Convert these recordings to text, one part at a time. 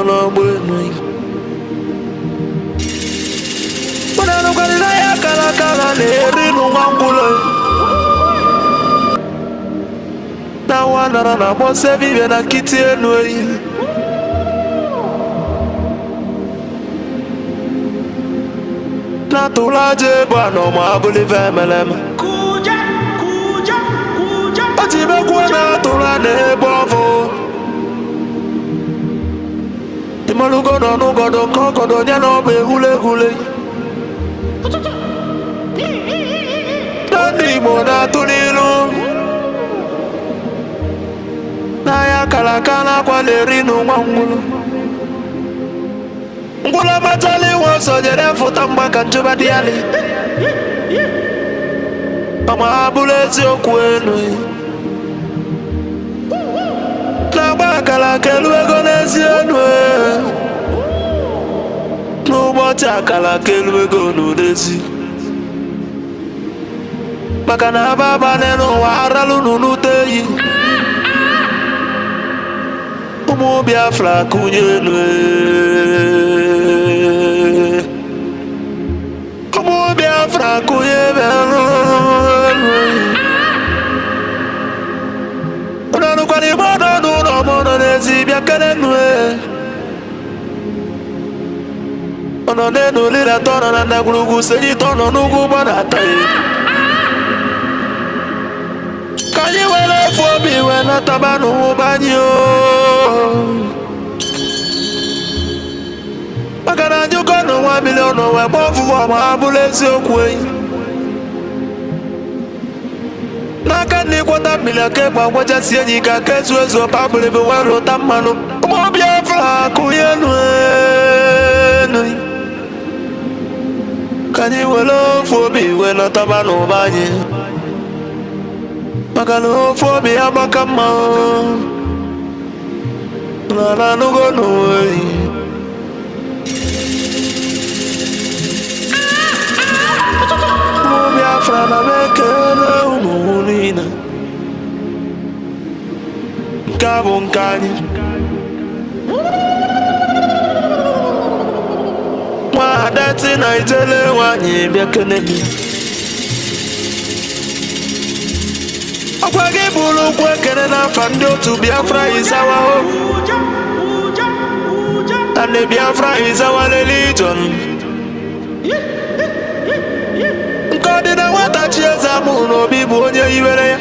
no bueno. Mana no kalila ya kala kala le rinu wangulo. Na wana na mose vive na kiti enoi. Na tulaje bano mabuli vemelem. Kuja. Otibe kuena tulane bovo. Imalugo no nugo do koko do nyano be hule. Nani mona tunilu. Na ya kala kwa lerinu mangulu. Ngula matali wanso jere futa mbaka njuba diali. Ama abulezi okwenu. Na bakala kelu ego nezi enwe. N'ụbọchị akala kelu ego n'udezi. Maka na ababa n'ụwa aralu n'unuteyi. Ụmụ Biafra kunye enwe. Ụmụ Biafra kunye enwe. Kwani mono nuno mono nezi biakene nwe. Ono nenu lila tono na nagulugu seji tono nugu banatai. Kanyi wele fobi wena tabanu banyo. Makana njuko no 1 million we bofu wa maabulezi okwe. Naka ni kwata milake kwa kwacha sienyi ka kesu ezo pabule be wero tamano. Mo Biafra kuyenu. Kanyi welo fobi wena tabano banye. Makano fobi abakama. Na nugo no. Mo Biafra na mekele umunina. Nkabo nkani. Mwadati na itele wanyi biakenemi. Okwagi bulu kwekene na fandi otu Biafra isawa ho. And the Biafra is our religion. God in a water cheers a moon or be bonye iwere.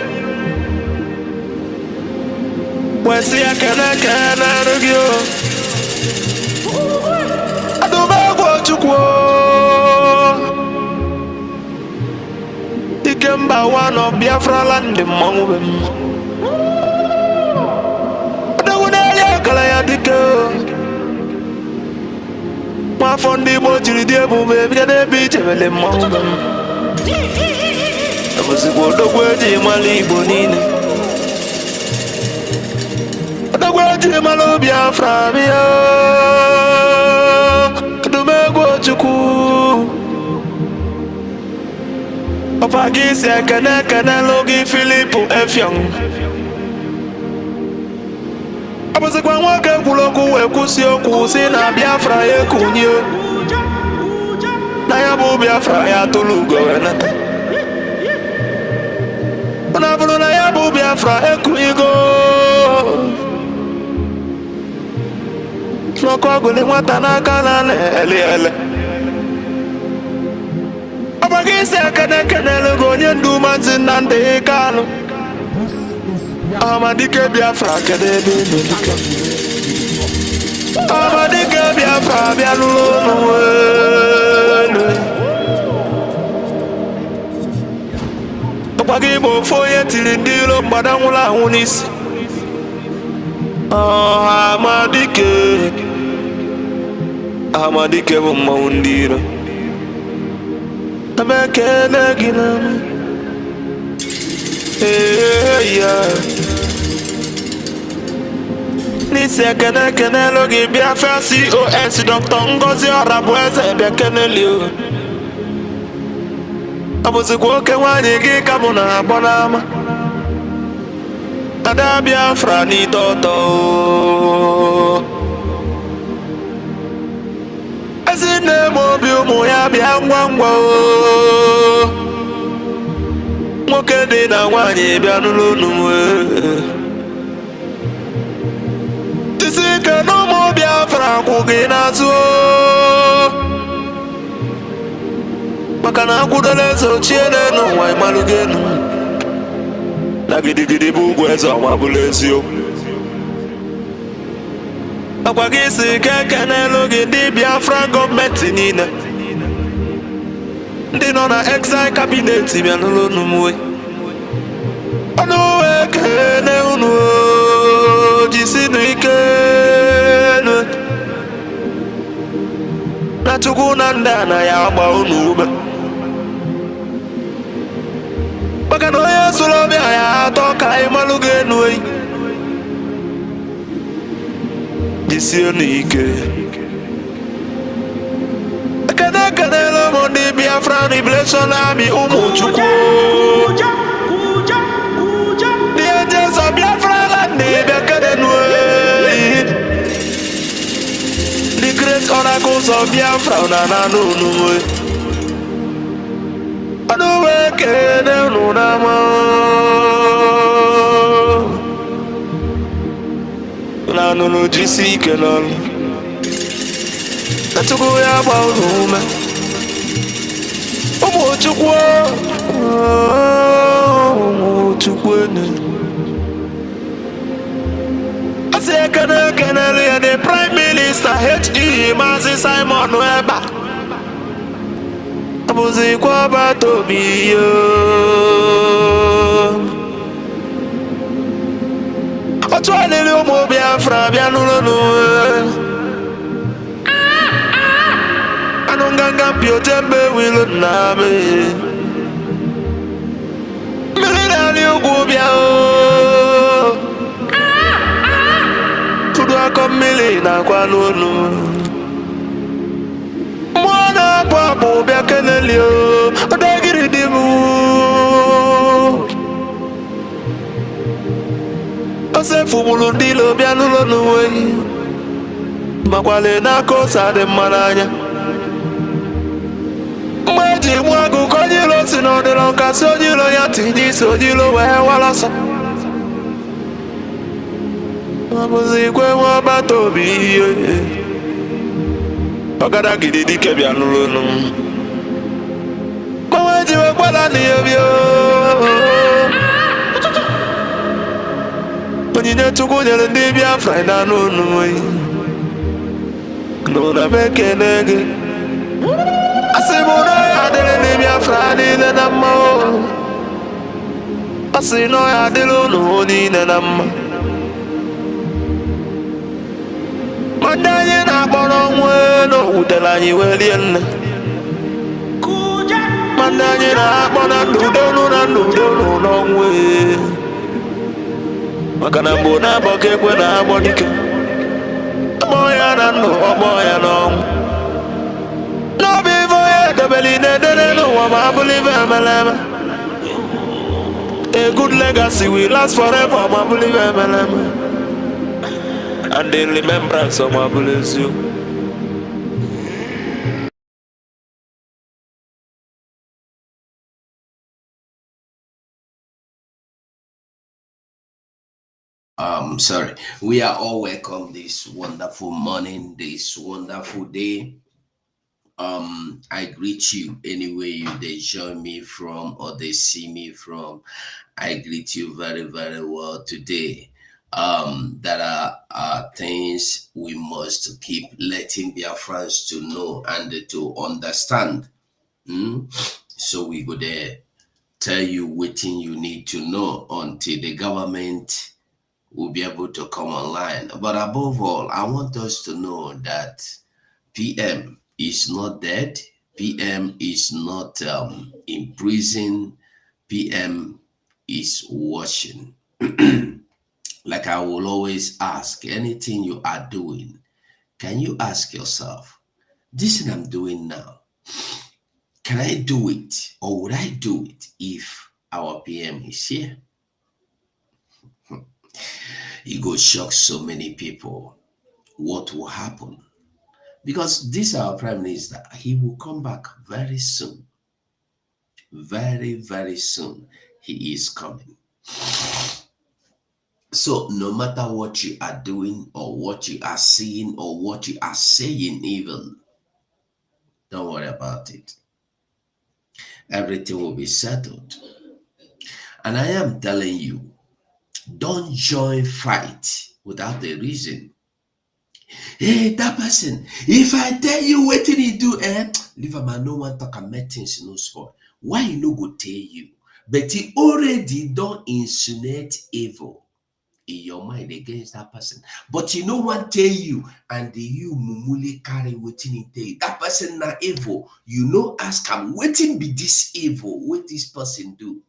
Wesi a can argue. I do not go to quo. He came by one of Biafra land among them. I don't know. Ma fondi mo jiri die bu be bi de bi chebele mo ngam. Abuzi go dogwe ji mali Igbo niile. Dogwe ji malo Biafra bi yo. Dume go Chukwu. Papa gi se kana logi Philip Efyong. Abuzi kwa nwoke kwuloku we kwusi okwu si na Biafra ekunye. Na ya bụ Biafra ya tolugo wenata. Na bụrụ na ya bụ Biafra ekunyigo. N'ọkụ ọgụli nwata n'aka na ele. Ọba gị isi ekene lego onye ndu Maazị Nnamdi Kanu. Amadike Biafra kede ebe n'olike. Amadike Biafra bịa n'ụlọ n'ụwa. Ọkwa gị bụ ofu onye tiri ndị iro mgbada nwụrụ anwụ n'isi. Amadike bụ mmanwụ ndị iro. Amekele gị na m. Nisi ekene logi Biafra COS Dr. Ngozi Orabueze Biakeneli. Abụzikwa oke nwanyị gị ka mụ na-agbọ n'ama. Ada Biafra n'itoto. Ezine mobi ụmụ ya bịa ngwa ngwa nwoke dị na nwaanyị bịa n'ụlọ unu tisi ike n'ụmụ Biafra kwụ gị n'azụ maka na akwụdola eze ochie n'ụwa ịmalụ gị enu na gidigidi bụ ugwu eze ọma bụla eziokwu agwa gị si ka ekenelu gị ndị Biafra gọọmenti niile ndị nọ na exile cabinet bịa n'ụlọ unu mwe ọnụ ekene unu jisinu ike na Chukwu na ndị anaghị agba unu ume maka na onye sụrụ ọbịa ya atọ ka ịmalụ gị enu eyi jisienu ike ekenelu m ndị Biafra Liberation Army ụmụ Chukwu ndị angels of Biafra land bịa kenenu the great oracles of Biafra na nanụ unu ọnụ ekene unu n'ama na nụnụ jisi ike n'ọrụ na Chukwu ya gba unu ume ụmụ Chukwu ụmụ Chukwu asị ekenelu ya the Prime Minister H.E. Maazị Simon Eba abụzikwa ọbata obi otu alili ụmụ Biafra bịa n'ụlọ anụ nganga mpi otembe wilu nna mmiri na-arị ugwu bịa fudu akọ mmiri na-akwa n'olu mmụọ na-abụ abụ bịa keneli ọdagiri dị m Osefu gburu ndị ilo bịa n'ụlọ n'uwe makwale n'aka ose adị mma n'anya mgbe eji mụ agụ ka onye ilo si n'ọdịrọ nkasi onye ilo ya tinye isi onye ilo wee walasọ abụzi ikwe nwa ọbata obi ihe ọgadagidi dike bịa n'ụlọ nụ mgbe eji wekwala n'ihe bịa onyinye Chukwu nyere ndị Biafra na n'unu n'ụna m ekene gị asị m na ya adịrị ndị Biafra niile na mma asị na ya adịrị unu niile na mma ma ndị anyị na-akpọrọ ọnwụ na owutere anyị wee rie nne ma ndị anyị na-akpọ na ndụ udonu na ndụ udonu n'ọnwụ maka na mgbe na-abọ ka ekwe na-agbọ dike ọgbọ ya na ndụ ọgbọ ya n'ọnwụ n'obi ife onye edobeli na-edere n'ụwa ma abụrụ ife emeleme a good legacy will last forever ma abụrụ ife emeleme and in remembrance of ma abụrụ eziokwu Sorry. We are all welcome this wonderful morning, this wonderful day. I greet you anywhere they join me from or they see me from. I greet you very, very well today. There are things we must keep letting their friends to know and to understand. So we go there, tell you what you need to know until the government will be able to come online. But above all, I want us to know that PM is not dead. PM is not in prison. PM is watching. Like I will always ask, anything you are doing, can you ask yourself, this thing I'm doing now, can I do it or would I do it if our PM is here? It go shock so many people. What will happen? Because this our prime minister, he will come back very soon. Very, very soon. He is coming. So no matter what you are doing or what you are seeing or what you are saying, even, don't worry about it. Everything will be settled. And I am telling you, don't join fight without a reason. Hey, that person, if I tell you what he do, leave am, I no want talk and make things no spoil. Why you no go tell you? But he already don't insinuate evil in your mind against that person. But he no one tell you, and you mumule carry wetin he tell you. That person na evil. You no ask him, wetin be this evil? What this person do?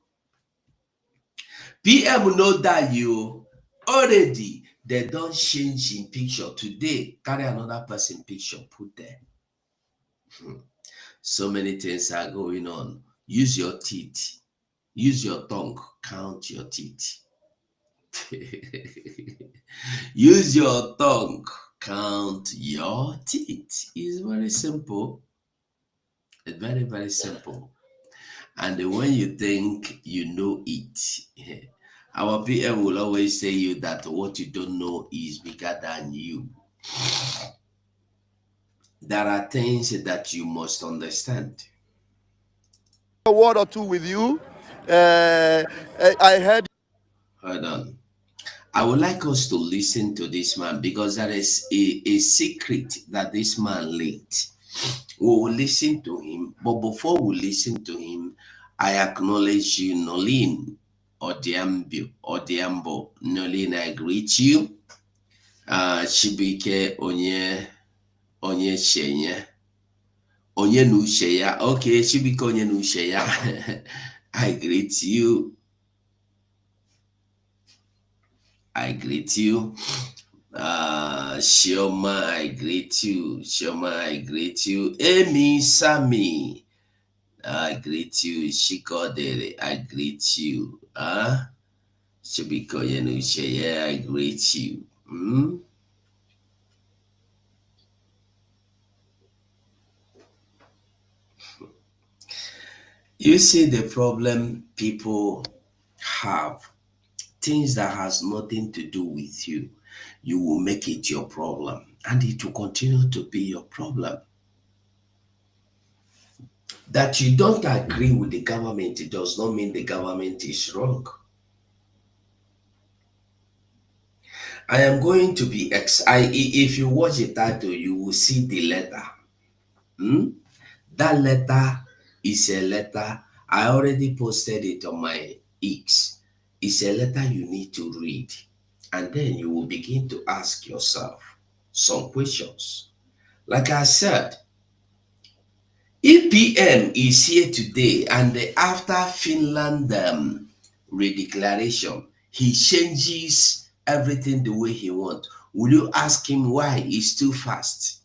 PM know that you already they don't change in picture today. Carry another person picture, put there. So many things are going on. Use your teeth, use your tongue, count your teeth. Use your tongue, count your teeth. It's very simple. It's very, very simple. And when you think you know it, our PM will always say you that what you don't know is bigger than you. There are things that you must understand. A word or two with you. I heard. Hold on. I would like us to listen to this man because there is a secret that this man leaked. We will listen to him, but before we listen to him, I acknowledge you, Nolene Odiambo. Nolene, I greet you. Chibike Onye Shenya. Onye Nusheya. Okay, Chibike Onye Nusheya. I greet you. I greet you. Shioma, I greet you. Shioma, I greet you. Amy Sami, I greet you. Shikodere, I greet you. Shibiko Yenuche, I greet you. You see the problem people have, things that has nothing to do with you, you will make it your problem and it will continue to be your problem. That you don't agree with the government, it does not mean the government is wrong. I am going to be if you watch the title, you will see the letter. That letter is a letter. I already posted it on my X. It's a letter you need to read. And then you will begin to ask yourself some questions. Like I said, if PM is here today and after Finland redeclaration, he changes everything the way he wants, will you ask him why it's too fast?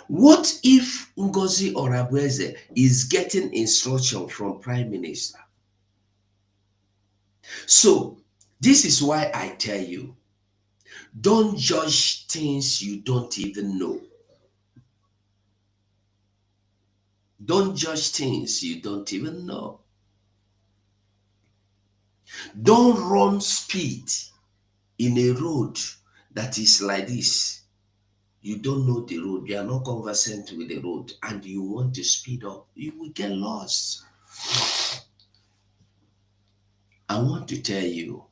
What if Ngozi Orabueze is getting instruction from Prime Minister? So, this is why I tell you, don't judge things you don't even know. Don't judge things you don't even know. Don't run speed in a road that is like this. You don't know the road, you are not conversant with the road, and you want to speed up, you will get lost. I want to tell you,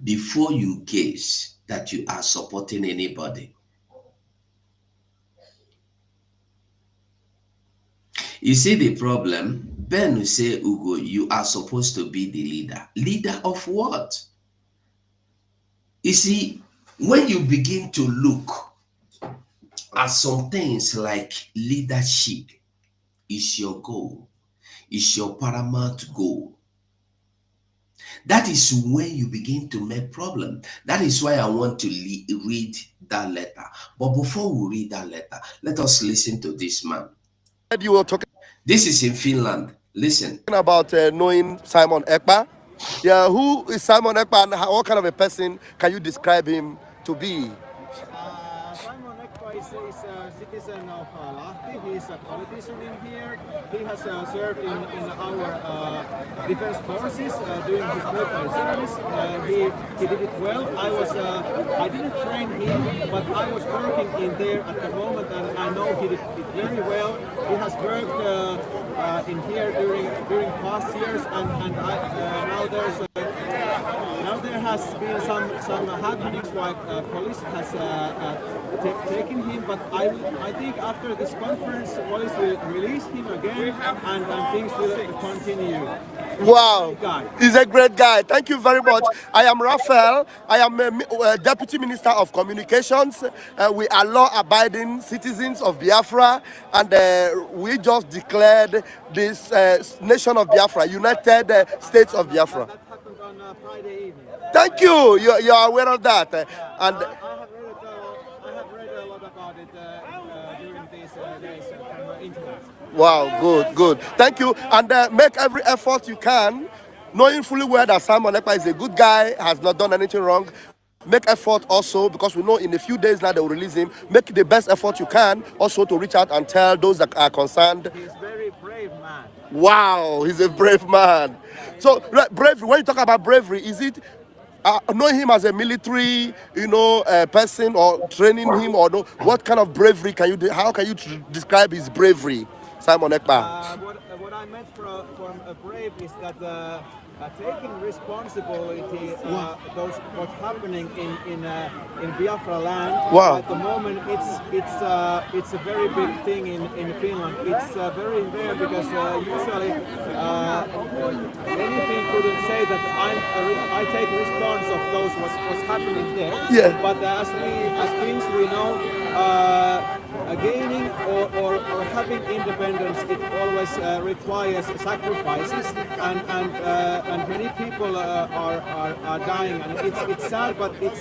before you guess that you are supporting anybody, you see the problem. Ben will say, Ugo, you are supposed to be the leader. Leader of what? You see, when you begin to look at some things like leadership, is your goal, is your paramount goal. That is when you begin to make problem. That is why I want to read that letter. But before we read that letter, let us listen to this man. You were talking This is in Finland. Listen. about knowing Simon Ekpa. Yeah, who is Simon Ekpa and what kind of a person can you describe him to be? citizen of Lahti. He is a politician in here. He has served in our defense forces doing his military service. He did it well. I didn't train him, but I was working in there at the moment, and I know he did it very well. He has worked in here during past years, and now there has been some happenings like police has taken him, but I think after this conference, police will release him again, and things will continue. Wow, Guy. he's a great guy. Thank you very much. I am Raphael. I am Deputy Minister of Communications. We are law-abiding citizens of Biafra, and we just declared this nation of Biafra, United States of Biafra. That happened on Friday evening. Thank you. You are aware of that. And I have read a lot about it during these days from the internet. wow, good. Thank you. And make every effort you can, knowing fully well that Simon Ekpa is a good guy, has not done anything wrong. Make effort also, because we know in a few days now they will release him. Make the best effort you can also to reach out and tell those that are concerned. He's a very brave man. Wow, he's a brave man. So bravery, when you talk about bravery, is it knowing him as a military, person, or training him, or no? What kind of bravery can you do? How can you describe his bravery, Simon Ekpa? What I meant from a brave is that taking responsibility those what's happening in Biafra land. Wow. At the moment, it's a very big thing in Finland. It's very rare because usually anything couldn't say that I take response of those what's happening there. Yeah. But as things we know, gaining or having independence, it always requires sacrifices, and many people are dying, and it's sad, but it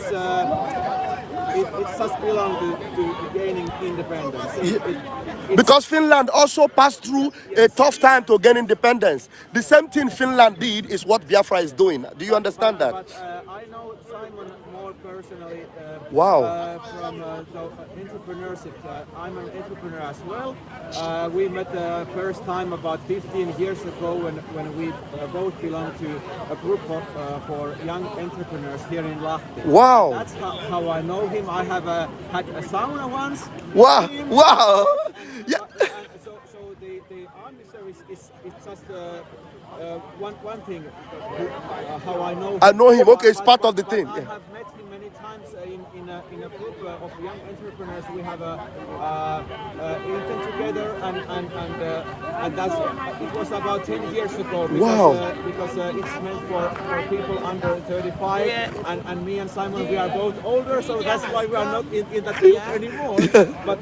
just belongs to gaining independence. Because Finland also passed through a tough time to gain independence. The same thing Finland did is what Biafra is doing. Do you understand that? But I know Simon more personally. Wow. From entrepreneurship. I'm an entrepreneur as well. We met first time about 15 years ago when we both belong to a group for young entrepreneurs here in Lahti. Wow. That's how I know him. I have had a sauna once. Wow. Wow. Yeah. So the army service is just one thing. How I know him. I know him. Okay, it's part of the thing. I Yeah. have met him many times in a group of young entrepreneurs. We have eaten together, and that's it was about 10 years ago. Because, Wow. Because it's meant for people under 35, and me and Simon, we are both older, so that's why we are not in that group anymore. But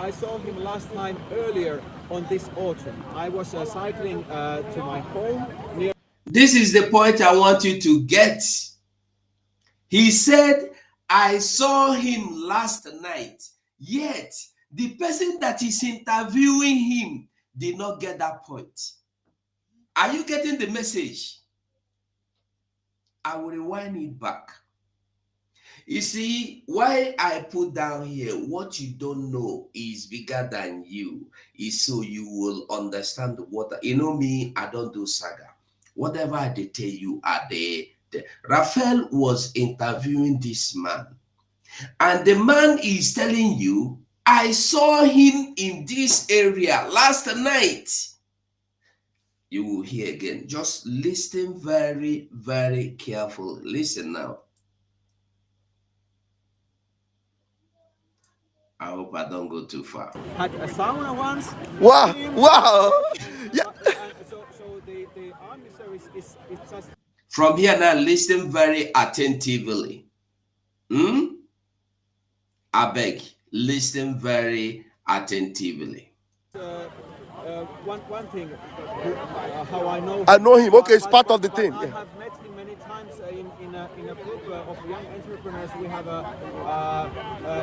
I saw him last time earlier on this autumn. I was cycling to my home near. This is the point I want you to get. He said, I saw him last night, yet the person that is interviewing him did not get that point. Are you getting the message? I will rewind it back. You see, why I put down here, what you don't know is bigger than you, is so you will understand what, you know me, I don't do saga. Whatever I tell you are there. Raphael was interviewing this man, and the man is telling you, I saw him in this area last night. You will hear again. Just listen very, very carefully. Listen now. I hope I don't go too far. Had a sauna once. Wow. Wow. Yeah. So the army service is just. From here now, listen very attentively. I beg, listen very attentively. One thing, how I know him. I know him. Okay, it's part of the thing. I Yeah. have met him many times in a group of young entrepreneurs. We have a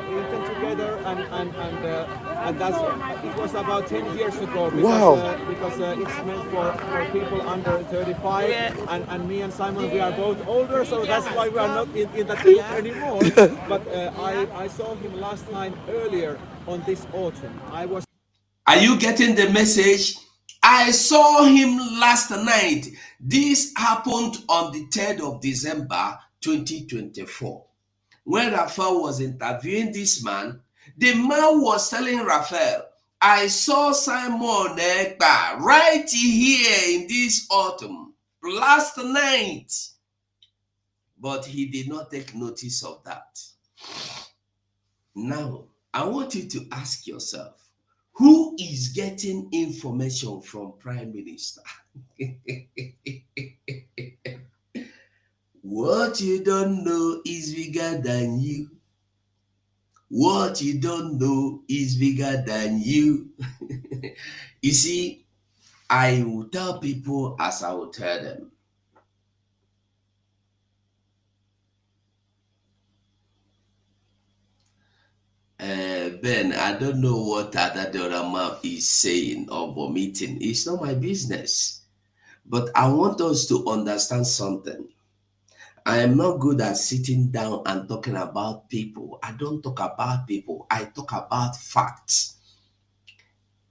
intern together, and that's it was about 10 years ago. Because, Wow. Because it's meant for people under 35, and me and Simon, we are both older, so that's why we are not in that group anymore. But I saw him last time earlier on this autumn. Are you getting the message? I saw him last night. This happened on the 3rd of December 2024. When Raphael was interviewing this man, the man was telling Raphael, I saw Simon Ekpa right here in this autumn last night. But he did not take notice of that. Now, I want you to ask yourself, who is getting information from Prime Minister? What you don't know is bigger than you. What you don't know is bigger than you. You see, I will tell people as I will tell them. Ben, I don't know what the other man is saying or vomiting. It's not my business. But I want us to understand something. I am not good at sitting down and talking about people. I don't talk about people. I talk about facts.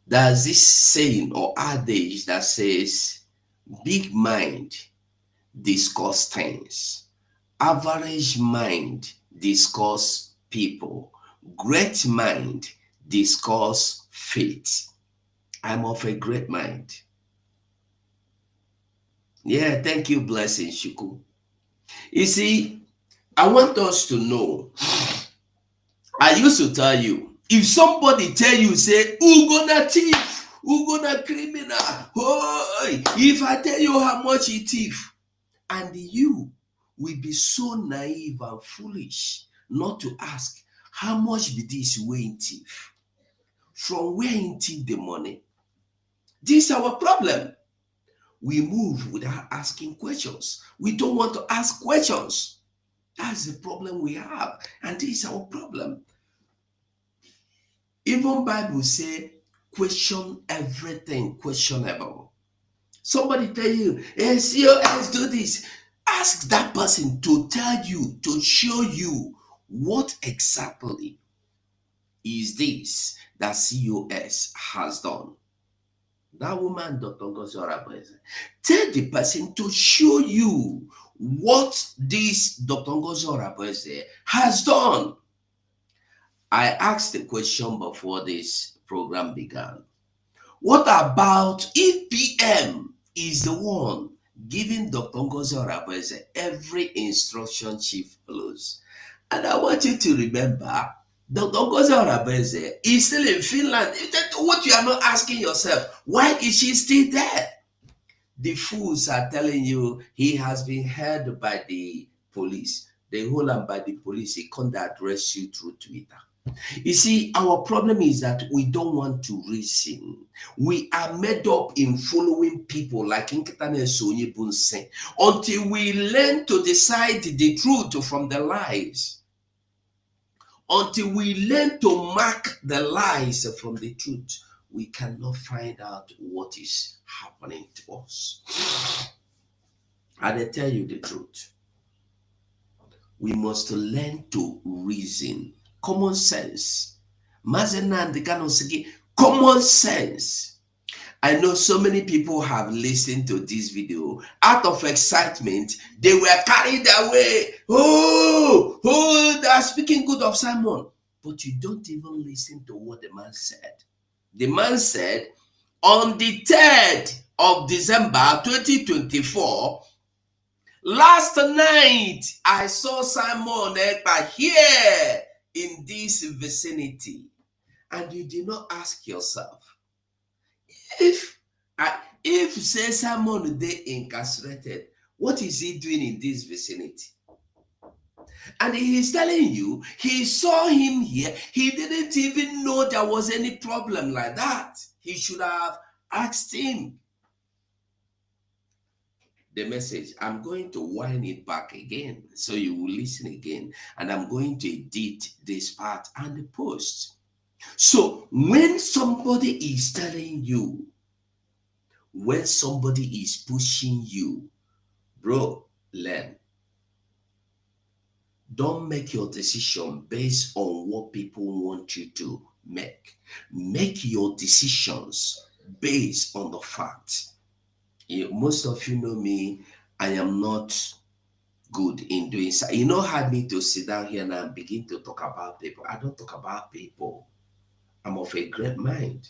There's this saying or adage that says, big mind discuss things. Average mind discuss people. Great mind discuss faith. I'm of a great mind. Yeah, thank you, Blessing Shuku. You see, I want us to know. I used to tell you, if somebody tell you, say, who gonna thief? Who gonna criminal? Oh, if I tell you how much he thief, and you will be so naive and foolish not to ask, how much be this way in thief? From where in thief the money? This is our problem. We move without asking questions. We don't want to ask questions. That's the problem we have. And this is our problem. Even Bible say, question everything questionable. Somebody tell you, hey, COS do this. Ask that person to tell you, to show you what exactly is this that COS has done. That woman, Dr. Ngozora, tell the person to show you what this Dr. Ngozora has done. I asked the question before this program began. What about if PM is the one giving Dr. Ngozora every instruction chief follows? And I want you to remember, Dr. Ngozora is still in Finland. What you are not asking yourself, why is she still there? The fools are telling you he has been held by the police. They hold him by the police. He can't address you through Twitter. You see, our problem is that we don't want to reason. We are made up in following people like Nketane Sonye Bunse until we learn to decide the truth from the lies. Until we learn to mark the lies from the truth, we cannot find out what is happening to us. And I tell you the truth. We must learn to reason. Common sense. Common sense. I know so many people have listened to this video. Out of excitement, they were carried away. Oh, they are speaking good of Simon. But you don't even listen to what the man said. The man said, on the 3rd of December 2024, last night, I saw Simon Ekpa here in this vicinity. And you did not ask yourself, if say Simon they incarcerated, what is he doing in this vicinity? And he's telling you, he saw him here. He didn't even know there was any problem like that. He should have asked him. the message, I'm going to wind it back again so you will listen again. And I'm going to edit this part and the post. So when somebody is telling you, when somebody is pushing you, bro, learn. Don't make your decision based on what people want you to make. Make your decisions based on the facts. Most of you know me, I am not good in doing so. You know, had me to sit down here and begin to talk about people. I don't talk about people. I'm of a great mind.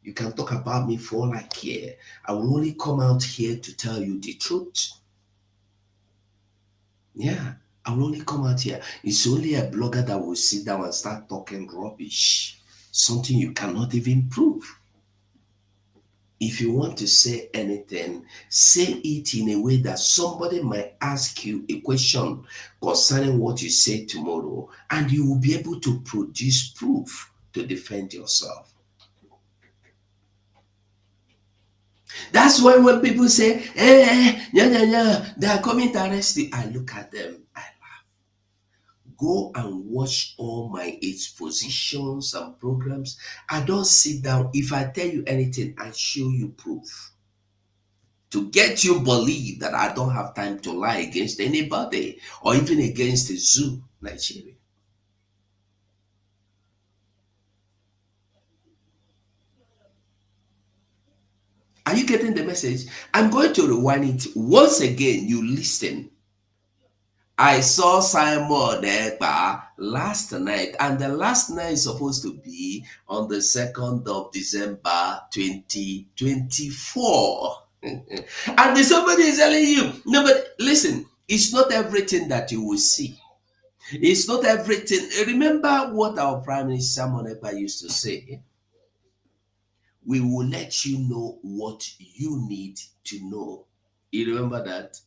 You can talk about me for all I care. I will only come out here to tell you the truth. Yeah, I will only come out here. It's only a blogger that will sit down and start talking rubbish, something you cannot even prove. If you want to say anything, say it in a way that somebody might ask you a question concerning what you say tomorrow, and you will be able to produce proof to defend yourself. That's why when people say, yeah, yeah, yeah, they are coming to arrest you, I look at them, I laugh. Go and watch all my expositions and programs. I don't sit down. If I tell you anything, I show you proof to get you believe that I don't have time to lie against anybody or even against the zoo, Nigeria. Are you getting the message? I'm going to rewind it once again. You listen. I saw Simon Ekpa last night, and the last night is supposed to be on the 2nd of December 2024. And somebody is telling you, no, but listen, it's not everything that you will see. It's not everything. Remember what our Prime Minister Simon Ekpa used to say? We will let you know what you need to know. You remember that?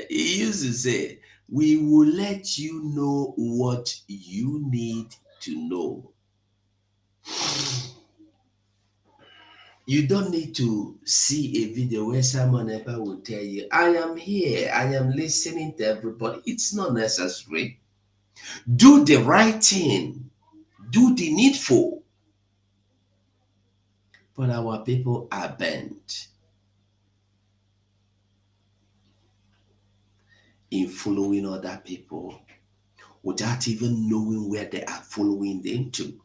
He used to say, we will let you know what you need to know. You don't need to see a video where Simon Ekpa will tell you, I am here, I am listening to everybody. It's not necessary. Do the right thing, do the needful. But our people are bent in following other people without even knowing where they are following them to.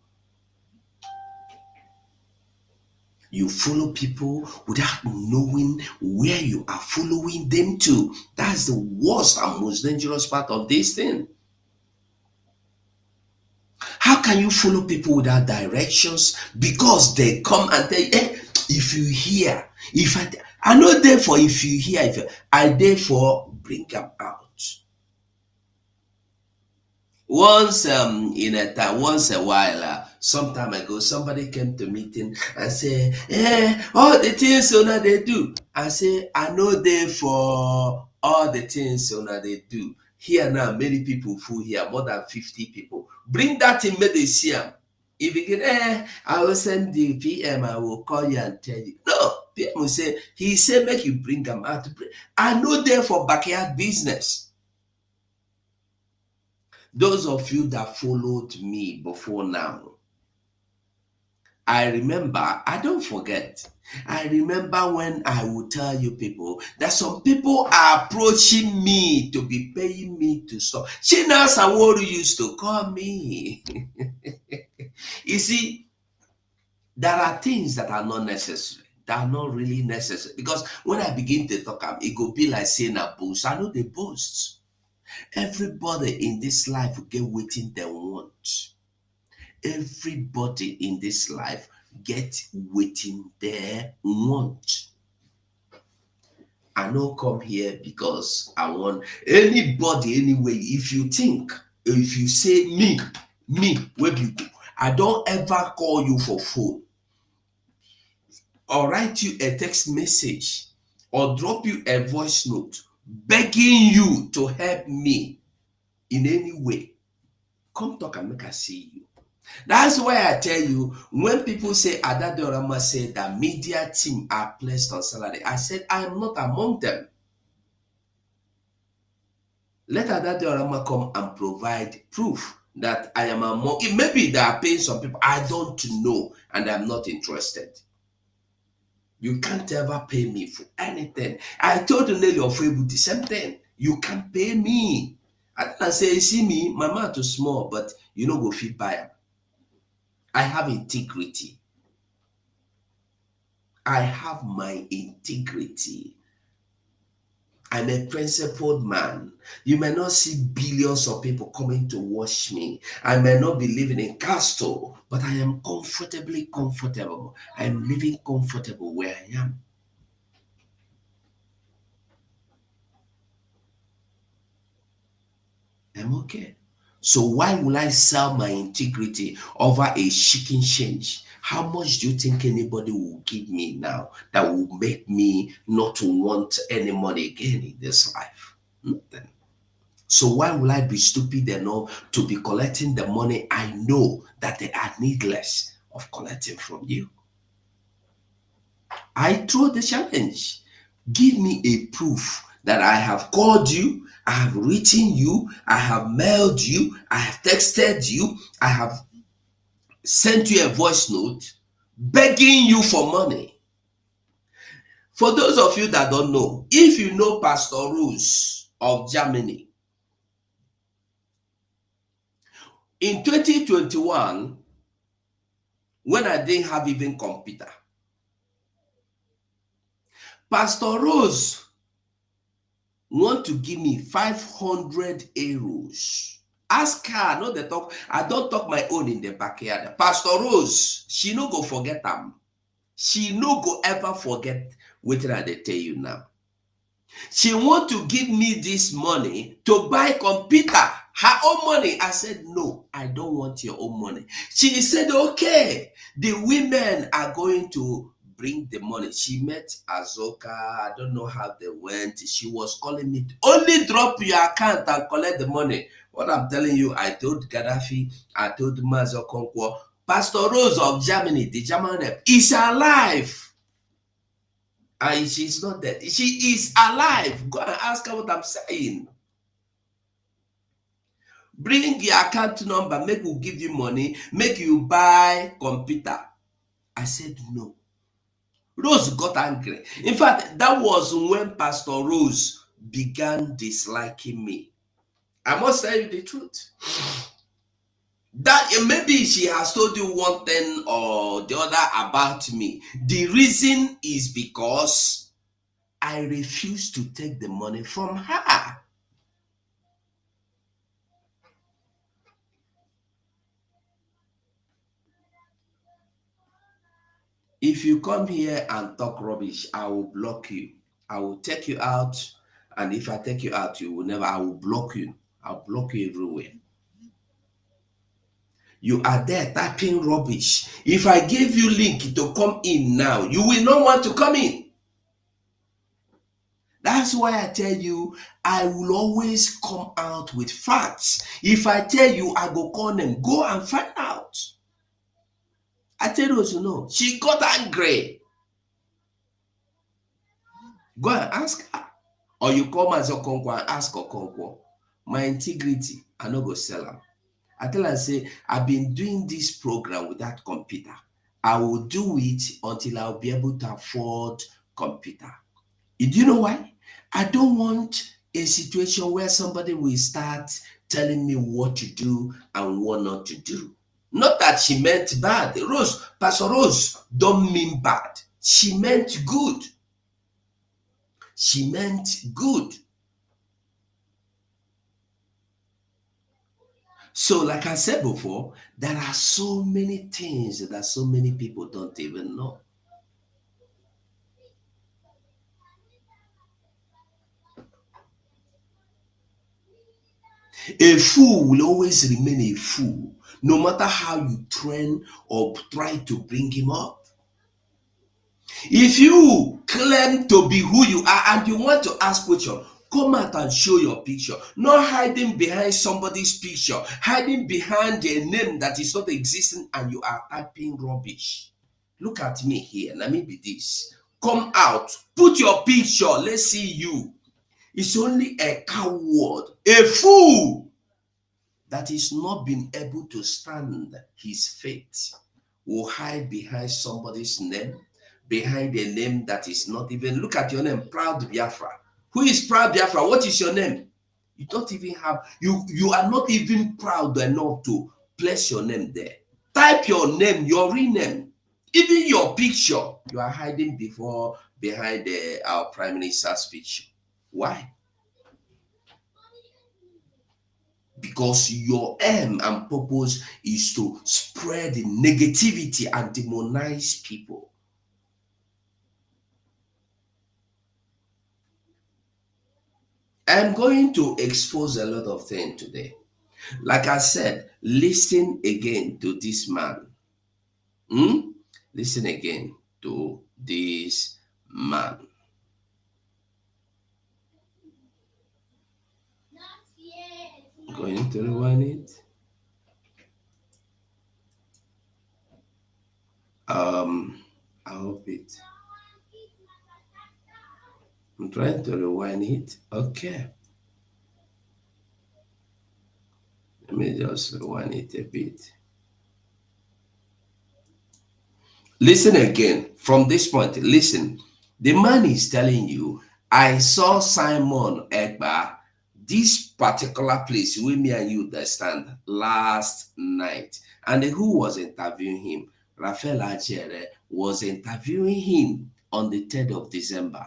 You follow people without knowing where you are following them to. That's the worst and most dangerous part of this thing. How can you follow people without directions? Because they come and tell you, if you hear, if I know therefore if you hear, I therefore bring them out. Once in a time, once a while, some time ago, somebody came to meeting and say, all the things Sona they do. I say, I know they for all the things Sona they do. Here now, many people full here, more than 50 people. Bring that in medicine. If you get, I will send the PM, I will call you and tell you. No, PM will say, he said, make you bring them out. I know they for backyard business. Those of you that followed me before now, I remember, I don't forget. I remember when I would tell you people that some people are approaching me to be paying me to stop. China Saworu used to call me. You see, there are things that are not necessary. That are not really necessary. Because when I begin to talk, it could be like saying a boast. I know the boasts. Everybody in this life will get what they want. Everybody in this life get what they want. I don't come here because I want anybody anyway. If you think, if you say me, where you go, I don't ever call you for phone or write you a text message or drop you a voice note begging you to help me in any way. Come talk and make I see you. That's why I tell you, when people say Adade Orama said that media team are placed on salary, I said I am not among them. Let Adade Orama come and provide proof that I am among. Maybe they are paying some people. I don't know, and I'm not interested. You can't ever pay me for anything. I told Nelly of Ebu the same thing. You can't pay me. I say, see me, my mouth too small, but you know go fit buy. I have integrity. I have my integrity. I'm a principled man. You may not see billions of people coming to watch me. I may not be living in castle, but I am comfortably comfortable. I'm living comfortable where I am. I'm okay. So why will I sell my integrity over a chicken change? How much do you think anybody will give me now that will make me not to want any money again in this life? Nothing. So why will I be stupid enough to be collecting the money I know that they are needless of collecting from you? I throw the challenge. Give me a proof that I have called you, I have written you, I have mailed you, I have texted you, I have sent you a voice note begging you for money. For those of you that don't know, if you know Pastor Rose of Germany, in 2021, when I didn't have even computer, Pastor Rose want to give me 500 euros. Ask her, no the talk. I don't talk my own in the backyard. Pastor Rose, she no go forget them. She no go ever forget what I dey tell you now. She want to give me this money to buy computer. Her own money. I said, no, I don't want your own money. She said, okay, the women are going to bring the money. She met Azoka. I don't know how they went. She was calling me, only drop your account and collect the money. What I'm telling you, I told Gaddafi, I told Mazo Konkwo, Pastor Rose of Germany, the German rep, is alive. And she's not dead. She is alive. Go and ask her what I'm saying. Bring your account number, make we give you money, make you buy computer. I said no. Rose got angry. In fact, that was when Pastor Rose began disliking me. I must tell you the truth. That maybe she has told you one thing or the other about me. The reason is because I refuse to take the money from her. If you come here and talk rubbish, I will block you. I will take you out. And if I take you out, you will never, I will block you. I'll block you everywhere. You are there typing rubbish. If I give you link to come in now, you will not want to come in. That's why I tell you, I will always come out with facts. If I tell you, I go call them, go and find out. I tell you to know. She got angry. Go and ask her. Or you call myself Okonkwo and ask Okonkwo. My integrity, I no go sell them. I tell her, say, I've been doing this program with that computer. I will do it until I'll be able to afford computer. Do you know why? I don't want a situation where somebody will start telling me what to do and what not to do. Not that she meant bad. Rose, Pastor Rose, don't mean bad. She meant good. She meant good. So, like I said before, there are so many things that so many people don't even know. A fool will always remain a fool, no matter how you train or try to bring him up. If you claim to be who you are and you want to ask question, Come out and show your picture. Not hiding behind somebody's picture, hiding behind a name that is not existing, and you are typing rubbish. Look at me here. Let me be this. Come out. Put your picture. Let's see you. It's only a coward, a fool, that is not been able to stand his fate, will hide behind somebody's name, behind a name that is not even. Look at your name, Proud Biafra. Who is Proud Biafra? What is your name? You don't even have, you are not even proud enough to place your name there. Type your name, your real name, even your picture. You are hiding behind our Prime Minister's picture. Why? Because your aim and purpose is to spread negativity and demonize people. I'm going to expose a lot of things today. Like I said, listen again to this man. Listen again to this man. Going to rewind it. I hope it. I'm trying to rewind it. Okay. Let me just rewind it a bit. Listen again. From this point, listen. The man is telling you, I saw Simon Egba, this particular place where me and you stand last night. And who was interviewing him? Rafael Ajere was interviewing him on the 3rd of December.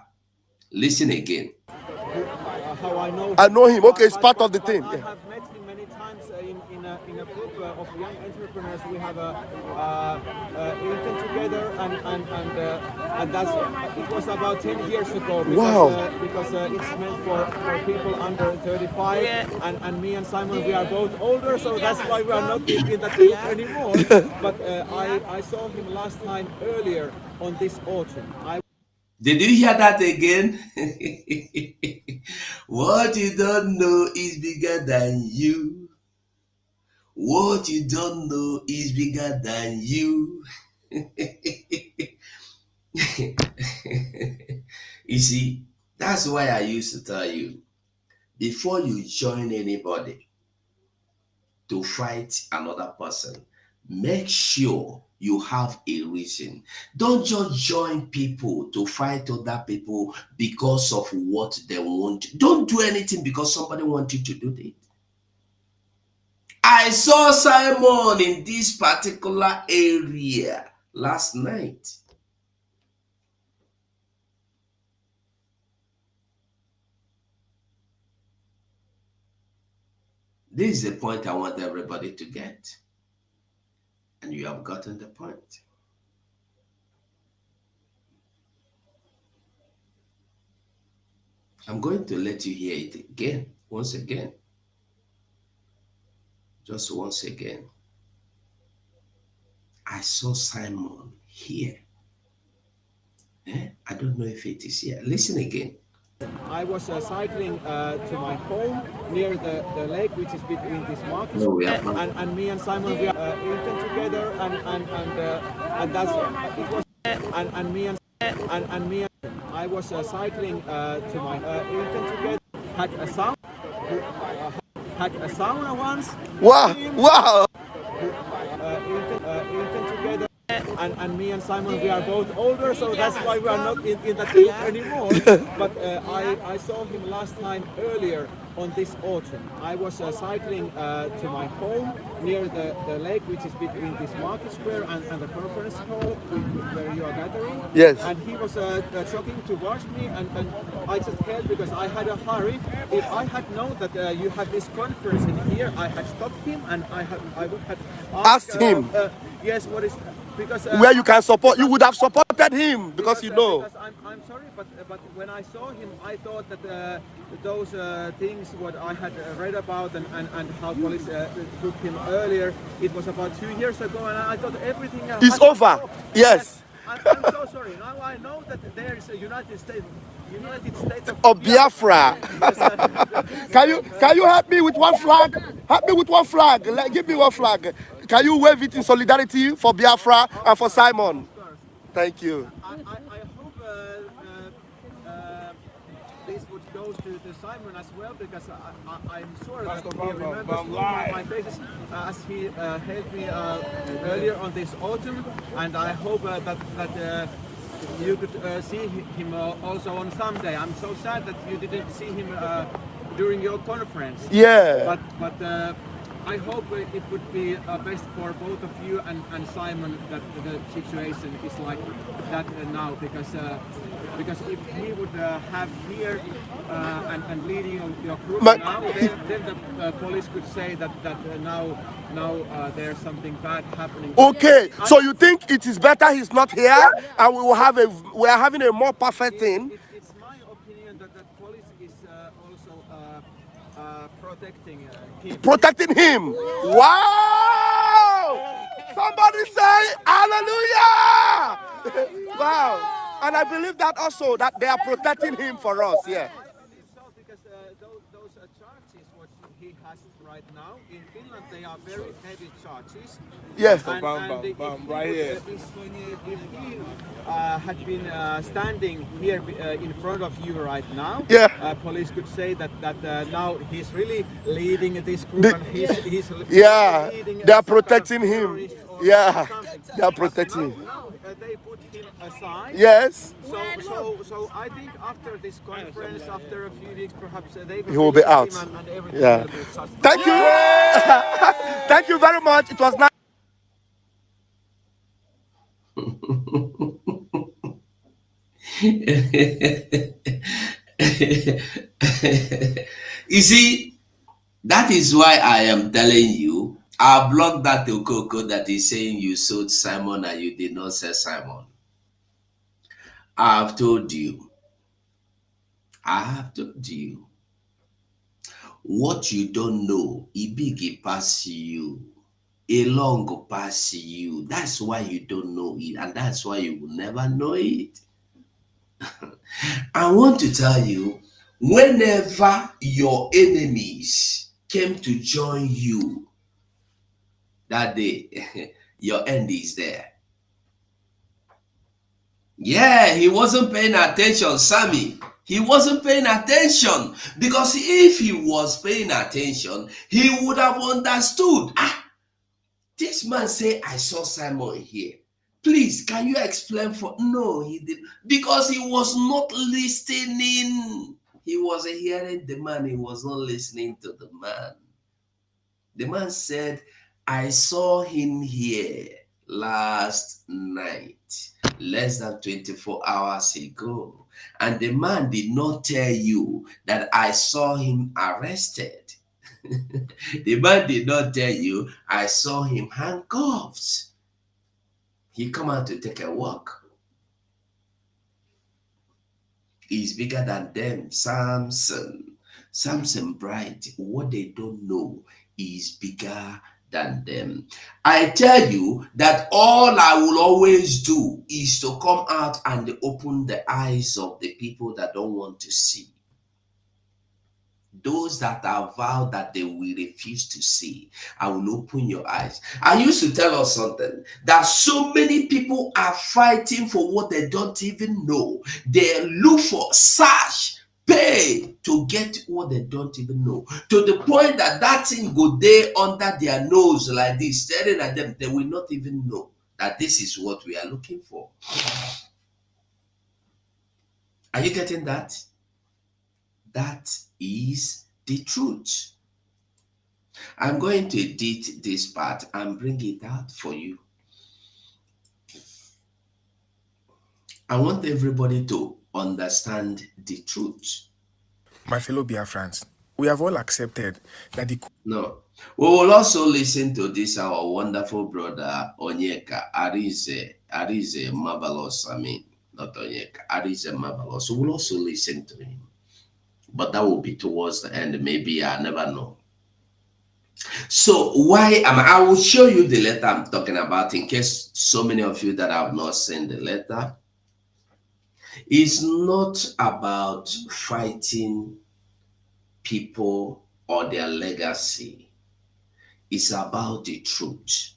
Listen again. How I know him. I know him. Okay, it's part of the thing. I have met him many times in a group of young entrepreneurs. We have eaten together, and that's it was about 10 years ago. Because, Wow. Because it's meant for people under 35, and me and Simon, we are both older, so that's why we are not in that group anymore. But I saw him last time earlier on this autumn. Did you hear that again? What you don't know is bigger than you. What you don't know is bigger than you. You see, that's why I used to tell you, before you join anybody to fight another person, make sure you have a reason. Don't just join people to fight other people because of what they want. Don't do anything because somebody wants you to do it. I saw Simon in this particular area last night. This is the point I want everybody to get. And you have gotten the point. I'm going to let you hear it again, once again. Just once again. I saw Simon here. I don't know if it is here. Listen again. I was cycling to my home near the lake, which is between these markets. No, we are not. And me and Simon, we are eaten together, and that's it was. And me and I was cycling to my eaten together. Had a sauna once. Wow. Wow. Eaten together. And me and Simon, we are both older, so that's why we are not in that group anymore. But I saw him last time earlier on this autumn. I was cycling to my home near the lake, which is between this market square and the conference hall where you are gathering. Yes. And he was jogging towards me, and I just held because I had a hurry. If I had known that you had this conference in here, I had stopped him and I would have Asked him. Yes, what is because Where you can support, you would have supported him because you know. Because I'm sorry, but when I saw him, I thought that those things what I had read about and how police took him earlier, it was about 2 years ago, and I thought everything It's over. Yes. I'm so sorry. Now I know that there is a United States of Of Biafra. Biafra. Yes, this, Can you help me with one flag? Help me with one flag. Give me one flag. Can you wave it in solidarity for Biafra and for Simon? of course. Thank you. I hope this would go to Simon as well, because I'm sure that he remembers all my faces as he helped me earlier on this autumn, and I hope that you could see him also on Sunday. I'm so sad that you didn't see him during your conference. Yeah. But I hope it would be best for both of you and Simon that the situation is like that now, because if we would have here and leading your group But- now, then the police could say that now there's something bad happening. Okay, so you think it is better he's not here, and we are having a more perfect thing. It's my opinion that the police is also protecting him. Wow! Somebody say hallelujah! Wow. And I believe that also that they are protecting him for us. Yeah. I believe so, because those charges what he has right now in Finland, they are very heavy charges. Yeah. And if he had been standing here in front of you right now, Yeah. Police could say that now he's really leading this group, The- and he's Yeah, leading they are some kind of protecting him. terrorist or Yeah, something. they are But protecting him. now they put him aside. Yes, So I think after this conference, after a few weeks, perhaps they he will be release out. him and everything Yeah. will be just Thank you. Thank you very much. It was nice. You see, that is why I am telling you, I blocked that Okoko that is saying you sold Simon and you did not sell Simon. I have told you. What you don't know, it big pass you. A long pass you. That's why you don't know it, and that's why you will never know it. I want to tell you, whenever your enemies came to join you that day, your end is there. Yeah, he wasn't paying attention, Sammy. He wasn't paying attention, because if he was paying attention, he would have understood. This man say, I saw Simon here. Please, can you explain for? No, he didn't, because he was not listening. He was hearing the man. He was not listening to the man. The man said, I saw him here last night, less than 24 hours ago. And the man did not tell you that I saw him arrested. The man did not tell you I saw him handcuffed. He come out to take a walk. He's bigger than them. Samson Bright. What they don't know is bigger than them. I tell you that all I will always do is to come out and open the eyes of the people that don't want to see. Those that are vowed that they will refuse to see, I will open your eyes. I used to tell us something, that so many people are fighting for what they don't even know. They look for, search, pay to get what they don't even know. To the point that that thing go there under their nose like this, staring at them, they will not even know that this is what we are looking for. Are you getting that? That is the truth. I'm going to edit this part and bring it out for you. I want everybody to understand the truth. My fellow Biafrans, we have all accepted that the No. We will also listen to this, our wonderful brother Onyeka Arize Marvelous. I mean, not Onyeka, Arize Marvelous. We will also listen to him. But that will be towards the end. Maybe I never know. So why am I will show you the letter I'm talking about in case so many of you that have not seen the letter. It's not about fighting people or their legacy. It's about the truth.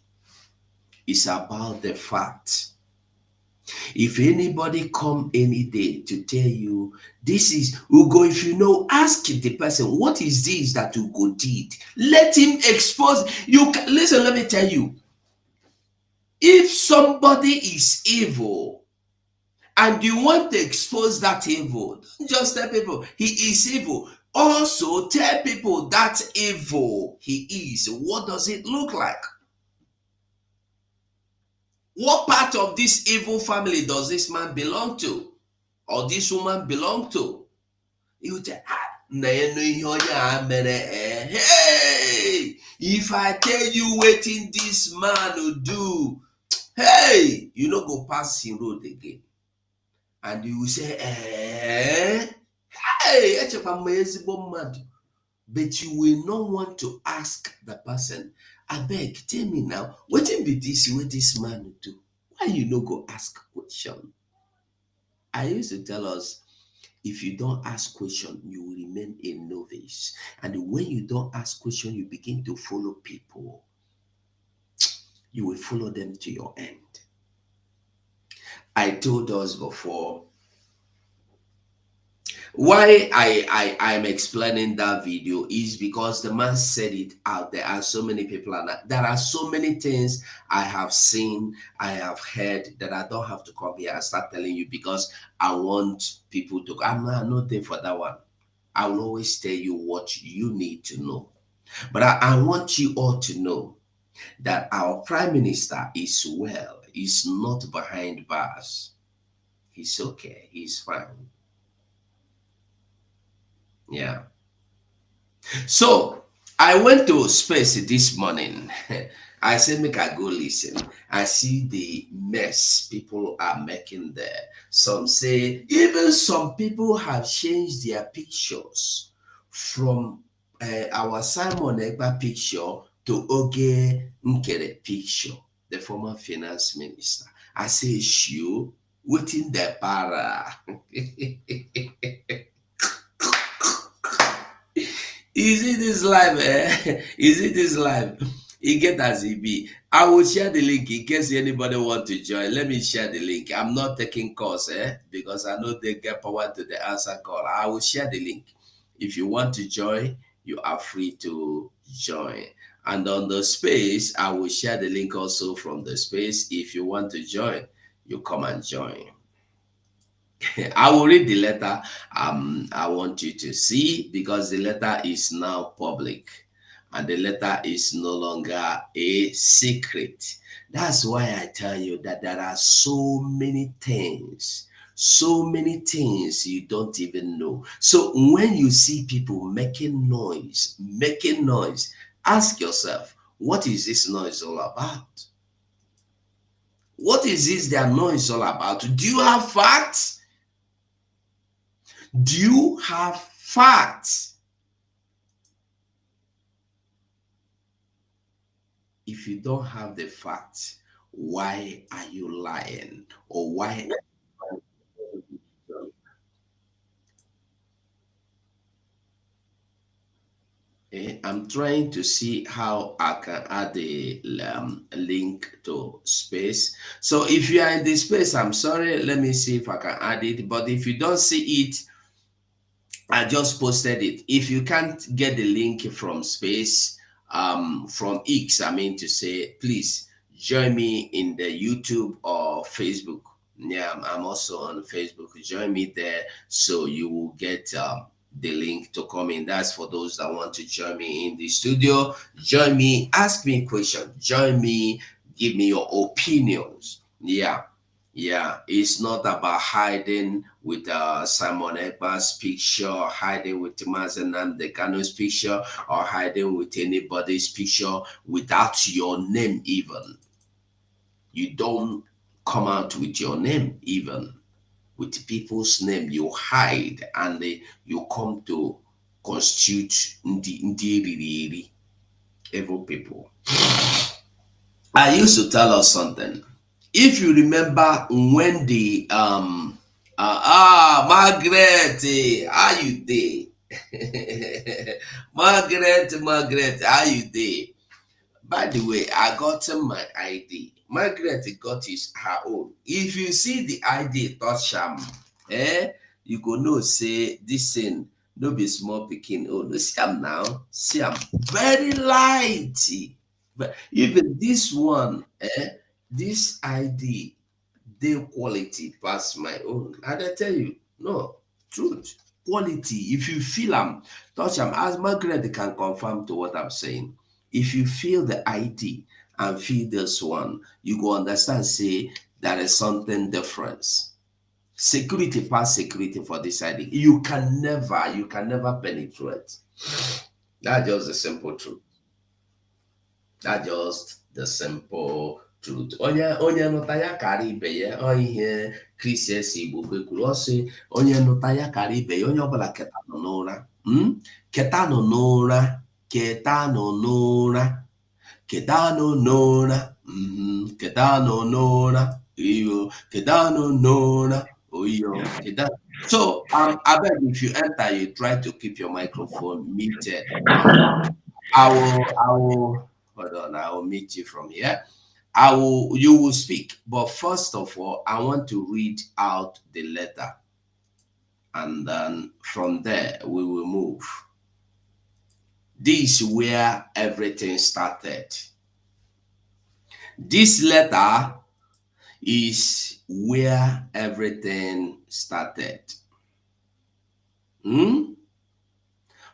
It's about the fact. If anybody come any day to tell you this is Ugo, if you know, ask the person what is this that Ugo did. Let him expose. You can, listen. Let me tell you. If somebody is evil and you want to expose that evil, don't just tell people he is evil. Also tell people that evil he is. What does it look like? What part of this evil family does this man belong to? Or this woman belong to? You tell, hey, if I tell you waiting this man will do, hey, you no go pass him road again. And you will say, hey, echekwa m ezigbo mmadụ. But you will not want to ask the person, I beg, tell me now, wetin be this wey this man will do? Why you no go ask question? I used to tell us, if you don't ask question, you will remain a novice. And when you don't ask question, you begin to follow people. You will follow them to your end. I told us before, why I'm explaining that video is because the man said it out there, and so many people are not. There are so many things I have seen, I have heard, that I don't have to come here and start telling you because I want people to. I'm not there for that one. I will always tell you what you need to know. But I want you all to know that our prime minister is well. He's not behind bars. He's okay. He's fine. Yeah. So I went to space this morning. I said, make I go listen. I see the mess people are making there. Some say, even some people have changed their pictures from our Simon Egba picture to Oge Nkere picture, the former finance minister. I say, sure, waiting the para. Is it this live? Is it this live? You get as it be. I will share the link in case anybody want to join. Let me share the link. I'm not taking calls, because I know they get power to the answer call. I will share the link. If you want to join, you are free to join. And on the space, I will share the link also from the space. If you want to join, you come and join. I will read the letter I want you to see because the letter is now public and the letter is no longer a secret. That's why I tell you that there are so many things you don't even know. So when you see people making noise, ask yourself, what is this noise all about? What is this their noise all about? Do you have facts? Do you have facts? If you don't have the facts, why are you lying? Or why? I'm trying to see how I can add the link to space. So if you are in the space, I'm sorry, let me see if I can add it. But if you don't see it, I just posted it. If you can't get the link from space, from X, I mean to say, please join me in the YouTube or Facebook. Yeah, I'm also on Facebook. Join me there so you will get the link to come in. That's for those that want to join me in the studio. Join me, ask me questions. Join me, give me your opinions. Yeah. Yeah, it's not about hiding with Simon Ekpa's picture, hiding with Mazen Namdekano's picture, or hiding with anybody's picture without your name even. You don't come out with your name even. With people's name, you hide and you come to constitute Ndi Riri. Evil people. I used to tell us something. If you remember when the Margaret, how you there? Margaret, how you there? By the way, I got my ID. Margaret got her own. If you see the ID touch you go know say this thing no be small picking. Oh, no, see am now. See am very light. But even this one, this ID, they quality pass my own. And I tell you, no, truth, quality. If you feel touch as Margaret can confirm to what I'm saying. If you feel the ID and feel this one, you go understand, say, there is something different. Security pass security for this ID. You can never penetrate. That's just the simple truth. That's just the simple truth. Onye nụta ya kara ibe ya, ọ ihe Kristian si Igbo kwuru, ọ sị onye nụta ya kara ibe ya, onye ọbụla keta nọ n'ụra. Keta nọ n'ụra, keta nọ n'ụra, keta nọ n'ụra, keta nọ n'ụra, iyo, keta nọ n'ụra, oyo, keta. So, I beg if you enter, you try to keep your microphone muted. I will hold on, I will meet you from here. You will speak, but first of all, I want to read out the letter, and then from there we will move. This is where everything started. This letter is where everything started.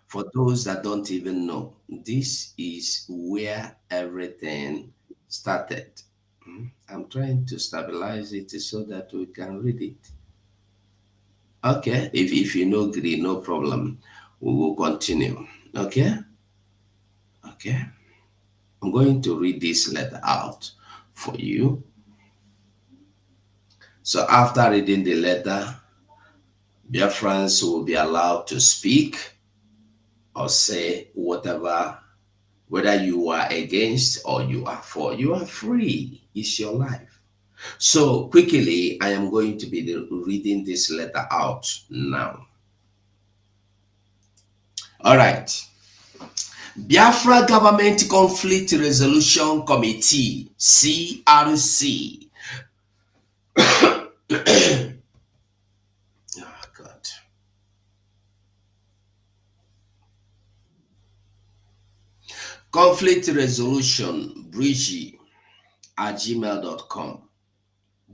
For those that don't even know, this is where everything started. I'm trying to stabilize it so that we can read it. Okay, if you know agree, no problem. We will continue. Okay? Okay. I'm going to read this letter out for you. So after reading the letter, Biafrans will be allowed to speak or say whatever, whether you are against or you are for. You are free. It's your life. So quickly, I am going to be reading this letter out now. All right. Biafra Government Conflict Resolution Committee, CRC. Oh, God. Conflict Resolution, Bridgie at gmail.com.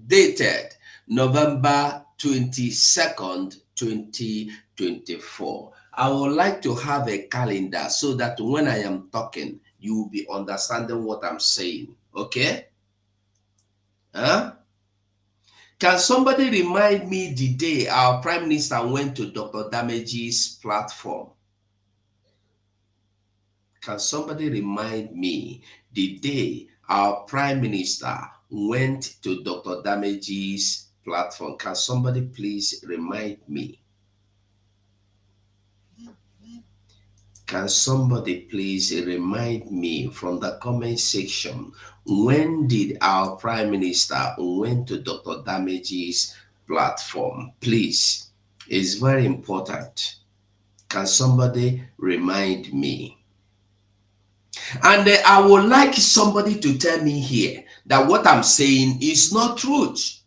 Dated November 22nd, 2024. I would like to have a calendar so that when I am talking, you will be understanding what I'm saying. Okay? Huh? Can somebody remind me the day our Prime Minister went to Dr. Damage's platform? Can somebody remind me the day our Prime Minister went to Dr. Damage's platform? Can somebody please remind me? Can somebody please remind me from the comment section, when did our Prime Minister went to Dr. Damage's platform? Please, it's very important. Can somebody remind me? And I would like somebody to tell me here that what I'm saying is not truth.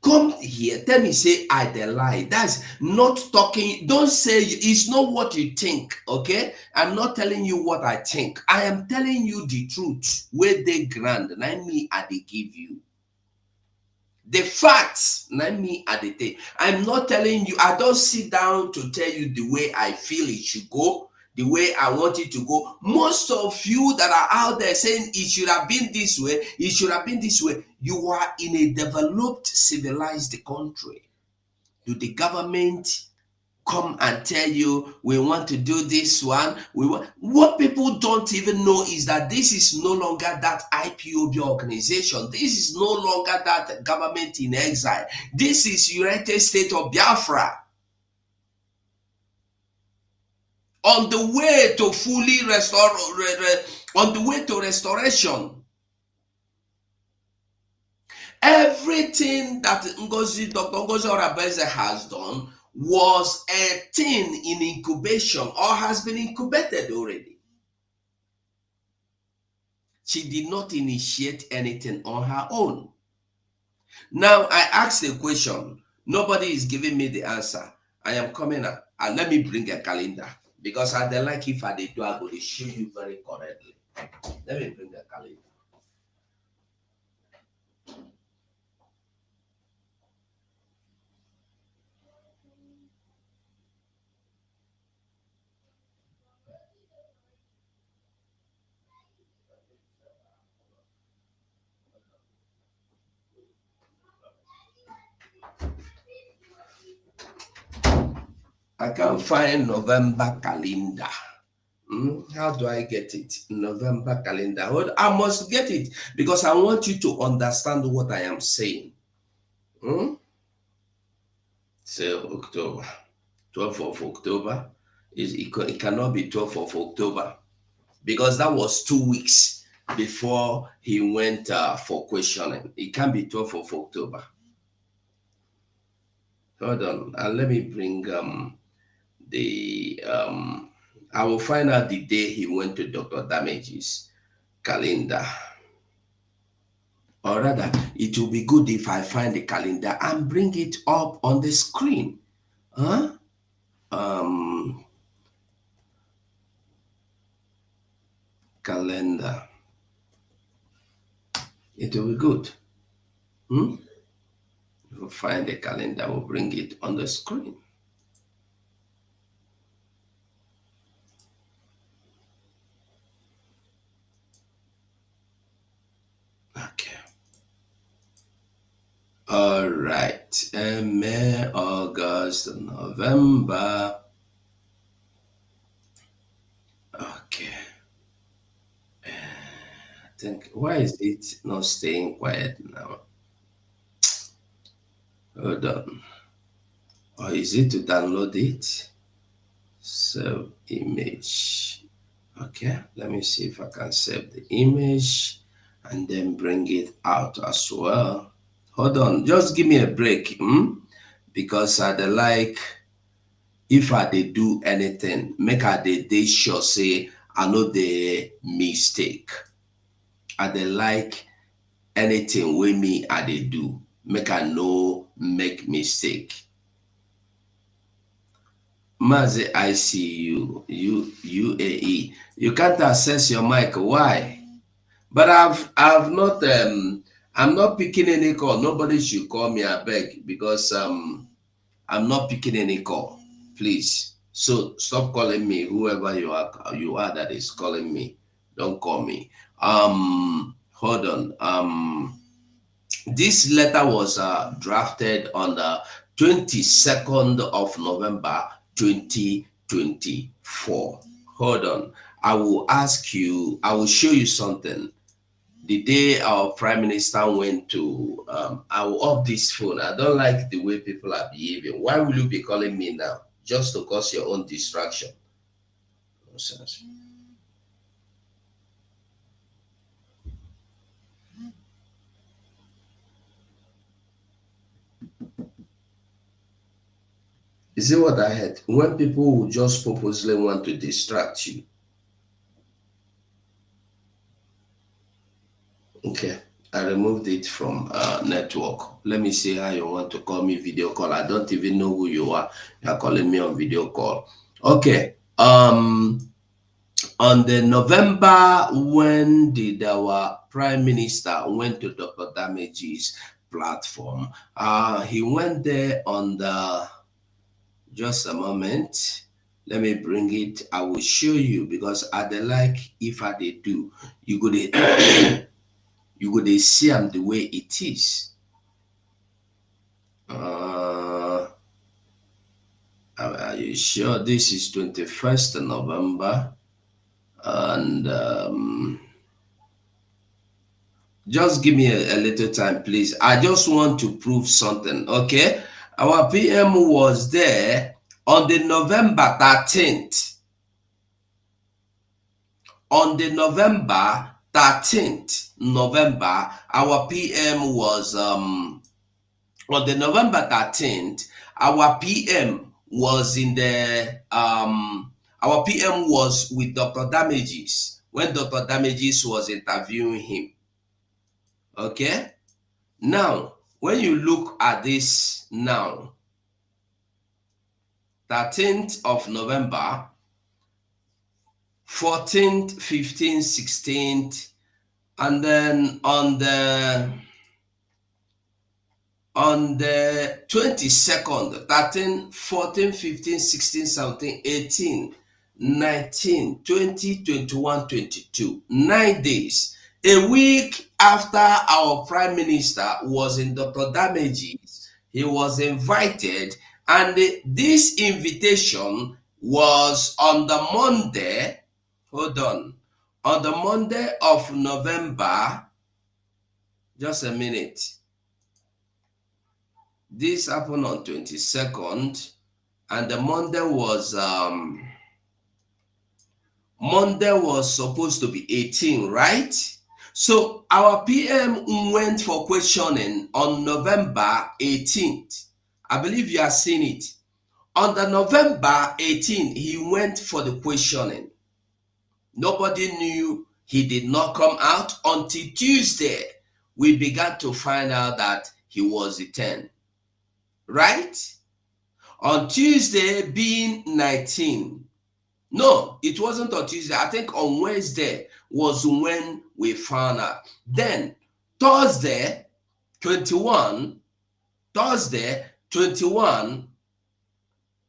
Come here, tell me, say I dey lie. That's not talking. Don't say it's not what you think, okay? I'm not telling you what I think. I am telling you the truth. Where they grand, and I me I dey give you. The facts, not me at the day. I'm not telling you, I don't sit down to tell you the way I feel it should go, the way I want it to go. Most of you that are out there saying it should have been this way, it should have been this way, you are in a developed, civilized country. Do the government come and tell you, we want to do this one? What people don't even know is that this is no longer that IPOB organization. This is no longer that government in exile. This is United States of Biafra. on the way to fully restore, on the way to restoration. Everything that Dr. Ngozi Orabeze has done was a thing in incubation or has been incubated already. She did not initiate anything on her own. Now, I asked a question. Nobody is giving me the answer. I am coming up. And let me bring a calendar. Because I don't like if I do, I'm going to show you very correctly. Let me bring a calendar. I can't find November calendar. How do I get it? November calendar. Well, I must get it because I want you to understand what I am saying. So October, 12th of October. It cannot be 12th of October because that was 2 weeks before he went for questioning. It can't be 12th of October. Hold on, and let me bring I will find out the day he went to Dr. Damage's calendar. Or rather, it will be good if I find the calendar and bring it up on the screen. Calendar. It will be good. We'll find the calendar, we'll bring it on the screen. Okay. All right. May, August, November. Okay. I think, why is it not staying quiet now? Hold on. Or is it to download it? Save image. Okay, let me see if I can save the image and then bring it out as well. Hold on, just give me a break, because I dey like, if I dey do anything, make I dey sure say I know the mistake. I dey like anything wey me I dey do, make I no make mistake. Mazi ICU, UAE. You can't access your mic. Why? But I've not I'm not picking any call. Nobody should call me, I beg, because I'm not picking any call. Please. So stop calling me, whoever you are that is calling me. Don't call me. Hold on. This letter was drafted on the 22nd of November 2024. Hold on. I will show you something. The day our Prime Minister went to, I will off this phone. I don't like the way people are behaving. Why will you be calling me now? Just to cause your own distraction. Nonsense. You see what I had? When people will just purposely want to distract you. Okay, I removed it from network. Let me see how you want to call me video call. I don't even know who you are. You're calling me on video call. Okay. On the November, when did our Prime Minister went to Dr. Damage's platform? He went there on the, just a moment. Let me bring it. I will show you because I dey like, if I dey do, you go dey you go dey see them the way it is. Are you sure this is 21st November? And just give me a little time, please. I just want to prove something, okay? Our PM was there on the November 13th. On the November 13th, our PM was on the November 13th, our PM was in the our PM was with Dr. Damages when Dr. Damages was interviewing him. Okay? Now, when you look at this now, 13th of November, 14th, 15th, 16th, and then on the 22nd, 13, 14, 15, 16, 17, 18, 19, 20, 21, 22, 9 days, a week after our Prime Minister was in Dr. Damages, he was invited, and this invitation was on the Monday, on the Monday of November, just a minute. This happened on 22nd, and the Monday was supposed to be 18, right? So our PM went for questioning on November 18th. I believe you have seen it. On the November 18th, he went for the questioning. Nobody knew he did not come out until Tuesday. We began to find out that he was detained. Right? On Tuesday being 19. No, it wasn't on Tuesday. I think on Wednesday was when we found out. Then Thursday 21,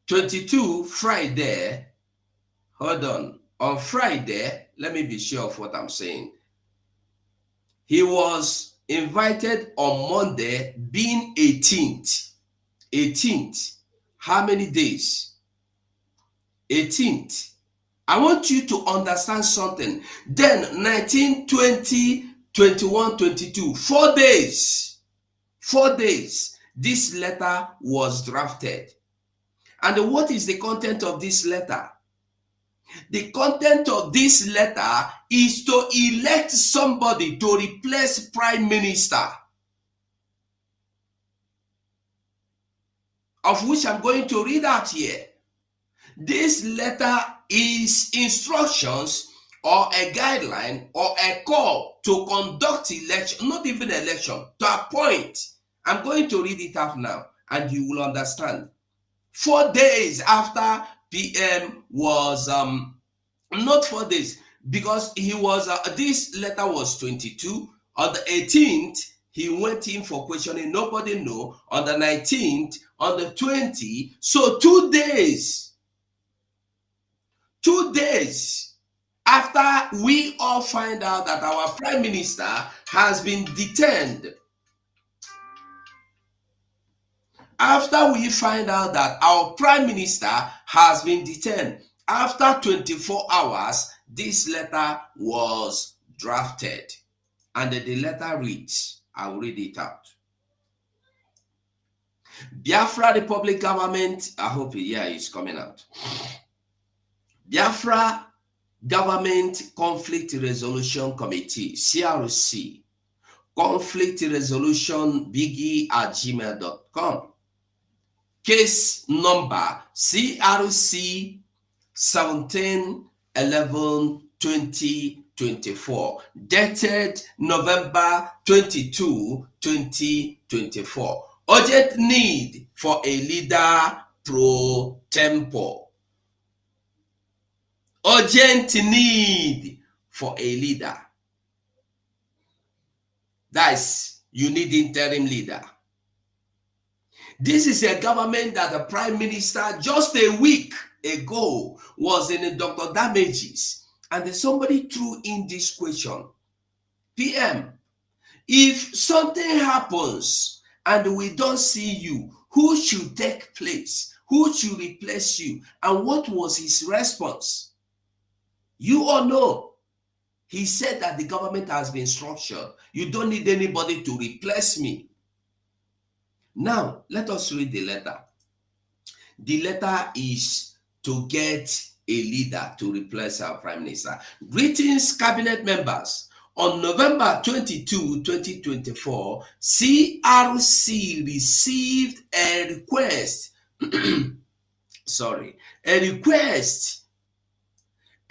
22, Friday. Hold on. On Friday, let me be sure of what I'm saying. He was invited on Monday being 18th. 18th. How many days? 18th. I want you to understand something. Then 19, 20, 21, 22. 4 days. 4 days. This letter was drafted. And what is the content of this letter? The content of this letter is to elect somebody to replace Prime Minister, of which I'm going to read out here. This letter is instructions or a guideline or a call to conduct election, not even election, to appoint. I'm going to read it out now and you will understand. 4 days after PM was, not 4 days, because he was, this letter was 22. On the 18th, he went in for questioning, nobody know. On the 19th, on the 20th, so 2 days. 2 days after we all find out that our Prime Minister has been detained. After we find out that our Prime Minister has been detained, after 24 hours, this letter was drafted. And the letter reads, I will read it out. Biafra Republic Government, I hope it's coming out. Biafra Government Conflict Resolution Committee, CRC, conflict resolution biggie@gmail.com. Case number CRC 17/11/2024, dated November 22, 2024. Urgent need for a leader pro tempore. Urgent need for a leader. That's, you need interim leader. This is a government that the Prime Minister just a week ago was in Dr. Damages, and somebody threw in this question. PM, if something happens and we don't see you, who should take place? Who should replace you? And what was his response? You all know. He said that the government has been structured. You don't need anybody to replace me. Now, let us read the letter. The letter is to get a leader to replace our prime minister. Greetings, cabinet members. On November 22, 2024, CRC received a request.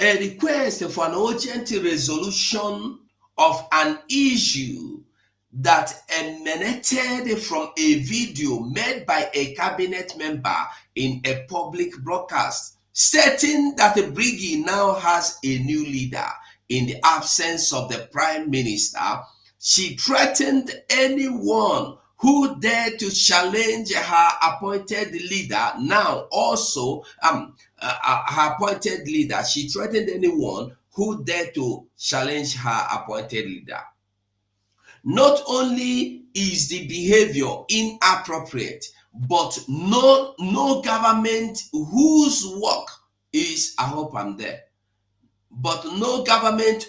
A request for an urgent resolution of an issue that emanated from a video made by a cabinet member in a public broadcast, stating that the Briggy now has a new leader in the absence of the prime minister. She threatened anyone who dared to challenge her appointed leader. Now also, her appointed leader, she threatened anyone who dared to challenge her appointed leader. Not only is the behavior inappropriate, but no government whose work is, I hope I'm there, but no government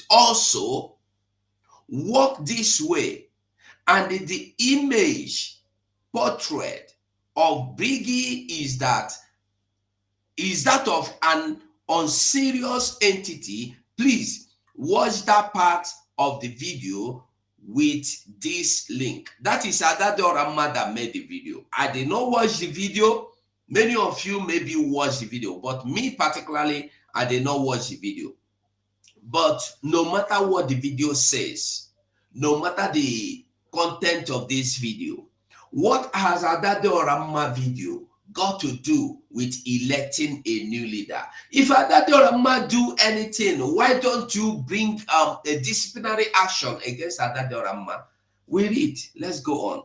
also work this way. And the image portrayed of Briggy is that of an unserious entity. Please watch that part of the video with this link. That is Adade Orama that made the video. I did not watch the video. Many of you maybe watched the video, but me particularly, I did not watch the video. But no matter what the video says, no matter the content of this video, what has Adade Orama video got to do with electing a new leader? If Adade Orama do anything, why don't you bring a disciplinary action against Adade Orama? We read. Let's go on.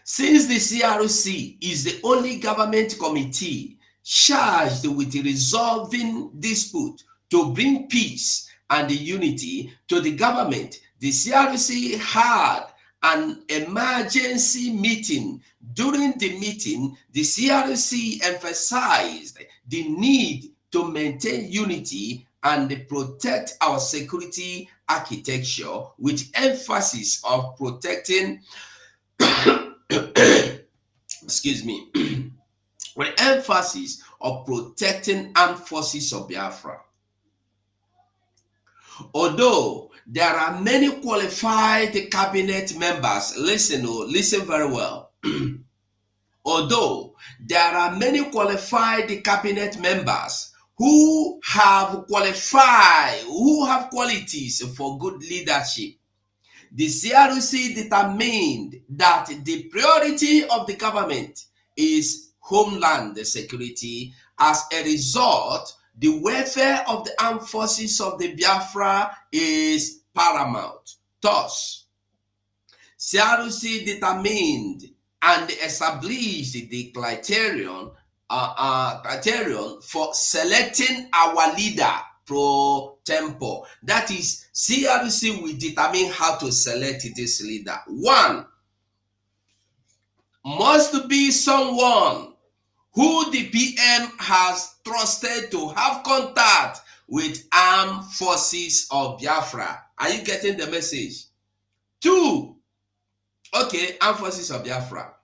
Since the CRC is the only government committee charged with resolving dispute to bring peace and unity to the government, the CRC had an emergency meeting. During the meeting, the CRC emphasized the need to maintain unity and protect our security architecture, with emphasis of protecting excuse me, with emphasis of protecting armed forces of Biafra. Although there are many qualified cabinet members, listen very well. Although there are many qualified cabinet members who have qualities for good leadership, the CRC determined that the priority of the government is homeland security. As a result, the welfare of the armed forces of the Biafra is paramount. Thus, CRC determined and established the criterion for selecting our leader pro tempore. That is, CRC will determine how to select this leader. One, must be someone who the PM has trusted to have contact with armed forces of Biafra. Are you getting the message? Two, okay, armed forces of Biafra.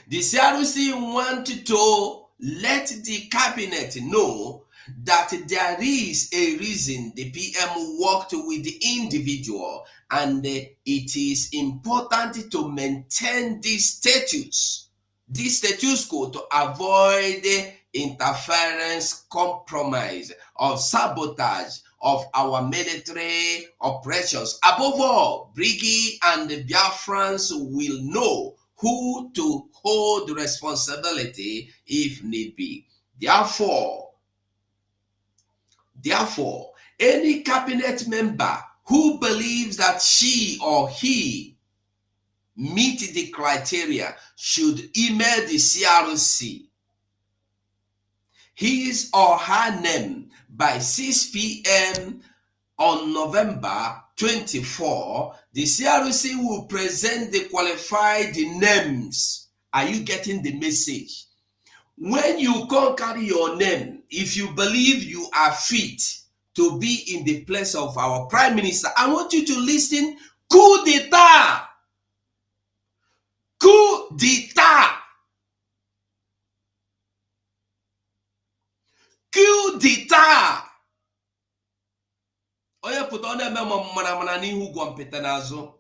The CRC wanted to let the cabinet know that there is a reason the PM worked with the individual, and it is important to maintain this status quo to avoid interference, compromise, or sabotage of our military operations. Above all, Briggy and the Biafrans will know who to hold responsibility if need be. Therefore, any cabinet member who believes that she or he meet the criteria should email the CRC his or her name by 6 p.m. on November 24. The CRC will present the qualified names. Are you getting the message? When you can't carry your name, if you believe you are fit to be in the place of our prime minister, I want you to listen. Coup d'etat. Coup d'etat. pụta ọ na-eme mana n'ihu gwọ mpịta n'azụ.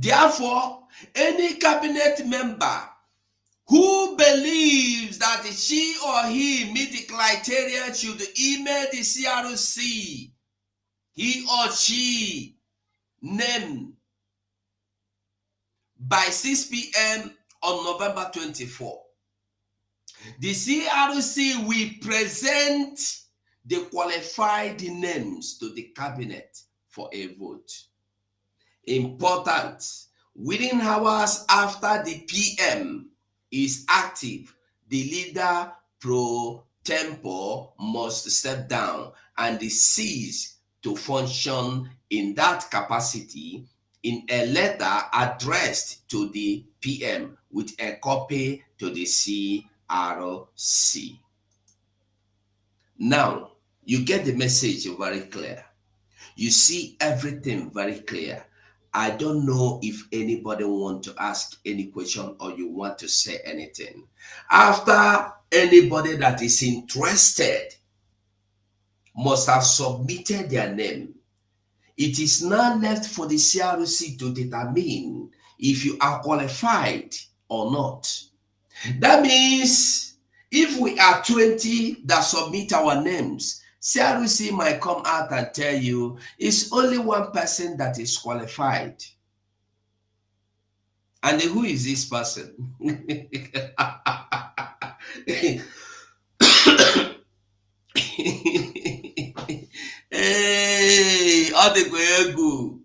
Therefore, any cabinet member who believes that she or he meet the criteria should email the CRC, he or she name by 6 p.m. on November 24. The CRC will present the qualified names to the cabinet for a vote. Important, within hours after the PM is active, the leader pro tempore must step down and cease to function in that capacity in a letter addressed to the PM with a copy to the CRC. Now, you get the message very clear. You see everything very clear. I don't know if anybody want to ask any question or you want to say anything. After anybody that is interested must have submitted their name, it is now left for the CRC to determine if you are qualified or not. That means if we are 20 that submit our names, CRC might come out and tell you it's only one person that is qualified. And who is this person? Hey, all the good.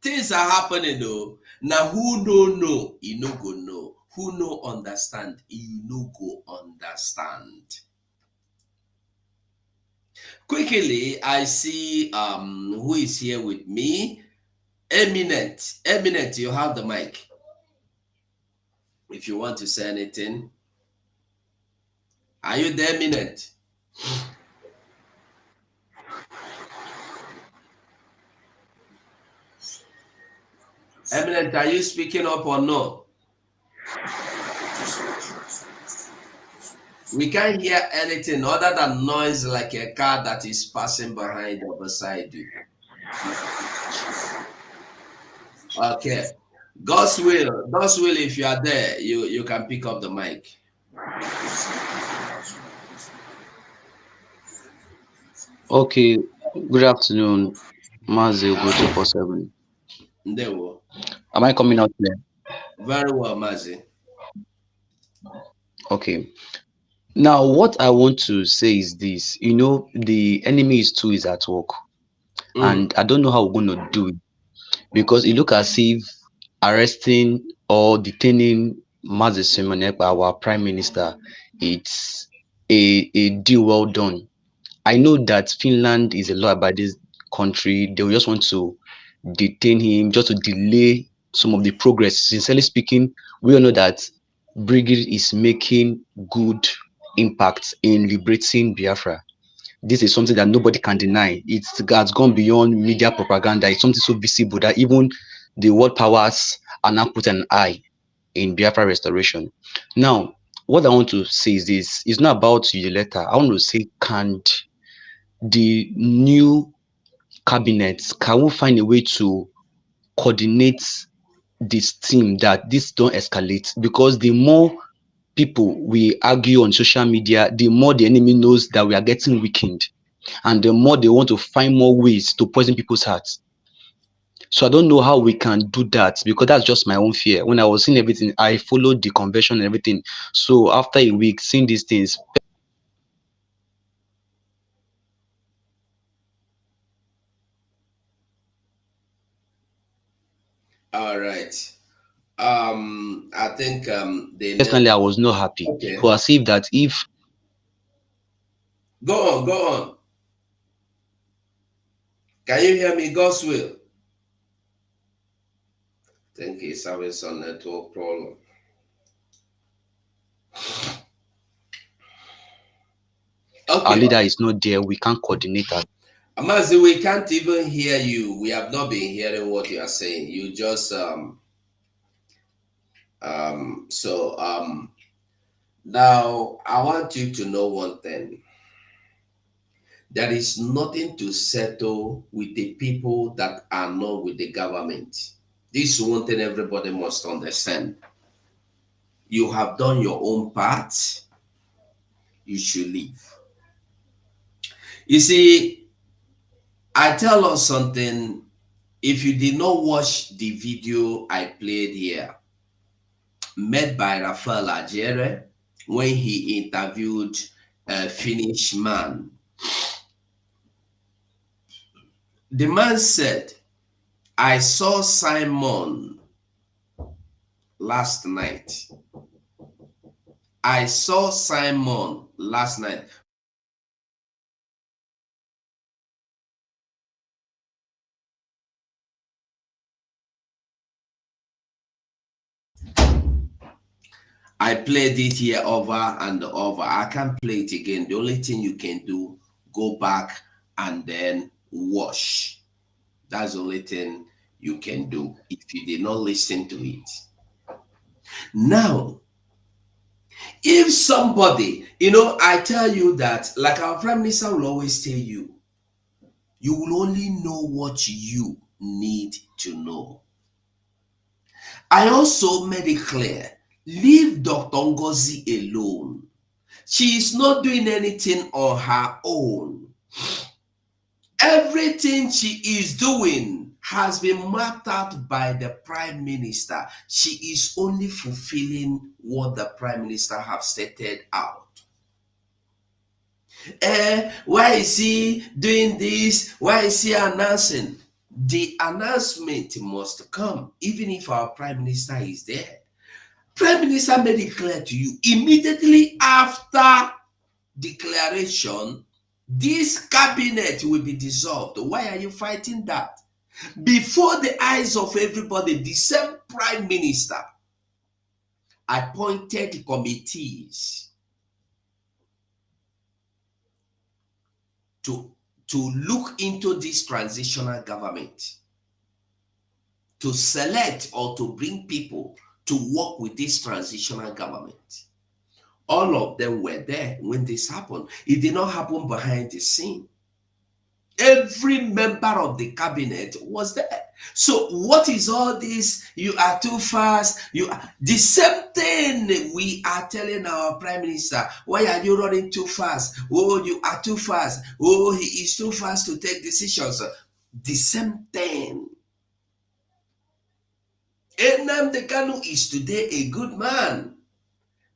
Things are happening though. Now who know, you no go know. Who no understand, you no go understand. Quickly, I see who is here with me. Eminent, you have the mic. If you want to say anything. Are you there, Eminent? Eminent, are you speaking up or no? We can't hear anything other than noise like a car that is passing behind or beside you. Okay. God's will, if you are there, you can pick up the mic. Okay, good afternoon, Mazi Ogo 247. Ndewo. Am I coming out clear? Very well, Mazi. Okay. Now, what I want to say is this. The enemy is at work. And I don't know how we're going to do it. Because it looks as if arresting or detaining Mazi Simonek, our prime minister, it's a deal well done. I know that Finland is a law-abiding country. They will just want to detain him, just to delay some of the progress. Sincerely speaking, we all know that Brigid is making good impacts in liberating Biafra. This is something that nobody can deny. It has gone beyond media propaganda. It's something so visible that even the world powers are now put an eye in Biafra restoration. Now, what I want to say is this: it's not about the letter. I want to say, can the new cabinets, can we find a way to coordinate this team that this don't escalate? Because the more people we argue on social media, the more the enemy knows that we are getting weakened, and the more they want to find more ways to poison people's hearts. So I don't know how we can do that, because that's just my own fear. When I was seeing everything, I followed the convention and everything. So after a week seeing these things, All right. I think personally I was not happy. Okay. For as if that if Go on. Can you hear me? God's will. I think he's having some network problem. Okay. our leader is not there, we can't coordinate that. Amazi, we can't even hear you. We have not been hearing what you are saying. You just now I want you to know one thing. There is nothing to settle with the people that are not with the government. This is one thing everybody must understand. You have done your own part, you should leave. You see, I tell us something. If you did not watch the video I played here, made by Rafael Agere, when he interviewed a Finnish man, the man said, I saw Simon last night. I saw Simon last night. I played it here over and over. I can't play it again. The only thing you can do, go back and then watch. That's the only thing you can do if you did not listen to it. Now, if somebody, I tell you that, like our prime minister will always tell you, you will only know what you need to know. I also made it clear, leave Dr. Ngozi alone. She is not doing anything on her own. Everything she is doing has been mapped out by the prime minister. She is only fulfilling what the prime minister have stated out. Why is he doing this? Why is he announcing? The announcement must come, even if our prime minister is there. Prime minister made it clear to you immediately after declaration, this cabinet will be dissolved. Why are you fighting that? Before the eyes of everybody, the same prime minister appointed committees to look into this transitional government, to select or to bring people to work with this transitional government. All of them were there when this happened. It did not happen behind the scene. Every member of the cabinet was there. So what is all this? You are too fast. The same thing we are telling our prime minister. Why are you running too fast? Oh, you are too fast. Oh, he is too fast to take decisions. The same thing. Nnamdi Kanu is today a good man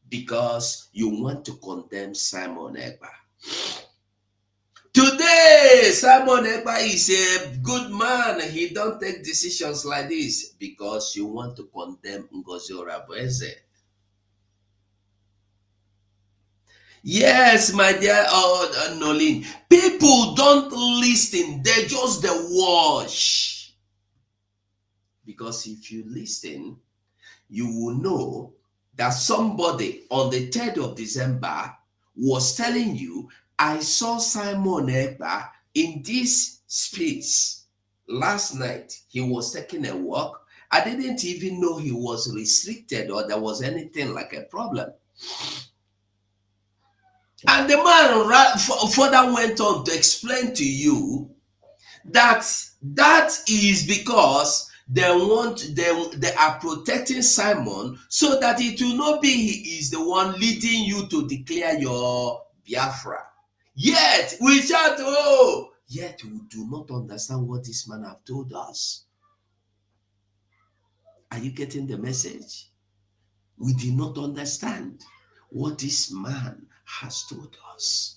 because you want to condemn Simon Ekpa. Today, Simon Ekpa is a good man. He don't take decisions like this because you want to condemn Ngozi Orabueze. Yes, my dear Nolin, people don't listen. They just the watch. Because if you listen, you will know that somebody on the 3rd of December was telling you, I saw Simon Ekpa in this space last night. He was taking a walk. I didn't even know he was restricted or there was anything like a problem. And the man further went on to explain to you that is because they are protecting Simon so that it will not be he is the one leading you to declare your Biafra. Yet we shout, oh, yet we do not understand what this man have told us. Are you getting the message? We do not understand what this man has told us.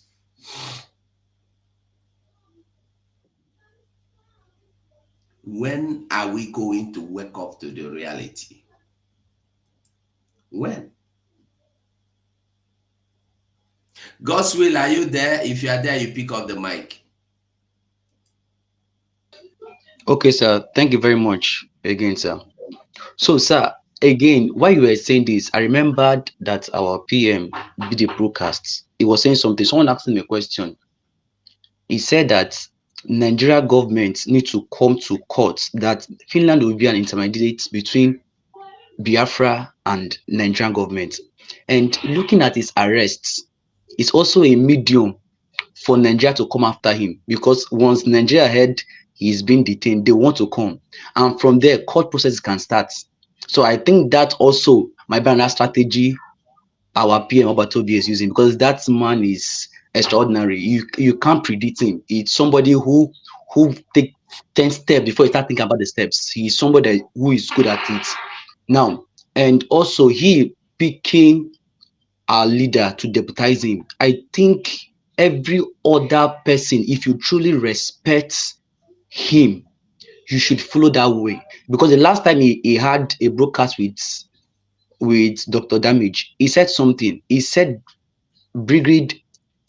When are we going to wake up to the reality? When? God's will, are you there? If you are there, you pick up the mic. Okay, sir. Thank you very much again, sir. So, sir, again, while you were saying this, I remembered that our PM did the broadcast. He was saying something. Someone asked him a question. He said that Nigeria government need to come to court, that Finland will be an intermediate between Biafra and Nigerian government. And looking at his arrests, it's also a medium for Nigeria to come after him, because once Nigeria heard he's been detained, they want to come. And from there, court process can start. So I think that also might be another strategy our PM Obatobi is using, because that man is extraordinary. You can't predict him. It's somebody who take 10 steps before you start thinking about the steps. He's somebody who is good at it. Now, and also he picking our leader to deputize him. I think every other person, if you truly respect him, you should follow that way. Because the last time he had a broadcast with Dr. Damage, he said something. He said brigade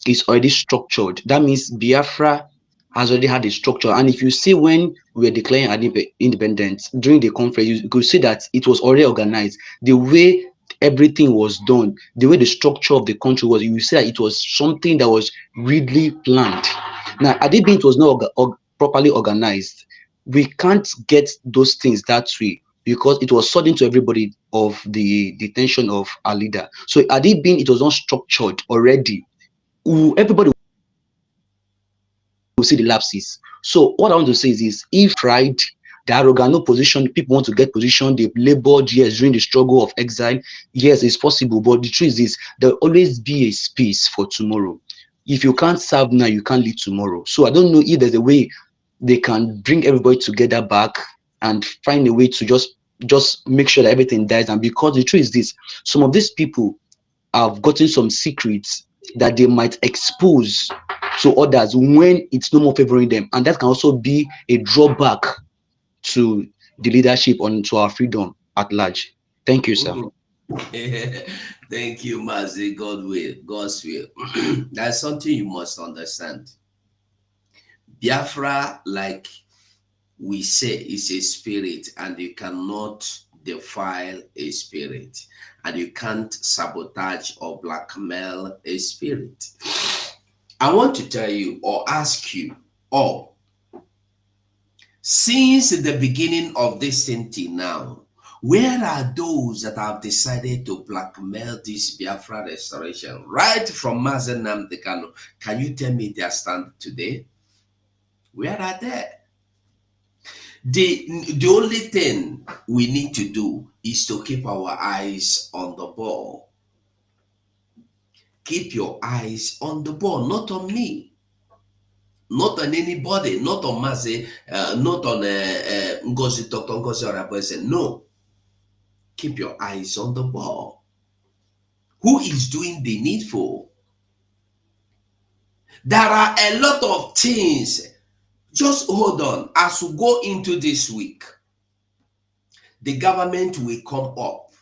is already structured. That means Biafra has already had a structure. And if you see when we were declaring our independence during the conference, you could see that it was already organized. The way everything was done, the way the structure of the country was, you see that it was something that was really planned. Now, had it been it was not properly organized, we can't get those things that way, because it was sudden to everybody of the detention of our leader. So had it been it was not structured already, everybody will see the lapses. So what I want to say is this: if pride, the arrogant, no position, people want to get position, they've labored years during the struggle of exile. Yes, it's possible, but the truth is there'll always be a space for tomorrow. If you can't serve now, you can't lead tomorrow. So I don't know if there's a way they can bring everybody together back and find a way to just make sure that everything dies. And because the truth is this, some of these people have gotten some secrets that they might expose to others when it's no more favoring them, and that can also be a drawback to the leadership and to our freedom at large. Thank you, sir. Thank you, Mazi. God's will. That's something you must understand. Biafra, like we say, is a spirit, and you cannot defile a spirit, and you can't sabotage or blackmail a spirit. I want to tell you or ask you all, since the beginning of this thing till now, where are those that have decided to blackmail this Biafra restoration? Right from Mazi Nnamdi Kanu, can you tell me their stand today? Where are they? The only thing we need to do is to keep our eyes on the ball. Keep your eyes on the ball, not on me, not on anybody, not on Mazi, not on Ngozi, Dr. Ngozi Orabese. No. Keep your eyes on the ball. Who is doing the needful? There are a lot of things. Just hold on. As we go into this week, the government will come up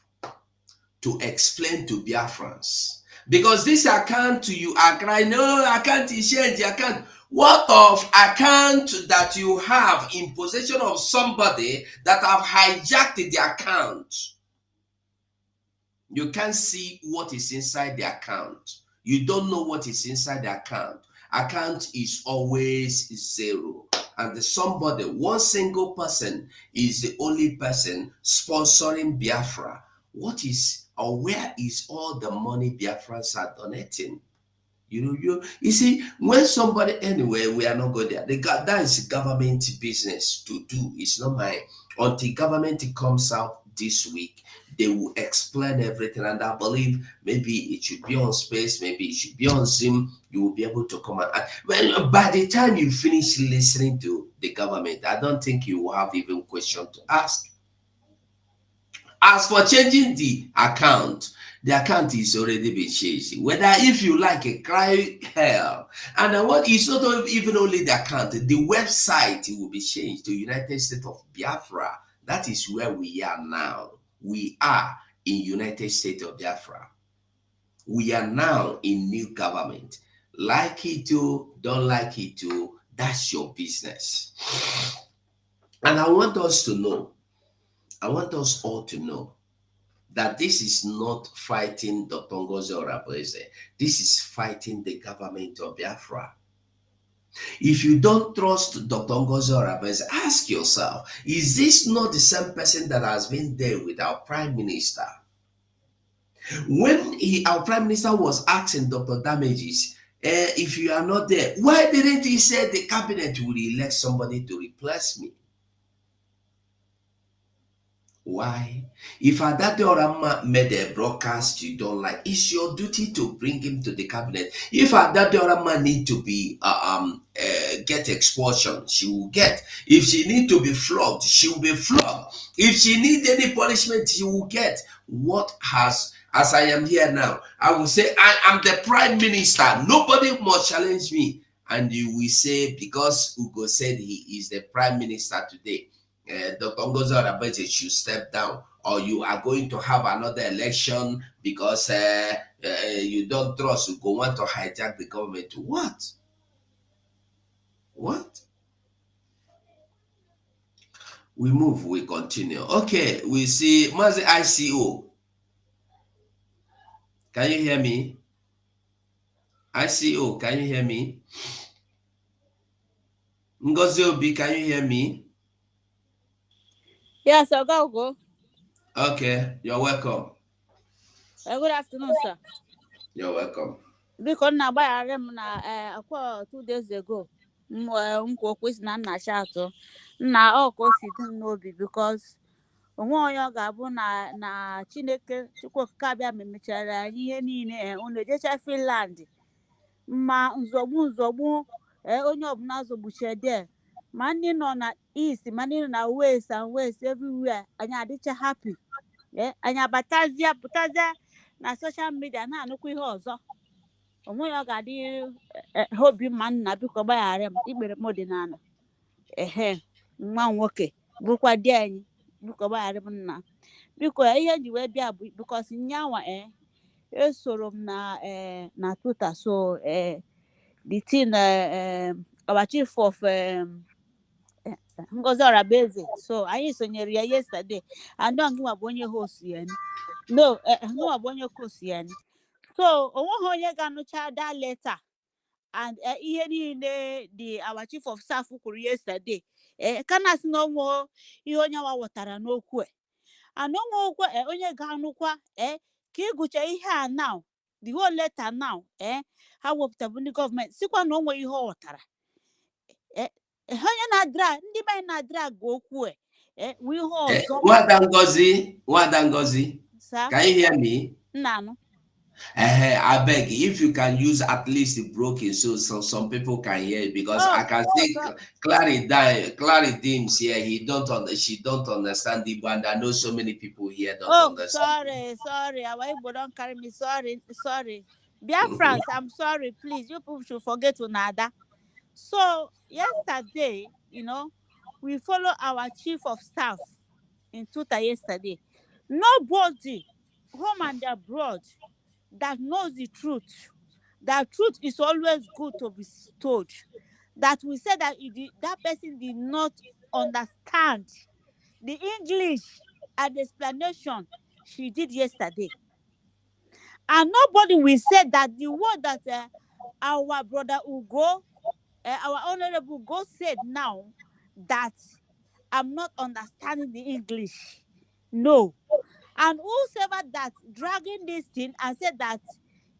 to explain to Biafrans. Because this account you are crying, no, I can't change, I can't. What of account that you have in possession of somebody that have hijacked the account? You can't see what is inside the account. You don't know what is inside the account. Account is always zero. And somebody, one single person, is the only person sponsoring Biafra. What is or where is all the money Biafrans are donating? You see, when somebody, anyway, we are not going there. That is government business to do. It's not mine. Until government comes out this week, they will explain everything, and I believe maybe it should be on space, maybe it should be on Zoom. You will be able to come and well, by the time you finish listening to the government, I don't think you will have even question to ask. As for changing the account is already been changed. Whether if you like a cry hell, and what is not even only the account, the website will be changed to United States of Biafra. That is where we are now. We are in United States of Biafra. We are now in new government. Like it too, don't like it too, that's your business. And I want us to know, I want us all to know that this is not fighting Dr. Ngozi Orabese. This is fighting the government of Biafra. If you don't trust Dr. Ngozi Orabese, ask yourself, is this not the same person that has been there with our Prime Minister? When our Prime Minister was asking Dr. Damages, If you are not there, why didn't he say the cabinet will elect somebody to replace me? Why? If Adade Orama made a broadcast you don't like, it's your duty to bring him to the cabinet. If Adade Orama need to be get expulsion, she will get. If she need to be flogged, she will be flogged. If she need any punishment, she will get. What has, as I am here now, I will say I am the prime minister. Nobody must challenge me. And you will say because Ugo said he is the prime minister today, Dr. Ngozi Odabeje should step down, or you are going to have another election because you don't trust Ugo, want to hijack the government. What? What? We move, we continue. Okay, we see Mazi ICO. Can you hear me? ICO, can you hear me? Ngozi Obi, can you hear me? Yes, I'll go. Okay, you're welcome. Good afternoon, sir. You're welcome. Because na gbaghara m na 2 days ago nkwu okwu si na nna chatụ nna ọkụ si dị m n'obi because onwe onye ọ ga-abụ na Chineke Chukwu okike abịa memechara anyị ihe niile unu ejecha Finland ma nzọgbu onye ọbụla zọgbuchede ma ndị nọ na east ma ndị nọ na west and west everywhere anyị adịcha happy anyị abatazie pụtazie na social media na-anụkwa ihe ọzọ onwe ya ọ ga-adị ha obi mma nna biko gbaghara m ikpere m dị n'ala nwa nwoke bụkwa di anyị biko gbaghara m nna biko ihe ji wee bịa bụ bikos nyanwa esoro m na Twitter so the thing our chief of Ngozi Odabeje so anyị sonyere ya yesterday and ngịnwa bụ onye host ya no ngịnwa bụ onye host ya so onweghị onye ga-anụcha that letter and ihe niile our chief of staff kwuru yesterday kana si na onwe ihe onye nwa wọtara n'okwu and onwe onye ga-anụkwa ka ịgụcha ihe a now the whole letter now ha wepụtabụ ndị gọọmenti sikwa na onwe ihe ọ ghọtara onye na-adra ndị be na-adra okwu wee ihe ọzọ. Nwada Ngozi, can you hear me? Nnanụ. I beg, if you can use at least broken so some people can hear it, because I can see Clary Dims here. She don't understand it, and I know so many people here don't understand. Sorry, our Igbo don't carry me. Sorry. Biafrans, I'm sorry. Please, you people should forget Unada. So yesterday, we follow our chief of staff in Twitter yesterday. Nobody, home and abroad, that knows the truth. That truth is always good to be told. That we said that that person did not understand the English and the explanation she did yesterday. And nobody will say that the word that our brother Ugo, our honorable Ugo said now, that I'm not understanding the English. No. And whosoever that dragging this thing and said that,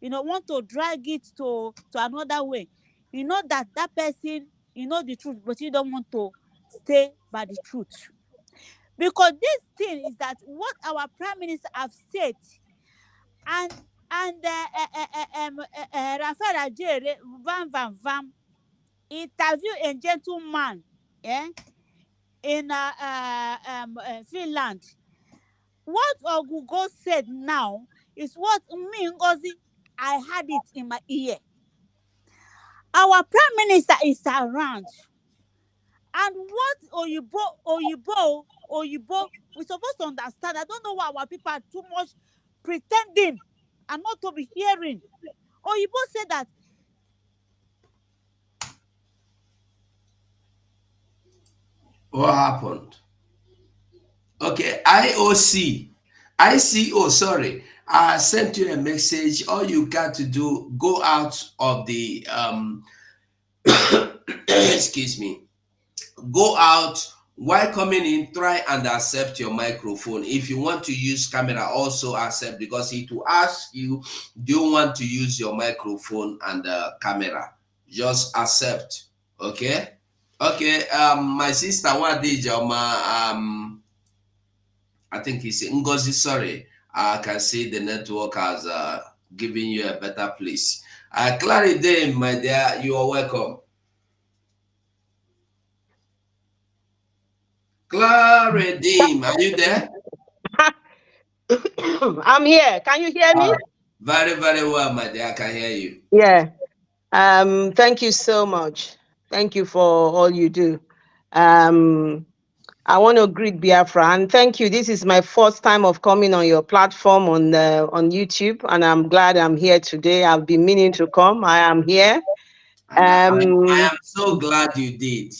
want to drag it to another way, that person, the truth, but you don't want to stay by the truth. Because this thing is that what our prime minister have said, and Rafael Ajere, Vam, interview a gentleman, in Finland. What Ogugo said now is what me, Ngozi, I had it in my ear. Our prime minister is around. And what Oyibo, we're supposed to understand. I don't know why our people are too much pretending and not to be hearing. Oyibo said that. What happened? Okay, ICO, sorry. I sent you a message. All you got to do, go out of the excuse me. Go out while coming in, try and accept your microphone. If you want to use camera, also accept, because it will ask you, do you want to use your microphone and camera? Just accept. Okay. Okay. My sister Wadijama, I think he said Ngozi, sorry. I can see the network has given you a better place. Clary Dame, my dear, you are welcome. Clary Dame, are you there? I'm here. Can you hear me? Very, very well, my dear. I can hear you. Yeah. Thank you so much. Thank you for all you do. I want to greet Biafra and thank you. This is my first time of coming on your platform on YouTube, and I'm glad I'm here today. I've been meaning to come. I am here. And I am so glad you did.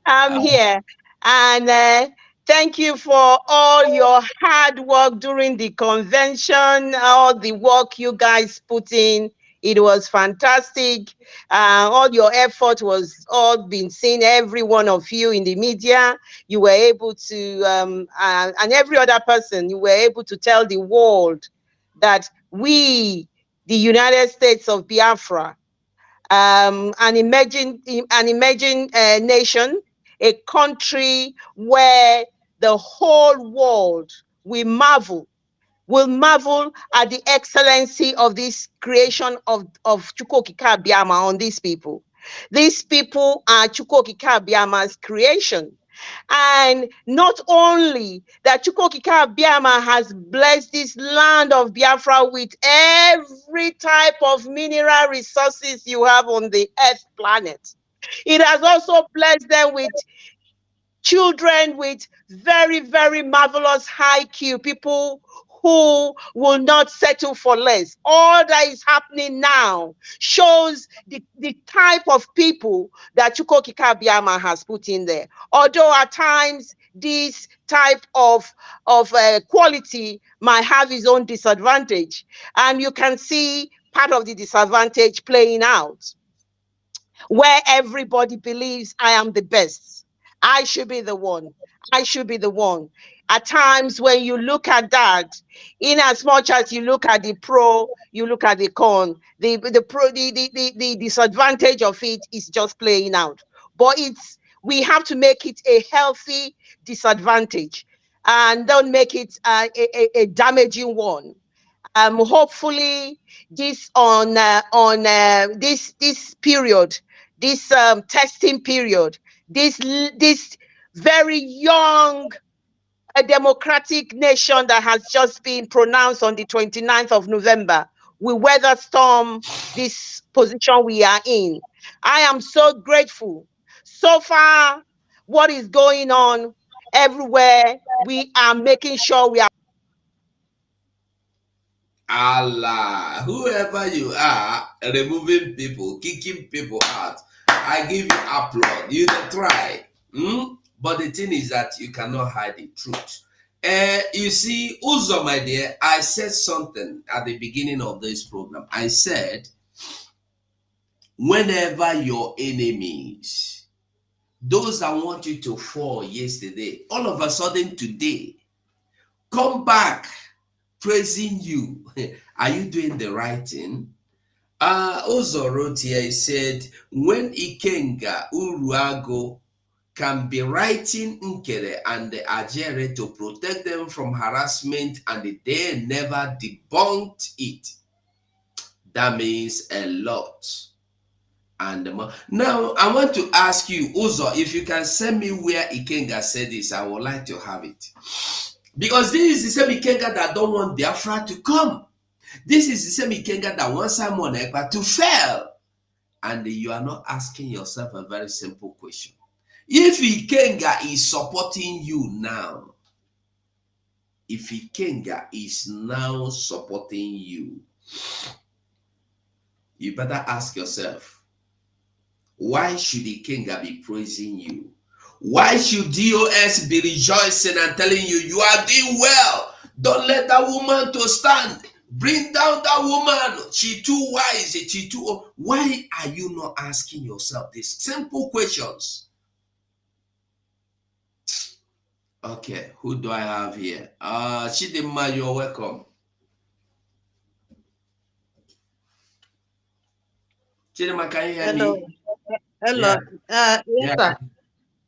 I'm here. And thank you for all your hard work during the convention, all the work you guys put in. It was fantastic. All your effort was all been seen, every one of you in the media. You were able to, and every other person, you were able to tell the world that we, the United States of Biafra, an emerging nation, a country where the whole world will marvel at the excellency of this creation of Chukwokika Biama on these people. These people are Chukwokika Biama's creation. And not only that, Chukwokika Biama has blessed this land of Biafra with every type of mineral resources you have on the earth planet. It has also blessed them with children with very, very marvelous IQ, people who will not settle for less. All that is happening now shows the type of people that Chukwokika Biama has put in there. Although at times this type of quality might have its own disadvantage, and you can see part of the disadvantage playing out, where everybody believes I am the best. I should be the one. I should be the one. At times when you look at that, in as much as you look at the pro, you look at the con, the disadvantage of it is just playing out. But we have to make it a healthy disadvantage and don't make it a damaging one. Hopefully this this period, this testing period, this very young democratic nation that has just been pronounced on the 29th of November will weather storm this position we are in. I am so grateful. So far, what is going on everywhere, we are making sure we are. Allah, whoever you are, removing people, kicking people out, I give you applaud. You can try. But the thing is that you cannot hide the truth. You see, Uzo, my dear, I said something at the beginning of this program. I said, whenever your enemies, those that want you to fall yesterday, all of a sudden today, come back praising you, are you doing the right thing? Uzo wrote here, he said, when Ikenga Uruago can be writing Nkere and the Ajere to protect them from harassment and they never debunked it, that means a lot. And now I want to ask you, Uzo, if you can send me where Ikenga said this, I would like to have it. Because this is the same Ikenga that don't want Biafra to come. This is the same Ikenga that wants Simon Ekpa to fail. And you are not asking yourself a very simple question. If Ikenga is supporting you now, if Ikenga is now supporting you, you better ask yourself, why should Ikenga be praising you? Why should DOS be rejoicing and telling you, you are doing well? Don't let that woman to stand. Bring down that woman. She too wise. She too. Why are you not asking yourself these simple questions? Okay, who do I have here? Chidima, you're welcome. Chidima, can you hear Hello. me? Hello. Yeah, Yes, yeah, sir.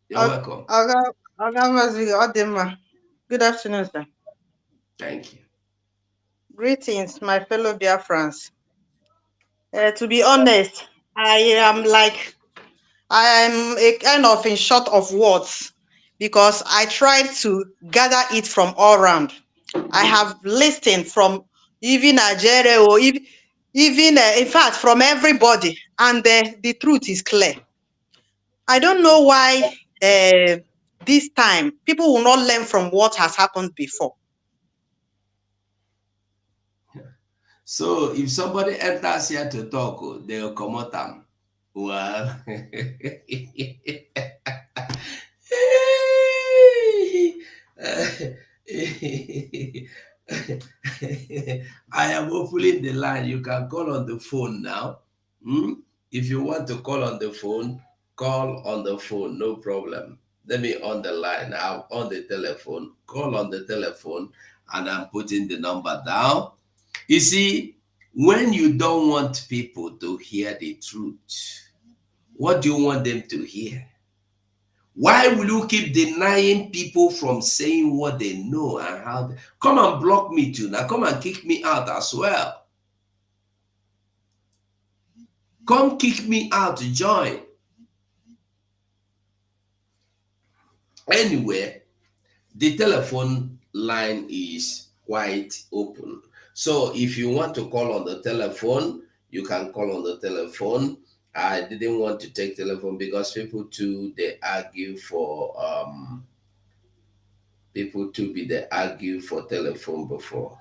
you're welcome. Good afternoon, sir. Thank you. Greetings, my fellow Biafrans. To be honest, I'm a kind of in short of words because I tried to gather it from all around. I have listened from even Nigeria or even in fact, from everybody, and the truth is clear. I don't know why this time people will not learn from what has happened before. So if somebody enters here to talk, they'll come out them. Well, I am opening the line. You can call on the phone now. Hmm? If you want to call on the phone, call on the phone. No problem. Let me on the line. I'm on the telephone. Call on the telephone, and I'm putting the number down. You see, when you don't want people to hear the truth, what do you want them to hear? Why will you keep denying people from saying what they know and how they come and block me too? Now come and kick me out as well. Come kick me out to join. Anyway, the telephone line is quite open. So if you want to call on the telephone, you can call on the telephone. I didn't want to take telephone because people too they argue for they argue for telephone before.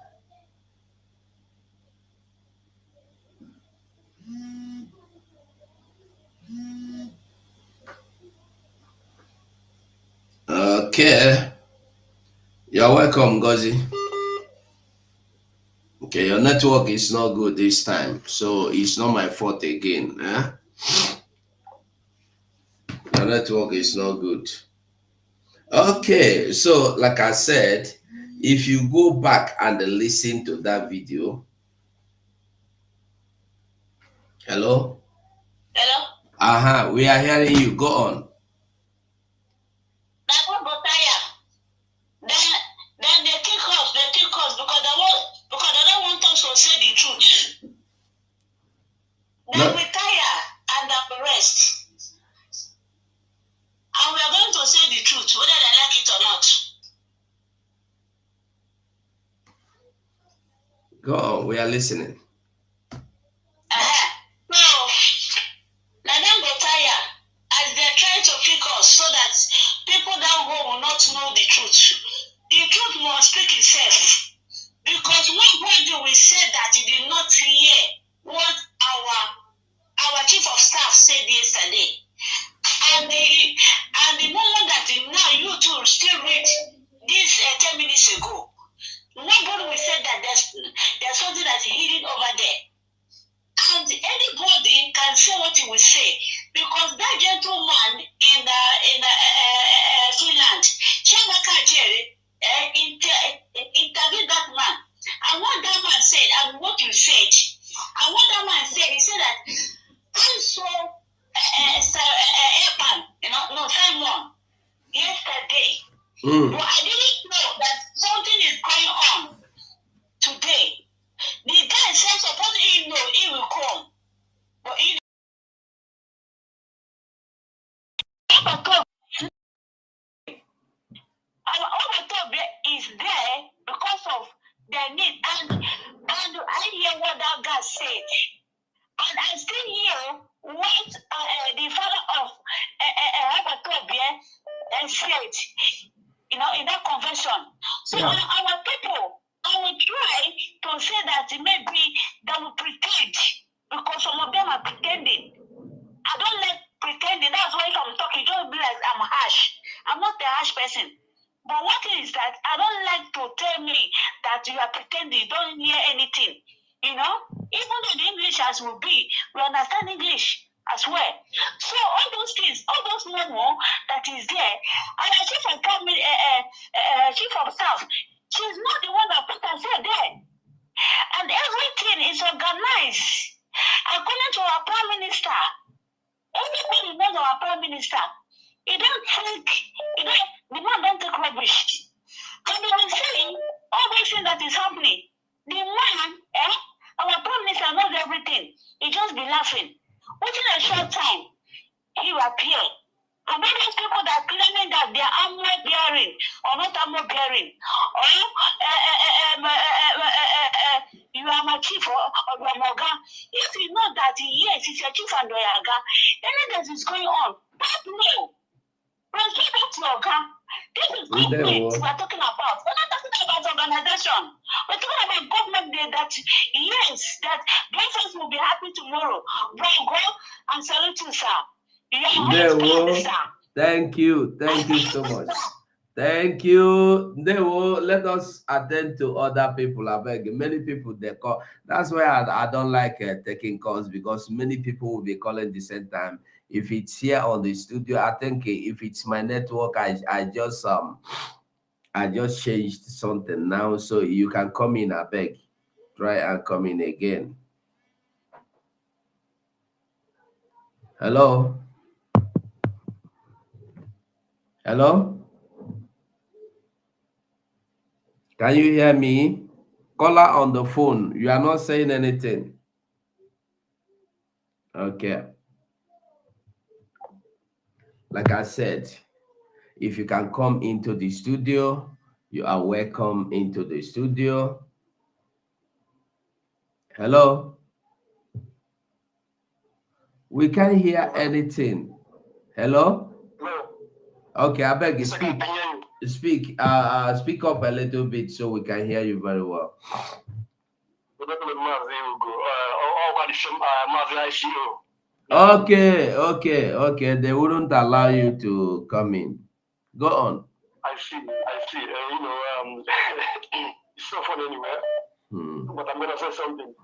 Okay. You're welcome, Gozi. Okay, your network is not good this time, so it's not my fault again. Eh? Your network is not good. Okay, so like I said, if you go back and listen to that video, hello? Hello? Uh-huh, we are hearing you. Go on. Then they kick us because they don't want us to say the truth. Then we tire and then rest. And we are going to say the truth, whether they like it or not. Go on, we are listening. So, now them go tire as they're trying to kick us so that people down home will not know the truth. The truth must speak itself. Because nobody will say that he did not hear what our chief of staff said yesterday. And the moment that now you two still read this 10 minutes ago, nobody will say that there's something that's hidden over there. And anybody can say what he will say because that gentleman in Finland, Chiamaka Jerry, interviewed that man. And what that man said, and what you said, and what that man said, he said that I saw Simon yesterday. But I didn't know that something is going on today. The guy said supposed he know he will come. But he our is there because of their need. And I hear what that guy said. And I still hear what the father of Abatobia said, in that convention. So our people, I will try to say that maybe they will pretend because some of them are pretending. I don't like pretending. That's why if I'm talking, don't be like I'm harsh. I'm not a harsh person. But one thing is that I don't like to tell me that you are pretending, you don't hear anything. Even though the English as will be, we understand English. as well. So all those things, all those memo that is there, and the chief of chief of staff, she's not the one that put herself there. And everything is organized according to our prime minister. Everybody knows our prime minister. The man don't take rubbish. And they were saying all these things that is happening. The man, our prime minister knows everything. He just be laughing. Within a short time, he will appear. And all those people that are claiming that they are armor bearing or not armor bearing, or you are my chief or you are my guy. If you know that yes, it's your chief and your guy, anything that is going on, that no. Respect that to your guy. This is government we are talking about. We're not talking about organization. We're talking about government that yes, that government will be happy tomorrow. But go and salute you, sir. Thank you so much. Thank you. Let us attend to other people. I beg. Many people they call. That's why I don't like taking calls, because many people will be calling the same time. If it's here on the studio, I think if it's my network, I just changed something now, so you can come in. I beg. Try and come in again. Hello. Hello? Can you hear me? Caller on the phone. You are not saying anything. Okay. Like I said, if you can come into the studio, you are welcome into the studio. Hello? We can't hear anything. Hello? Okay, I beg you, speak. Speak up a little bit so we can hear you very well. Okay. They wouldn't allow you to come in. Go on. I see. It's not fun anywhere. But I'm gonna say something.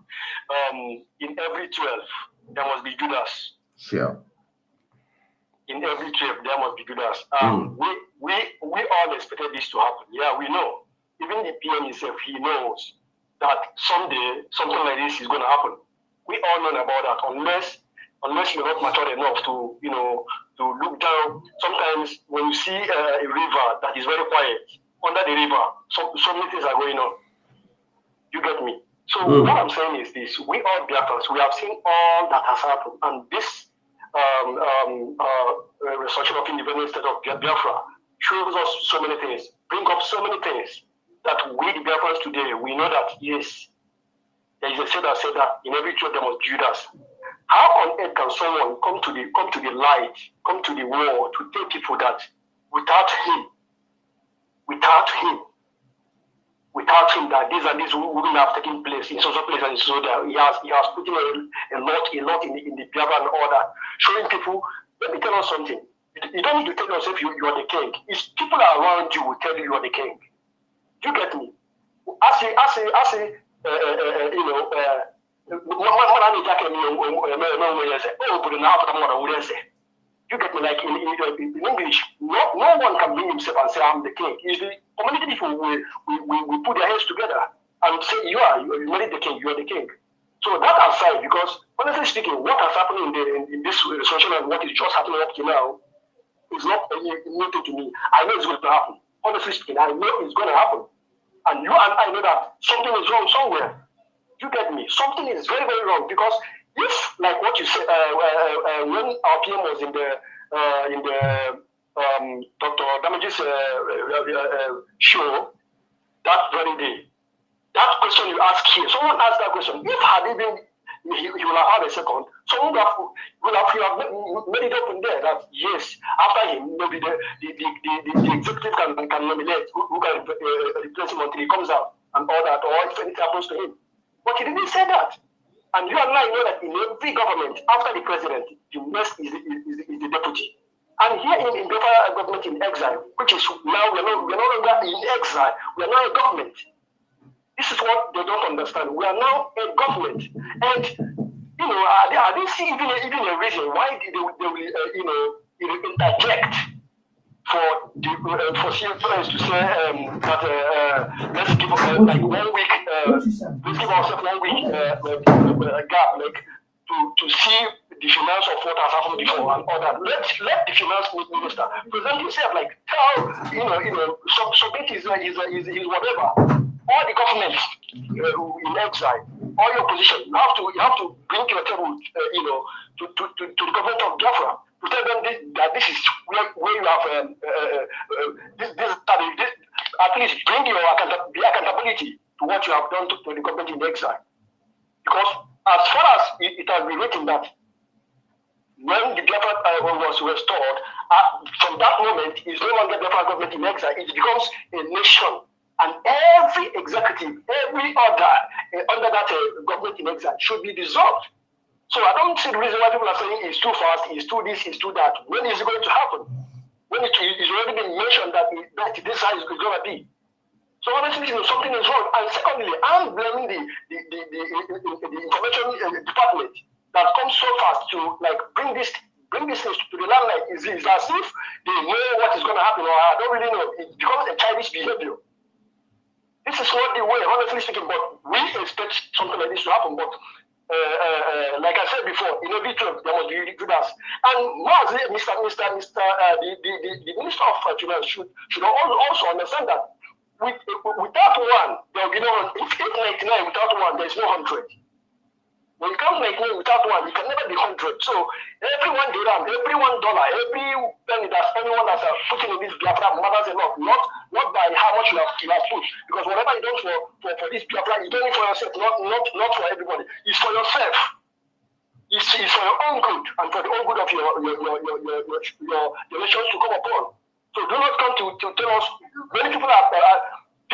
In every 12, there must be Judas. Sure. In every 12, there must be Judas. We all expected this to happen. Yeah, we know. Even the PM himself, he knows that someday something like this is going to happen. We all know about that. Unless you're not mature enough to look down. Sometimes when you see a river that is very quiet, under the river, so many things are going on. You get me? So what I'm saying is this: we all Biafrans, we have seen all that has happened, and this restoration of independent state of Biafra shows us so many things, bring up so many things that we the Biafrans today, we know that yes, there is a saying that said that in every church there must be Judas. How on earth can someone come to the light, come to the war to tell people that without him, that these and these wouldn't have taken place in social place and so that he has put in a lot in the Biafra and all that, showing people. Let me tell us something. You don't need to tell yourself you are the king. It's people around you will tell you are the king. You get me? You get me? Like in English, no one can bring himself and say I'm the king. It's the community people we put their heads together and say you are the king, you are the king. So that aside, because honestly speaking, what has happened in this restoration and what is just happening up to now is not new to me. I know it's going to happen. Honestly speaking, I know it's going to happen. And you and I know that something is wrong somewhere. You get me? Something is very, very wrong, because if, like what you said, when our PM was in the Dr. Damage's show that very day, that question you asked here, someone asked that question. If had even he will have had a second, someone would have made it up in there that yes, after him, maybe the executive can nominate who can replace him until he comes out and all that, or if anything happens to him. But he didn't say that. And you and I know that in every government, after the president, the next is the deputy. And here in Biafra government in exile, which is now we're no longer in exile, we are now a government. This is what they don't understand. We are now a government. And I didn't see even a reason why they will interject for the for CFOs to say that let's give like 1 week, let's give ourselves 1 week gap, like to see the finance of what has happened before and all that. Let the finance minister present himself, like tell submit his whatever. All the government in exile, all your position, you have to bring your table, to the government of Biafra to tell them that this is where you have at least bring your accountability to what you have done to the government in exile. Because as far as it has been written that when the Biafra was restored, from that moment, it's no longer Biafra government in exile. It becomes a nation. And every executive, every order under that government in exile should be dissolved. So I don't see the reason why people are saying it's too fast, it's too this, it's too that. When is it going to happen? When it's already been mentioned that this how it's going to be. So honestly, something is wrong. And secondly, I'm blaming the information department that comes so fast to like bring this things to the limelight. Is as if they know what is going to happen, or I don't really know. It becomes a childish behavior. This is not the way, honestly speaking, but we expect something like this to happen. But like I said before, in every trip, there must be leaders. And the Minister of Finance should also understand that without one, there will be no 99 without one, there is no 100. When you count 99 without one, you can never be 100. So every $1, every $1, every penny that anyone has put in this Biafra matters a lot. Not by how much you have put. Because whatever you do for this Biafra, you don't it for yourself, not for everybody. It's for yourself. It's for your own good and for the own good of your nations to come upon. So do not come to tell us. Many people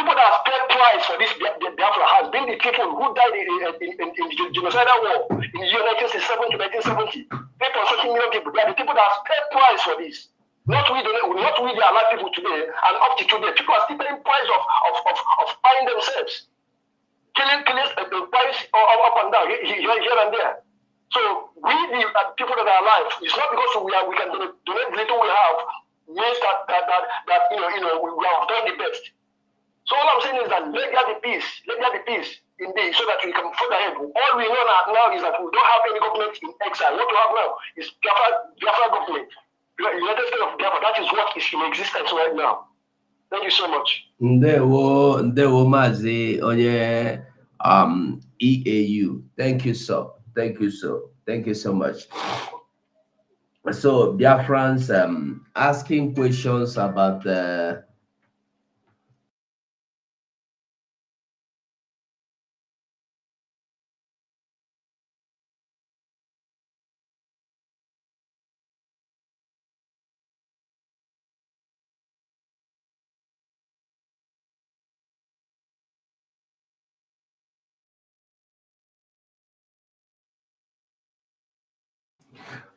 people that have paid price for this Biafra has been the people who died in the genocidal war in the year 1967 to 1970. 8.something million people. They are the people that have paid price for this. Not we the alive people today, and up to today, people are still paying price of buying themselves, killing the price up and down here and there. So we the people that are alive, it's not because we can donate little we have means that we have done the best. So all I'm saying is that let there be peace indeed, so that we can further ahead. All we know now is that we don't have any government in exile. What we have now is Biafra government. United States of Biafra, that is what is in existence right now. Thank you so much. Ndewo Mazi onye EAU. Thank you so much. So Biafrans asking questions about the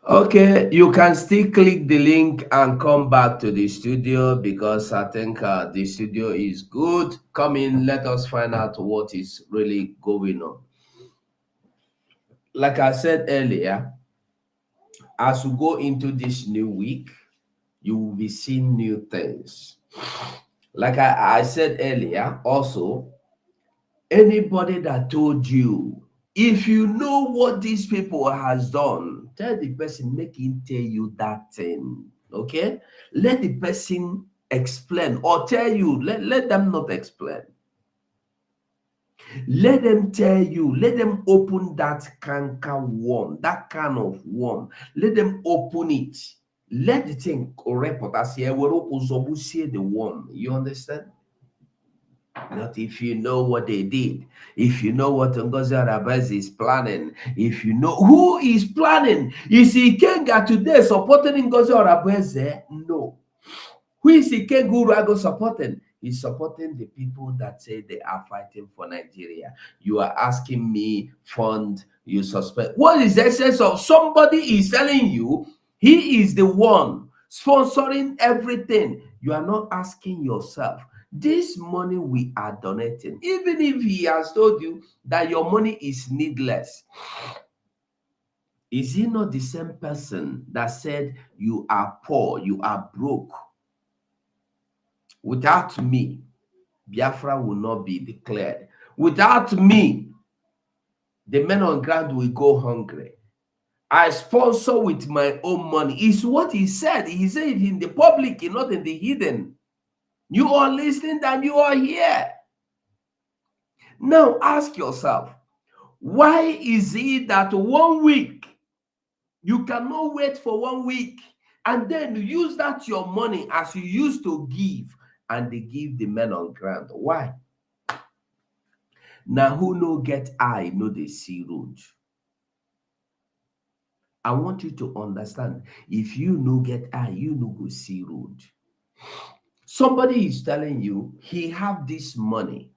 Okay, you can still click the link and come back to the studio, because I think the studio is good. Come in, let us find out what is really going on. Like I said earlier, as we go into this new week, you will be seeing new things. Like I said earlier, also, anybody that told you, if you know what these people has done, tell the person, make him tell you that thing. Okay, let the person explain, or tell you, let them not explain, let them tell you, let them open that canker worm, that kind of worm, let them open it, let the thing report as here the worm. You understand? Not if you know what they did, if you know what Ngozi Arabaz is planning, if you know who is planning. Is Ikenga today supporting Ngozi Arabaz? No. Who is Ikenga Urago supporting? He's supporting the people that say they are fighting for Nigeria. You are asking me, fund, you suspect. What is the essence of somebody is telling you he is the one sponsoring everything? You are not asking yourself, this money we are donating, even if he has told you that your money is needless, Is he not the same person that said, you are poor, you are broke? Without me, Biafra will not be declared. Without me, the men on ground will go hungry. I sponsor with my own money. It's what he said. He said it in the public, not in the hidden. You are listening and you are here. Now ask yourself, why is it that 1 week, you cannot wait for 1 week and then use that your money as you used to give and they give the men on ground? Why? Now who no get eye, no they see road. I want you to understand, if you no get eye, you no go see road. Somebody is telling you he have this money.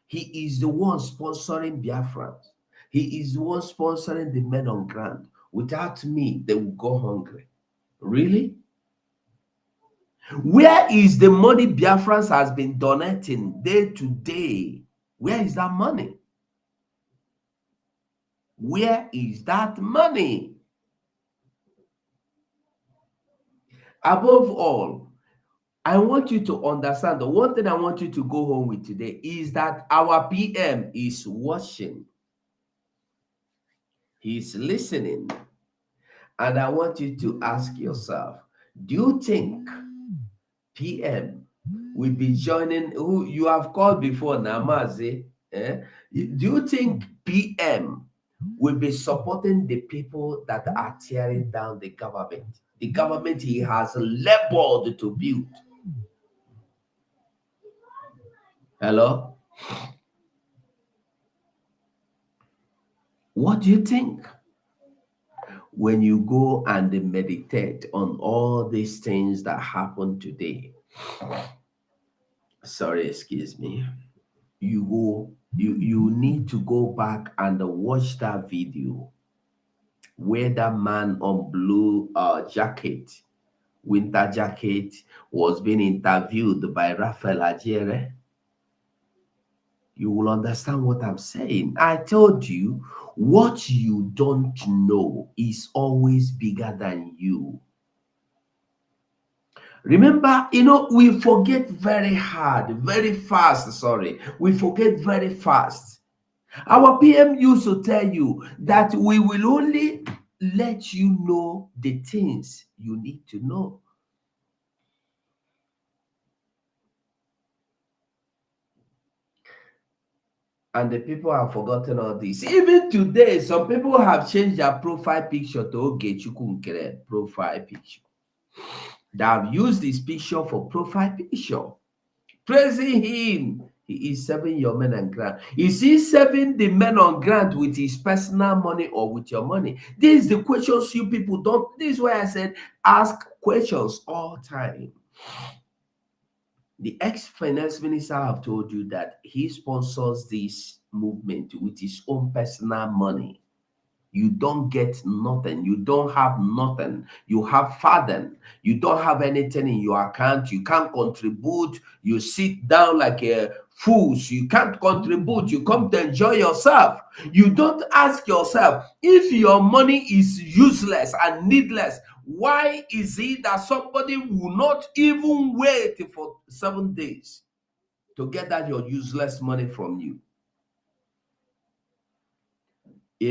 He is the one sponsoring Biafra. He is the one sponsoring the men on ground. Without me, they will go hungry. Really? Where is the money Biafrans has been donating day to day? Where is that money? Where is that money? Above all, I want you to understand, the one thing I want you to go home with today is that our PM is watching. He's listening. And I want you to ask yourself, do you think PM will be joining, who you have called before, Namaze? Do you think PM will be supporting the people that are tearing down the government? The government he has labored to build. Hello? What do you think? When you go and meditate on all these things that happened today, sorry, excuse me, you need to go back and watch that video where that man on blue jacket, winter jacket, was being interviewed by Raphael Ajere. You will understand what I'm saying. I told you, what you don't know is always bigger than you. Remember, we forget very fast, sorry. We forget very fast. Our PM used to tell you that we will only let you know the things you need to know. And the people have forgotten all this. Even today, some people have changed their profile picture to Oge Nkere profile picture. They have used this picture for profile picture. Praising him. He is serving your men on ground. Is he serving the men on ground with his personal money or with your money? This is the questions you people don't. This is why I said ask questions all time. The ex-finance minister have told you that he sponsors this movement with his own personal money. You don't get nothing. You don't have nothing. You have father. You don't have anything in your account. You can't contribute. You sit down like a fool. You can't contribute. You come to enjoy yourself. You don't ask yourself, if your money is useless and needless, why is it that somebody will not even wait for 7 days to get that your useless money from you?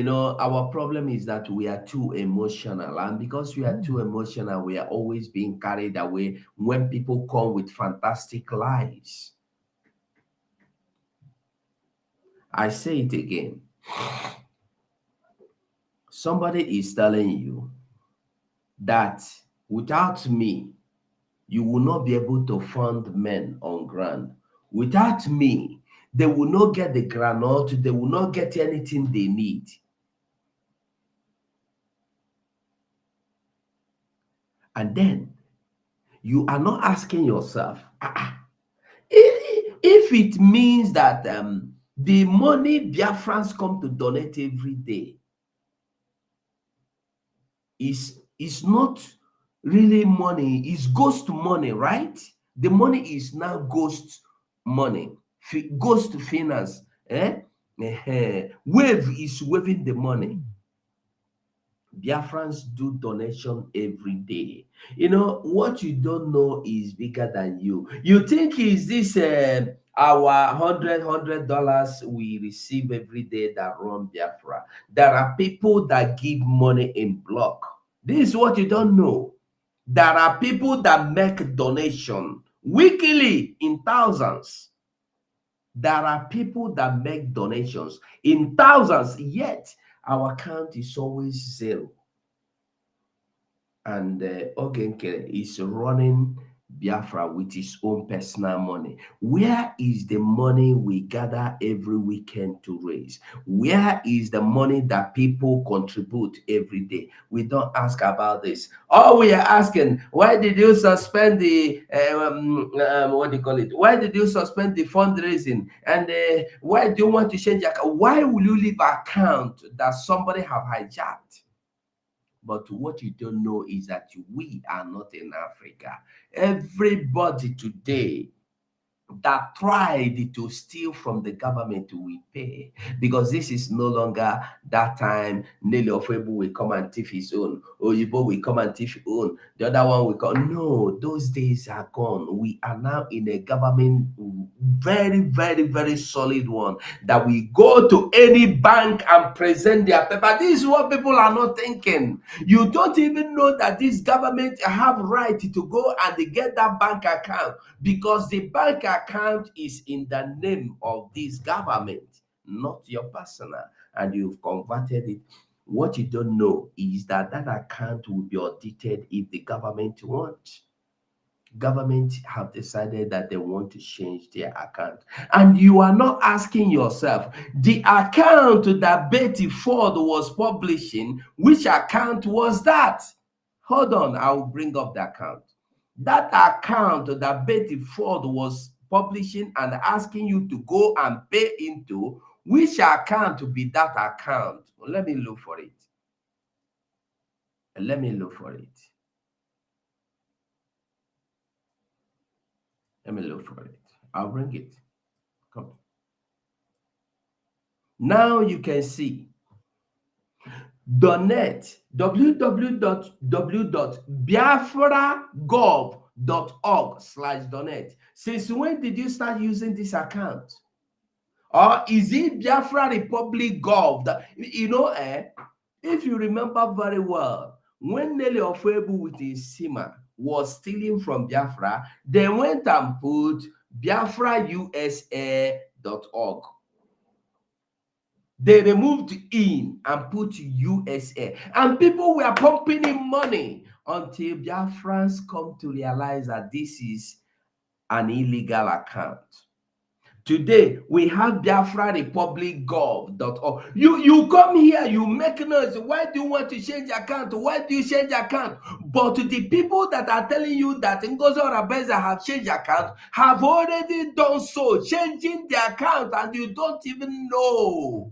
Our problem is that we are too emotional, and because we are too emotional, we are always being carried away when people come with fantastic lies. I say it again. Somebody is telling you that without me, you will not be able to fund men on ground. Without me, they will not get the granite, they will not get anything they need. And then you are not asking yourself, if it means that the money Biafrans come to donate every day is not really money, is ghost money, right? The money is now ghost money, ghost finance. Wave is waving the money. Biafrans do donation every day. You know, what you don't know is bigger than you. You think is this our $100 we receive every day that run Biafra. There are people that give money in block. This is what you don't know. There are people that make donation weekly in thousands. There are people that make donations in thousands, yet our account is always zero. And Oge Nkere is running Biafra with his own personal money. Where is the money we gather every weekend to raise? Where is the money that people contribute every day? We don't ask about this. All we are asking, why did you suspend the what do you call it? Why did you suspend the fundraising? And why do you want to change your account? Why will you leave account that somebody have hijacked? But what you don't know is that we are not in Africa. Everybody today that tried to steal from the government will pay, because this is no longer that time Nelly Ofebu will come and thief his own, Oyibo will come and thief his own, the other one will come. No, those days are gone. We are now in a government, very, very, very solid one, that we go to any bank and present their paper. This is what people are not thinking. You don't even know that this government have right to go and get that bank account, because the bank account is in the name of this government, not your personal, and you've converted it. What you don't know is that that account will be audited if the government wants. Government have decided that they want to change their account, and you are not asking yourself, the account that Betty Ford was publishing, which account was that? Hold on, I will bring up the account. That account that Betty Ford was publishing and asking you to go and pay into, which account to be that account? Let me look for it. Let me look for it. Let me look for it. I'll bring it. Come. Now you can see Donate, www.biafragov.org/donate. Since when did you start using this account? Or is it Biafra Republic Gov? If you remember very well, when Nelly Ofebu with his SIMA was stealing from Biafra, they went and put biafrausa.org. They removed in and put USA, and people were pumping in money until Biafrans come to realize that this is an illegal account. Today we have Biafra Republic Gov.org. You come here, you make noise. Why do you want to change account? Why do you change account? But the people that are telling you that Ngozi Rabeza have changed account have already done so, changing the account, and you don't even know.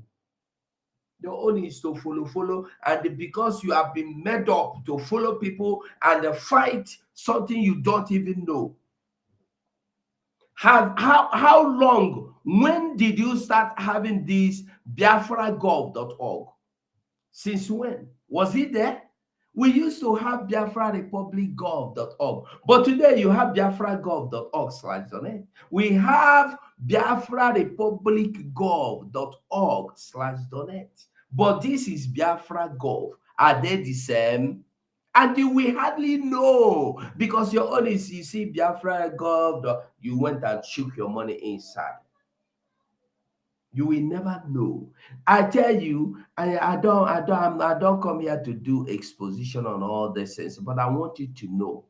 The only is to follow, and because you have been made up to follow people and fight something you don't even know. How long? When did you start having this biafragov.org? Since when? Was it there? We used to have biafrarepublicgov.org, but today you have biafragov.org/donate. We have biafrarepublicgov.org/donate. But this is Biafra Gov. Are they the same? And we hardly know, because your own is, you see Biafra Gov, you went and shook your money inside. You will never know. I tell you, I don't come here to do exposition on all this things, but I want you to know.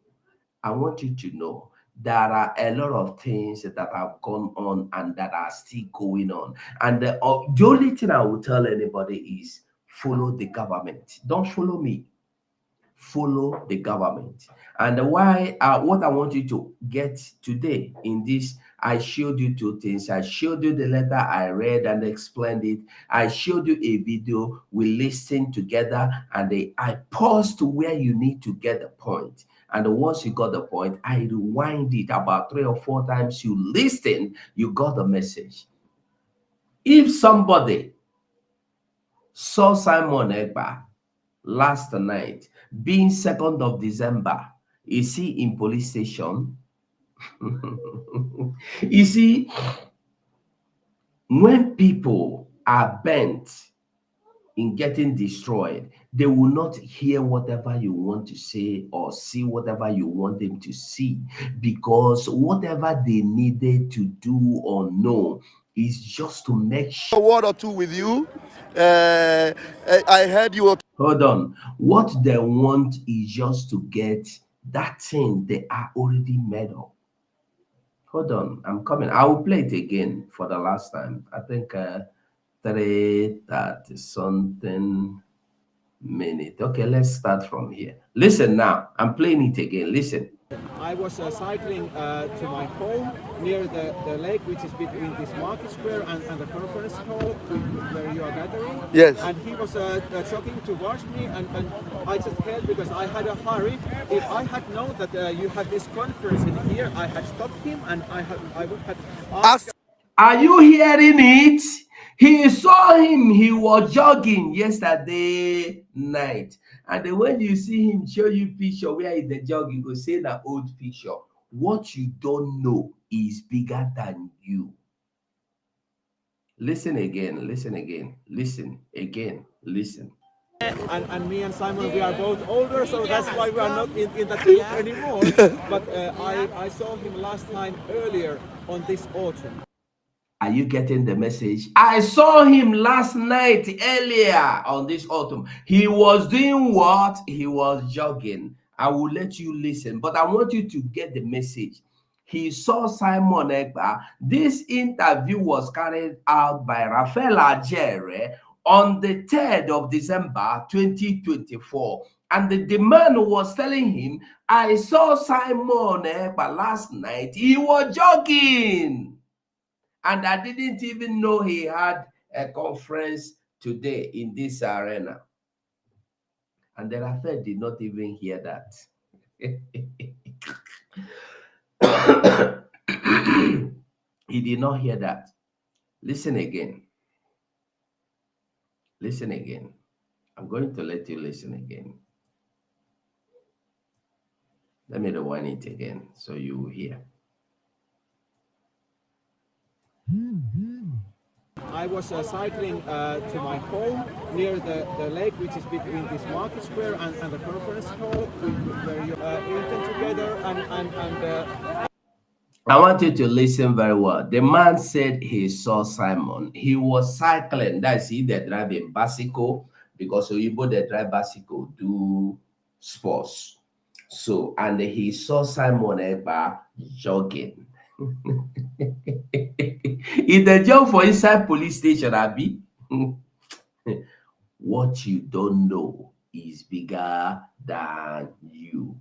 There are a lot of things that have gone on and that are still going on. And the only thing I will tell anybody is follow the government. Don't follow me. Follow the government. And what I want you to get today in this, I showed you two things. I showed you the letter I read and explained it. I showed you a video. We listened together, and I paused to where you need to get the point. And once you got the point, I rewind it about 3 or 4 times. You listen, you got the message. If somebody saw Simon Egba last night, being 2nd of December. You see, in police station, you see, when people are bent in getting destroyed, they will not hear whatever you want to say or see whatever you want them to see, because whatever they needed to do or know is just to make sure. A word or two with you. I heard you were Hold on. What they want is just to get that thing they are already made of. Hold on, I'm coming. I will play it again for the last time. I think 3:30 something minute. Okay, let's start from here. Listen now. I'm playing it again. Listen. I was cycling to my home near the lake, which is between this market square and the conference hall where you are gathering. Yes. And he was jogging towards me, and I just held because I had a hurry. If I had known that you had this conference in here, I had stopped him and I would have asked. Are you hearing it? He saw him, he was jogging yesterday night. And then when you see him show you picture where is the jog, you go say that old picture. What you don't know is bigger than you. Listen again, listen again, listen again, listen. And me and Simon, we are both older, so that's why we are not in that group anymore. But I saw him last time earlier on this autumn. Are you getting the message? I saw him last night earlier on this autumn. He was doing what? He was jogging. I will let you listen, but I want you to get the message. He saw Simon Egba. This interview was carried out by Rafael Ajere on the 3rd of December 2024. And the man was telling him, I saw Simon Egba last night. He was jogging. And I didn't even know he had a conference today in this arena. And the Raphael did not even hear that. He did not hear that. Listen again. Listen again. I'm going to let you listen again. Let me rewind it again so you will hear. I was cycling to my home near the lake, which is between this market square and the conference hall where you eaten together and I want you to listen very well. The man said he saw Simon. He was cycling. That's he that drive a bicycle, because Oyibo that drive bicycle do sports. So, and he saw Simon Egba jogging. In the job for inside police station, Abi. What you don't know is bigger than you.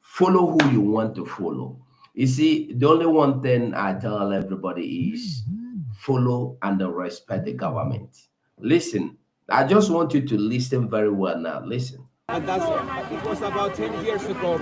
Follow who you want to follow. You see, the only one thing I tell everybody is follow and respect the government. Listen, I just want you to listen very well now. Listen. And it was about 10 years ago,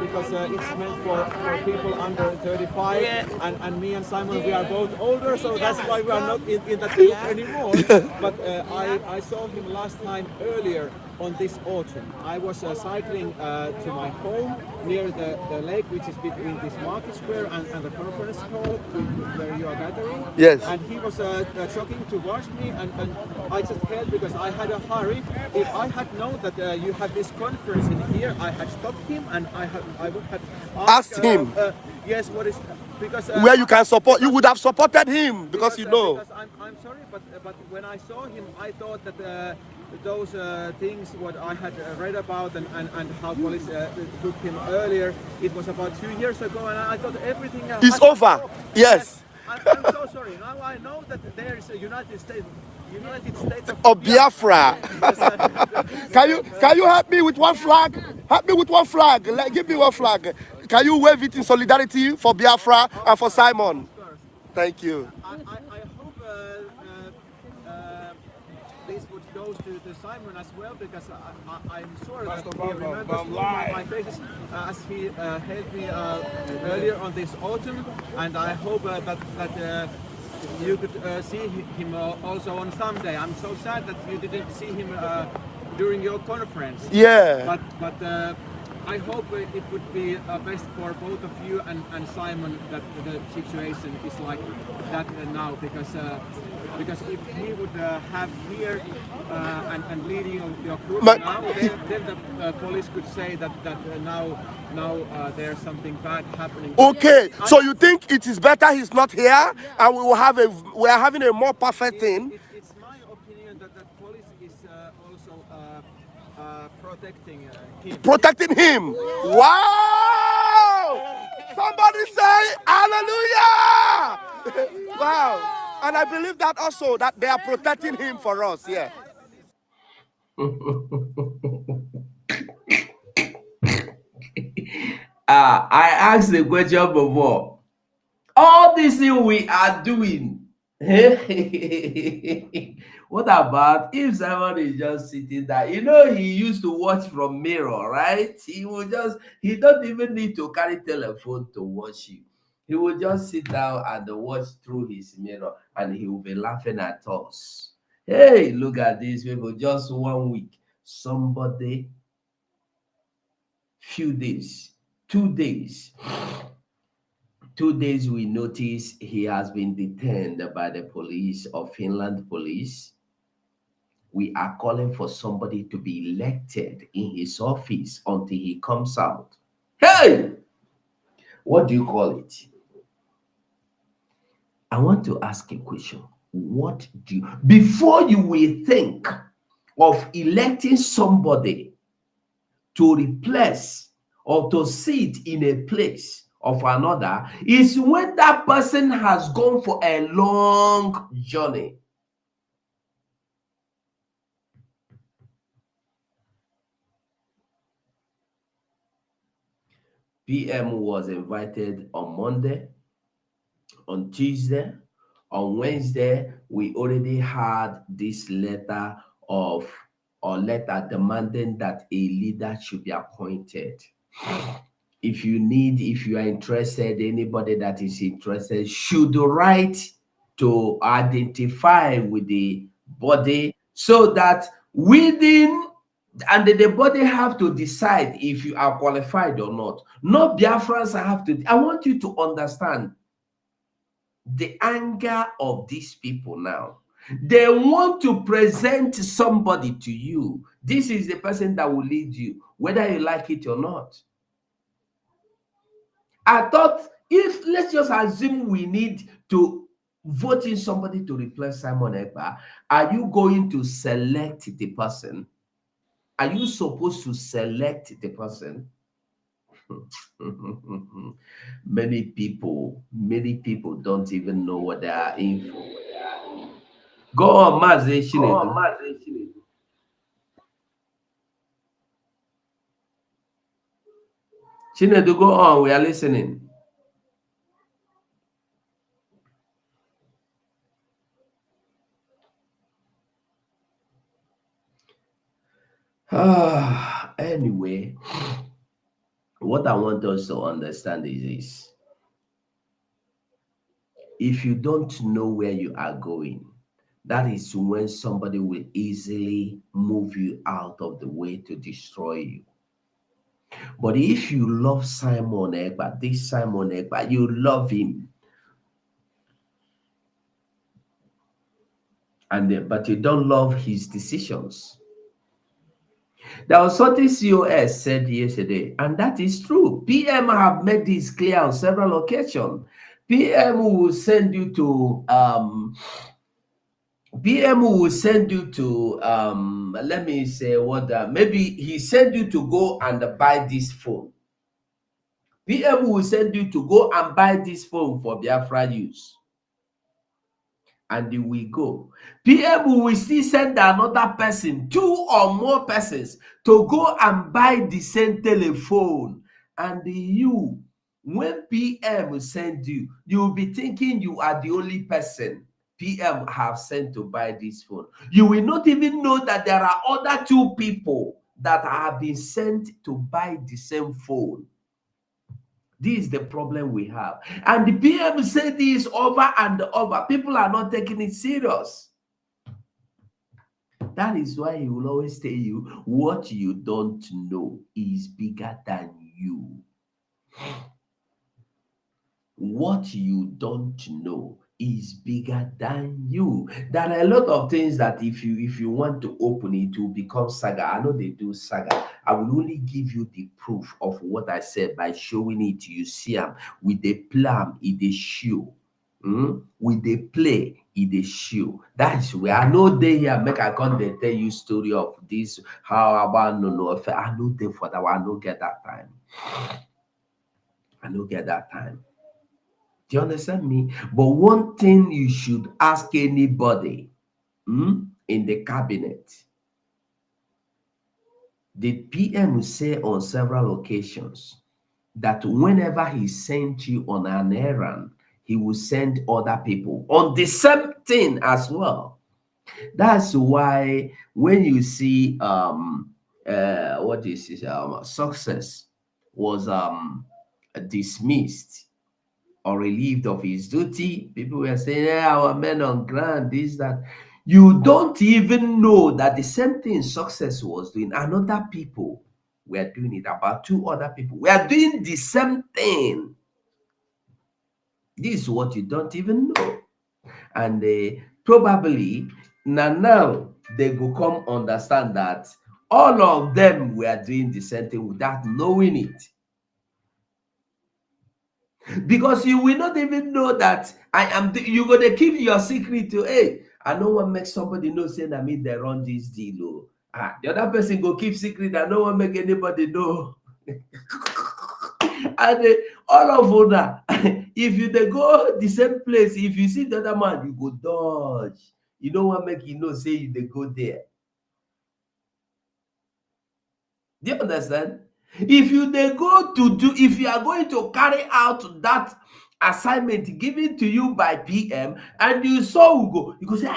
because it's meant for people under 35, and me and Simon, we are both older, so that's why we are not in that group anymore. But I saw him last time earlier on this autumn. I was cycling to my home near the lake, which is between this market square and the conference hall where you are gathering. Yes. And he was jogging towards me, and I just held because I had a hurry. If I had known that you had this conference in here, I had stopped him and I would have asked him. Yes, what is because where you can support, you would have supported him because you know. Because I'm sorry, but when I saw him, I thought that those things what I had read about and how police took him earlier, it was about 2 years ago, and I thought everything is over. Yes. I'm so sorry. Now I know that there is a United States of Biafra. Can you help me with one flag? Help me with one flag. Give me one flag. Can you wave it in solidarity for Biafra and for Simon? Thank you. I hope this would go to Simon as well, because I'm sure that he remembers my faces as he helped me earlier on this autumn, and I hope that you could see him also on Sunday. I'm so sad that you didn't see him during your conference. Yeah. But I hope it would be best for both of you and Simon that the situation is like that now, because if he would have here and leading your group now, then the police could say that now there's something bad happening. Okay, so you think it is better he's not here, and we are having a more perfect thing. It's my opinion that police is also protecting him. Protecting him. Wow! Somebody say hallelujah! Wow! And I believe that also that they are protecting him for us. Yeah. I asked the question before. All this thing we are doing. What about if someone is just sitting there? You know, he used to watch from mirror, right? He don't even need to carry telephone to watch you. He will just sit down and watch through his mirror, and he will be laughing at us. Hey, look at these people, just 1 week. Somebody, few days, 2 days. 2 days we notice he has been detained by the police of Finland police. We are calling for somebody to be elected in his office until he comes out. Hey! What do you call it? I want to ask a question. What do you, before you will think of electing somebody to replace or to sit in a place of another, is when that person has gone for a long journey. PM was invited on Monday, on Tuesday, on Wednesday. We already had this letter demanding that a leader should be appointed. If you are interested, anybody that is interested should write to identify with the body, so that within, and the body have to decide if you are qualified or not. Not Biafrans have to. I want you to understand the anger of these people now. They want to present somebody to you. This is the person that will lead you, whether you like it or not. I thought, if let's just assume we need to vote in somebody to replace Simon Ekpa, are you going to select the person? Are you supposed to select the person? Many people don't even know what they are in for. Go on, Mazi Chinedu. Chinedu, go on, we are listening. Anyway, what I want us to understand is this. If you don't know where you are going, that is when somebody will easily move you out of the way to destroy you. But if you love Simon Ekpa, this Simon Ekpa, you love him, but you don't love his decisions. There was something COS said yesterday, and that is true. PM have made this clear on several occasions. PM will send you to let me say what, maybe he sent you to go and buy this phone. PM will send you to go and buy this phone for Biafra use. And you will go. PM will still send another person, 2 or more persons, to go and buy the same telephone. And you, when PM will send you, you'll be thinking you are the only person PM have sent to buy this phone. You will not even know that there are other 2 people that have been sent to buy the same phone. This is the problem we have. And the PM said this over and over. People are not taking it serious. That is why he will always tell you what you don't know is bigger than you. What you don't know is bigger than you. There are a lot of things that if you want to open it will become saga. I know they do saga. I will only give you the proof of what I said by showing it. You see them with the plan in the shoe. With the play in the shoe. That's where I know they here make I come they tell you story of this how about no I know they for that one. I don't get that time. I don't get that time. Do you understand me? But one thing you should ask anybody in the cabinet, the PM will say on several occasions that whenever he sent you on an errand, he will send other people on the same thing as well. That's why when you see what is it, success was dismissed or relieved of his duty, people were saying, yeah, our men on ground, this, that. You don't even know that the same thing success was doing, and other people were doing it. About 2 other people were doing the same thing. This is what you don't even know. And probably now they will come understand that all of them were doing the same thing without knowing it. Because you will not even know that you're gonna keep your secret to, hey, I don't want to make somebody know saying I mean they run this deal. The other person go keep secret, I don't want to make anybody know. And all of that, if they go the same place, if you see the other man, you go dodge. You don't want to make know say they go there. Do you understand? If you if you are going to carry out that assignment given to you by PM and you saw Ugo, you go say,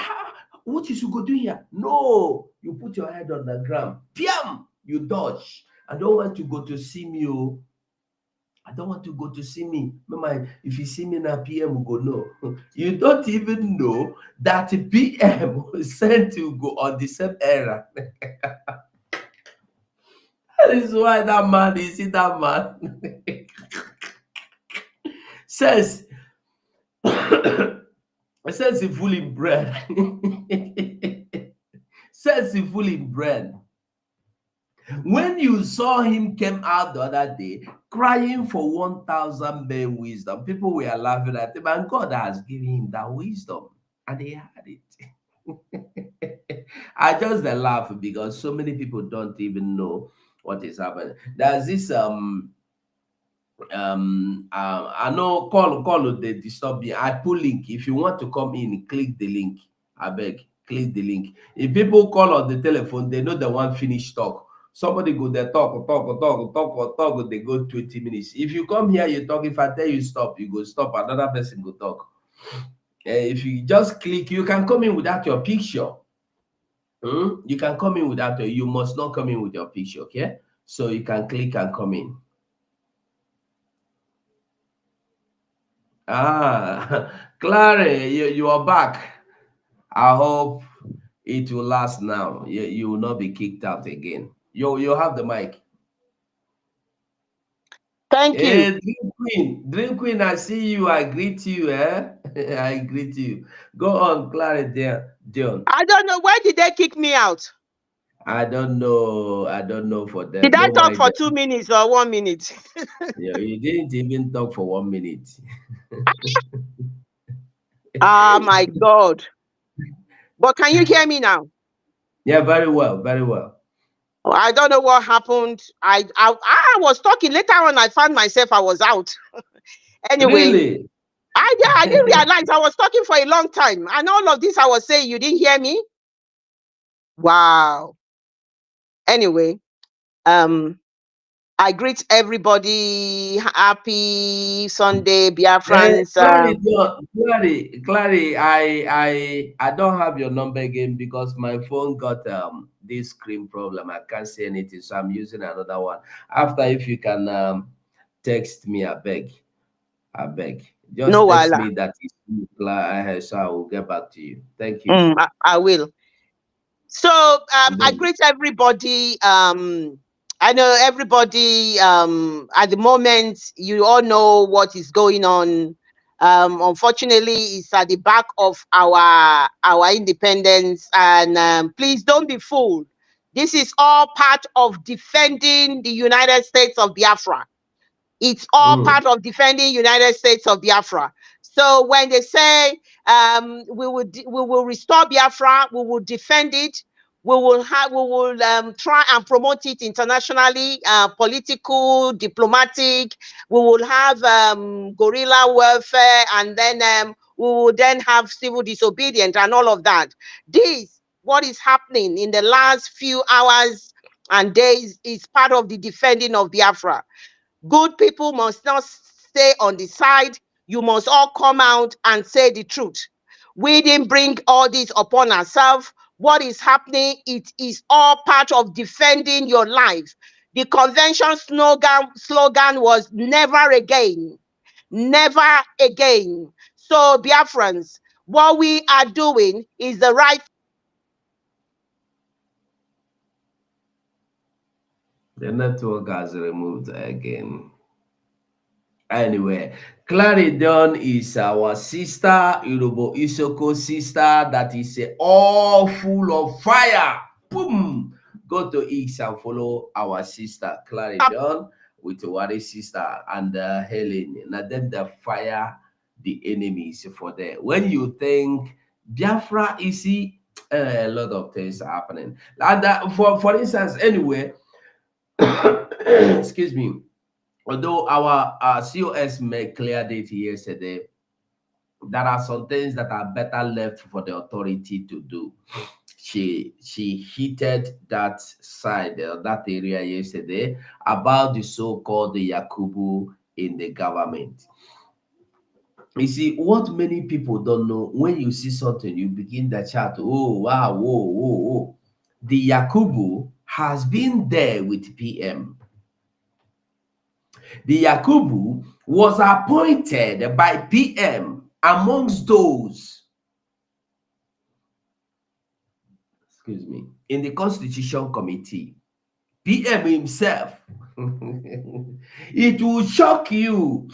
what is Ugo doing here? No, you put your head on the ground. PM, you dodge. I don't want to go to see me. I don't want to go to see me. Mama, if you see me now, PM will go, no. You don't even know that PM was sent to go on the same era. That is why that man, you see that man, says, says he fully bread. Says he fully bread. When you saw him came out the other day crying for 1,000 men wisdom, people were laughing at him, and God has given him that wisdom, and he had it. I just laugh because so many people don't even know what is happening. There's this I know call they disturb me. I put link. If you want to come in, click the link. I beg, click the link. If people call on the telephone, they know they want finish talk. Somebody go there talk, they go 20 minutes. If you come here, you talk. If I tell you stop, you go stop. Another person go talk. If you just click, you can come in without your picture. You can come in without you must not come in with your picture, okay? So you can click and come in. Clary, you are back. I hope it will last now. You will not be kicked out again. You have the mic. Thank you. Dream Queen, I see you. I greet you. I greet you. Go on, Clary, Dion. I don't know. Why did they kick me out? I don't know. I don't know for them. Did I Don't talk worry for them. 2 minutes or 1 minute? Yeah, you didn't even talk for 1 minute. My God. But can you hear me now? Yeah, very well, very well. I don't know what happened. I was talking. Later on, I found myself, I was out. Anyway. Really? I didn't realize I was talking for a long time. And all of this I was saying, you didn't hear me? Wow. Anyway, I greet everybody. Happy Sunday, Biafrans. Clary, I don't have your number again because my phone got this screen problem. I can't see anything, so I'm using another one. After, if you can text me, I beg. I beg. No, Just text wala. me that is so I will get back to you. Thank you. I will. So And I then greet everybody. I know everybody at the moment, you all know what is going on. Unfortunately, it's at the back of our independence, and please don't be fooled. This is all part of defending the United States of Biafra. It's all part of defending United States of Biafra. So when they say we will restore Biafra, we will defend it, we will try and promote it internationally, political, diplomatic. We will have guerrilla warfare, and then we will then have civil disobedience and all of that. This, what is happening in the last few hours and days, is part of the defending of Biafra. Good people must not stay on the side. You must all come out and say the truth. We didn't bring all this upon ourselves. What is happening, it is all part of defending your life. The convention slogan was never again. Never again. So, Biafrans, what we are doing is the right. the network has removed again. Anyway, Claridon is our sister, Yoruba Isoko sister, that is all full of fire. Boom! Go to X and follow our sister, Claridon, with Wari sister and Helen. Now them the fire the enemies for there. When you think Biafra is a lot of things are happening. Like that, for instance, anyway, excuse me. Although our COS made clear it yesterday, there are some things that are better left for the authority to do. She heated that side, that area yesterday about the so-called Yakubu in the government. You see, what many people don't know, when you see something, you begin the chat, oh, wow, whoa, whoa, whoa. The Yakubu has been there with PM. The Yakubu was appointed by PM amongst those, excuse me, in the Constitution Committee. PM himself. It will shock you.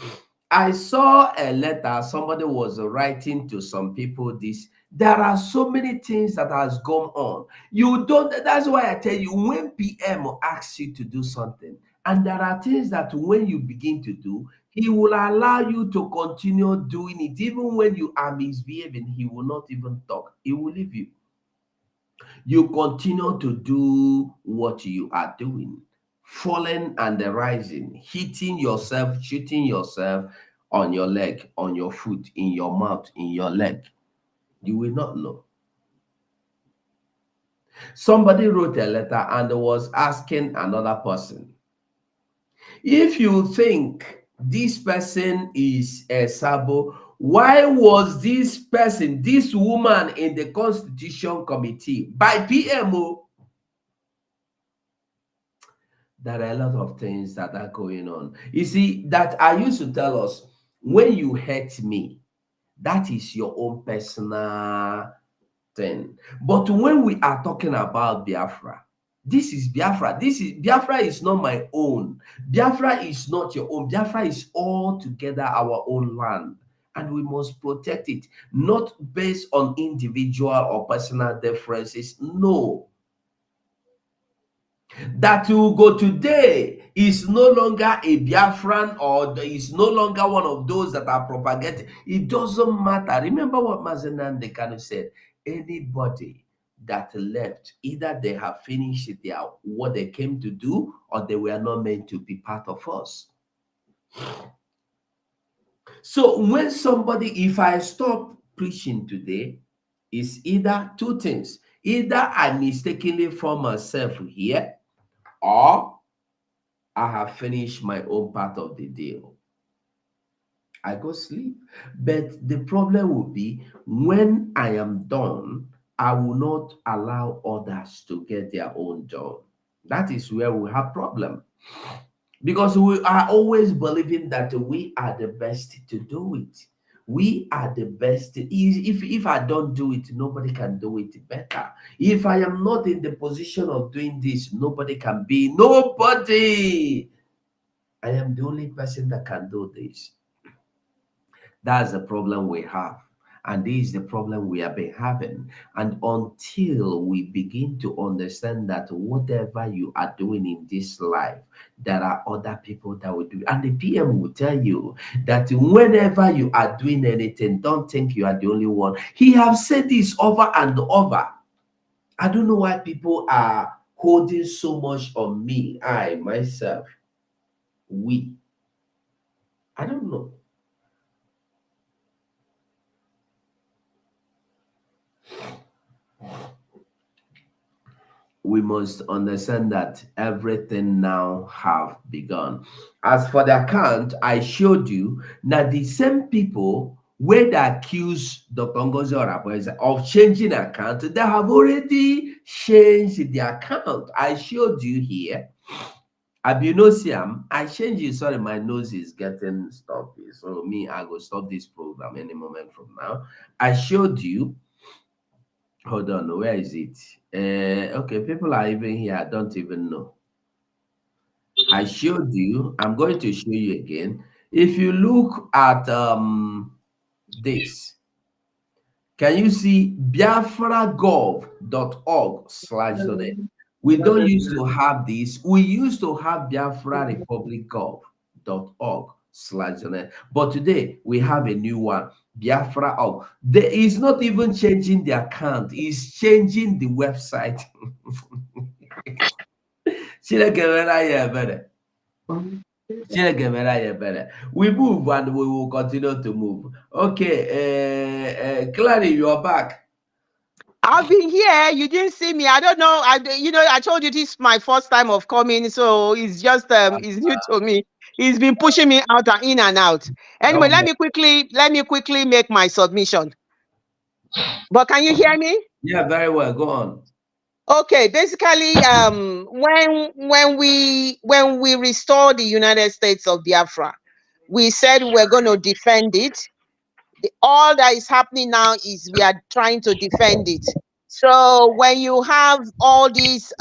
I saw a letter somebody was writing to some people this. There are so many things that has gone on. You don't, that's why I tell you, when PM asks you to do something, and there are things that when you begin to do, he will allow you to continue doing it. Even when you are misbehaving, he will not even talk. He will leave you. You continue to do what you are doing, falling and rising, hitting yourself, shooting yourself on your leg, on your foot, in your mouth, in your leg. You will not know. Somebody wrote a letter and was asking another person, if you think this person is a sabo, why was this person, this woman in the Constitution Committee by PMO? There are a lot of things that are going on. You see, that I used to tell us, when you hurt me, that is your own personal thing. But when we are talking about Biafra, this is Biafra. Biafra is not my own. Biafra is not your own. Biafra is altogether our own land. And we must protect it, not based on individual or personal differences. No. That will go today is no longer a Biafran, or is no longer one of those that are propagating. It doesn't matter. Remember what Mazenan Dekano said. Anybody that left, either they have finished what they came to do, or they were not meant to be part of us. So when somebody, if I stop preaching today, it's either two things. Either I mistakenly found myself here, or I have finished my own part of the deal. I go sleep. But the problem will be, when I am done, I will not allow others to get their own done. That is where we have problem. because we are always believing that we are the best to do it. We are the best. If I don't do it, nobody can do it better. If I am not in the position of doing this, nobody can be. Nobody. I am the only person that can do this. That's the problem we have. And this is the problem we have been having. And until we begin to understand that whatever you are doing in this life, there are other people that will do it. And the PM will tell you that whenever you are doing anything, don't think you are the only one. He has said this over and over. I don't know why people are holding so much on me, I myself, we. I don't know. We must understand that everything now have begun. As for the account I showed you, now the same people where they accuse Dr. Ngozi Oraboeze of changing account, they have already changed the account. I showed you here. Abinosiam, I changed it. Sorry, my nose is getting stuffy. So me, I will stop this program any moment from now. I showed you. Hold on, where is it? Okay, people are even here. I don't even know. I showed you. I'm going to show you again. If you look at this, can you see biafragov.org/donate? We don't used to have this. We used to have biafrarepublicgov.org/donate. But today we have a new one, Biafra org. There is not even changing the account, it's changing the website. We move and we will continue to move. Okay, Clary, you are back. I've been here. You didn't see me. I don't know. I told you this is my first time of coming, so it's just it's new to me. He's been pushing me out and in and out. Anyway, let me quickly make my submission. But can you hear me? Yeah, very well. Go on. Okay, basically, when we restore the United States of Biafra, we said we're going to defend it. All that is happening now is we are trying to defend it. So when you have all these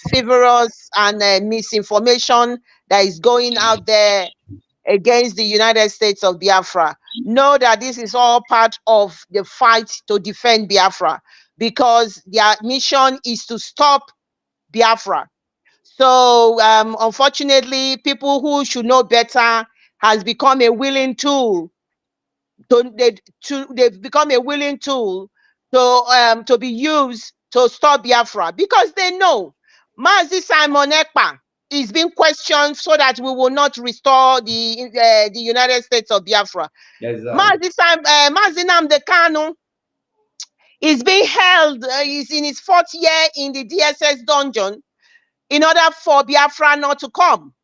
frivolous and misinformation that is going out there against the United States of Biafra, know that this is all part of the fight to defend Biafra, because their mission is to stop Biafra. So unfortunately, people who should know better has become a willing tool. They've become a willing tool to be used to stop Biafra, because they know Mazi Simon Ekpa is being questioned so that we will not restore the United States of Biafra. Exactly. Mazi Nnamdi Kanu is being held. He's in his 4th year in the DSS dungeon in order for Biafra not to come.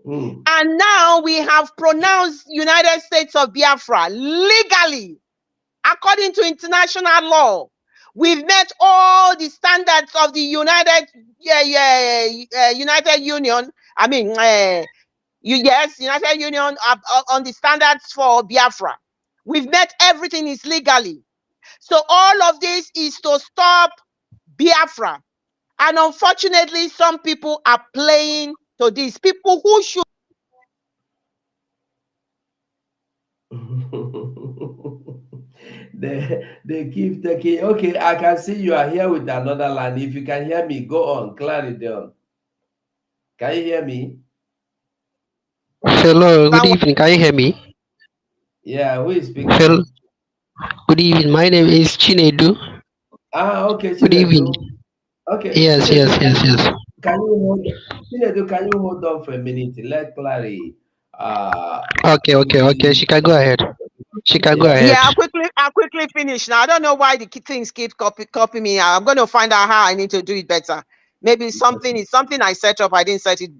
And now we have pronounced United States of Biafra legally, according to international law. We've met all the standards of the United Union. I mean, United Union on the standards for Biafra. We've met everything is legally. So all of this is to stop Biafra. And unfortunately, some people are playing to this. People who should. they keep taking. Okay, I can see you are here with another line. If you can hear me, go on. Clarity on. Can you hear me? Hello, good evening. Can you hear me? Yeah, who is speaking? Hello. Good evening. My name is Chinedu. Okay, Good evening. Okay. Yes, Chinedu, yes. Can you hold on for a minute? Let Clary. Okay. She can go ahead. Yeah, I'll quickly finish now. I don't know why the things keep copy me. I'm going to find out how I need to do it better. Maybe something I set up. I didn't set it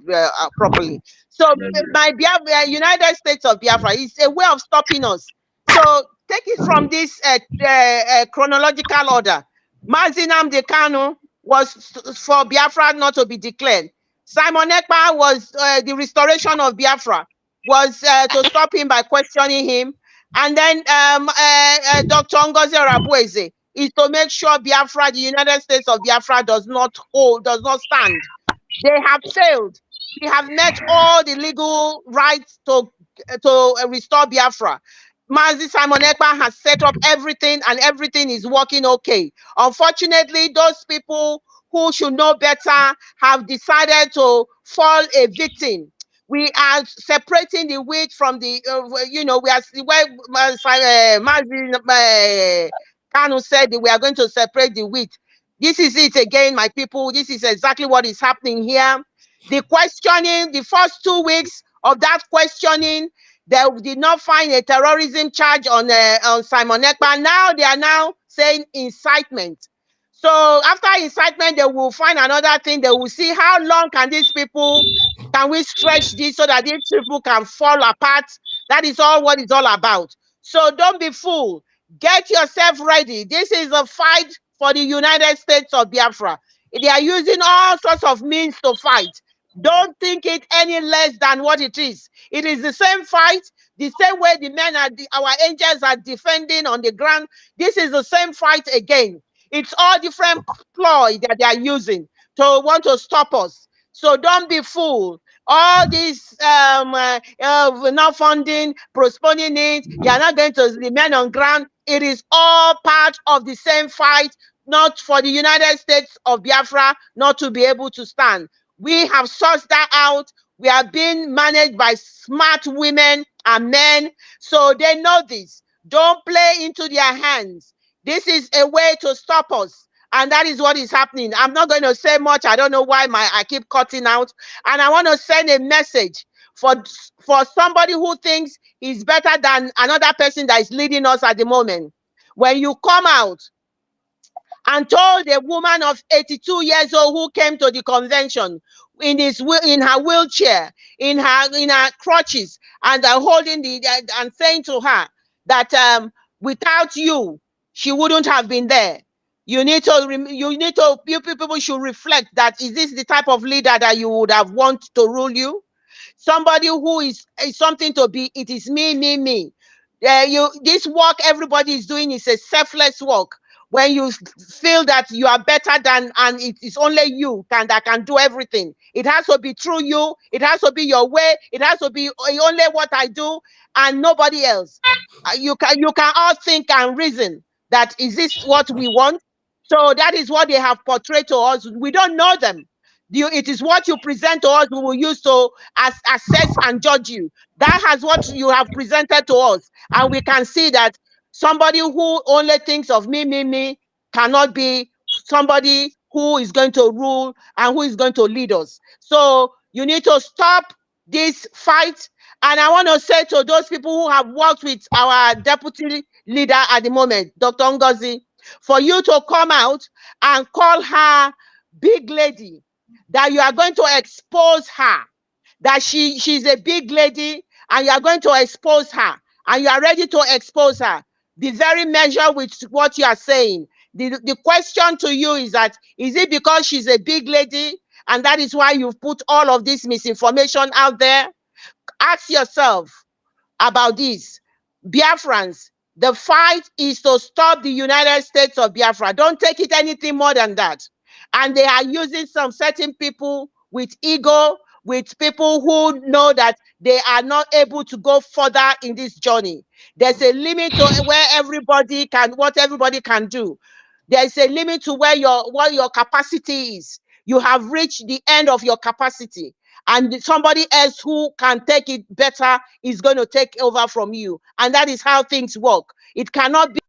properly. So my United States of Biafra is a way of stopping us. So take it from this chronological order. Mazi Nnamdi Kanu was for Biafra not to be declared. Simon Ekpa was the restoration of Biafra was to stop him by questioning him. And then Dr. Ngozi Orabueze is to make sure Biafra, the United States of Biafra, does not stand. They have failed. We have met all the legal rights to restore Biafra. Mazi Simon Ekpa has set up everything and everything is working okay. Unfortunately, those people who should know better have decided to fall a victim. We are separating the wheat from the, we are, where Mazi Kanu said that we are going to separate the wheat. This is it again, my people. This is exactly what is happening here. The questioning, the first 2 weeks of that questioning, they did not find a terrorism charge on Simon Ekpa. Now they are now saying incitement. So after incitement, they will find another thing. They will see how long can these people, can we stretch this so that these people can fall apart. That is all what it's all about. So don't be fooled. Get yourself ready. This is a fight for the United States of Biafra. They are using all sorts of means to fight. Don't think it any less than what it is. It is the same fight, the same way the men are, our angels are defending on the ground. This is the same fight again. It's all different ploy that they are using to want to stop us. So don't be fooled. All this not funding, postponing it, you're not going to remain on ground. It is all part of the same fight, not for the United States of Biafra not to be able to stand. We have sourced that out. We are being managed by smart women and men, so they know this. Don't play into their hands. This is a way to stop us. And that is what is happening. I'm not going to say much. I don't know why I keep cutting out. And I want to send a message for somebody who thinks he's better than another person that is leading us at the moment. When you come out and told a woman of 82 years old who came to the convention in her wheelchair, in her crutches, and holding and saying to her that without you, she wouldn't have been there. You people should reflect that, is this the type of leader that you would have want to rule you? Somebody who is something to be, it is me, me, me. This work everybody is doing is a selfless work. When you feel that you are better than, and it is only you that can do everything. It has to be through you. It has to be your way. It has to be only what I do and nobody else. You can all think and reason that, is this what we want? So that is what they have portrayed to us. We don't know them. It is what you present to us we will use to assess and judge you. That has what you have presented to us. And we can see that somebody who only thinks of me, me, me cannot be somebody who is going to rule and who is going to lead us. So you need to stop this fight. And I want to say to those people who have worked with our deputy leader at the moment, Dr. Ngozi, for you to come out and call her big lady, that you are going to expose her, that she's a big lady and you are going to expose her and you are ready to expose her. Be very measured with what you are saying. The question to you is that, is it because she's a big lady and that is why you've put all of this misinformation out there? Ask yourself about this. Biafrans, the fight is to stop the United States of Biafra. Don't take it anything more than that. And they are using some certain people with ego, with people who know that they are not able to go further in this journey. There's a limit to where what everybody can do. There's a limit to what your capacity is. You have reached the end of your capacity. And somebody else who can take it better is going to take over from you. And that is how things work. It cannot be.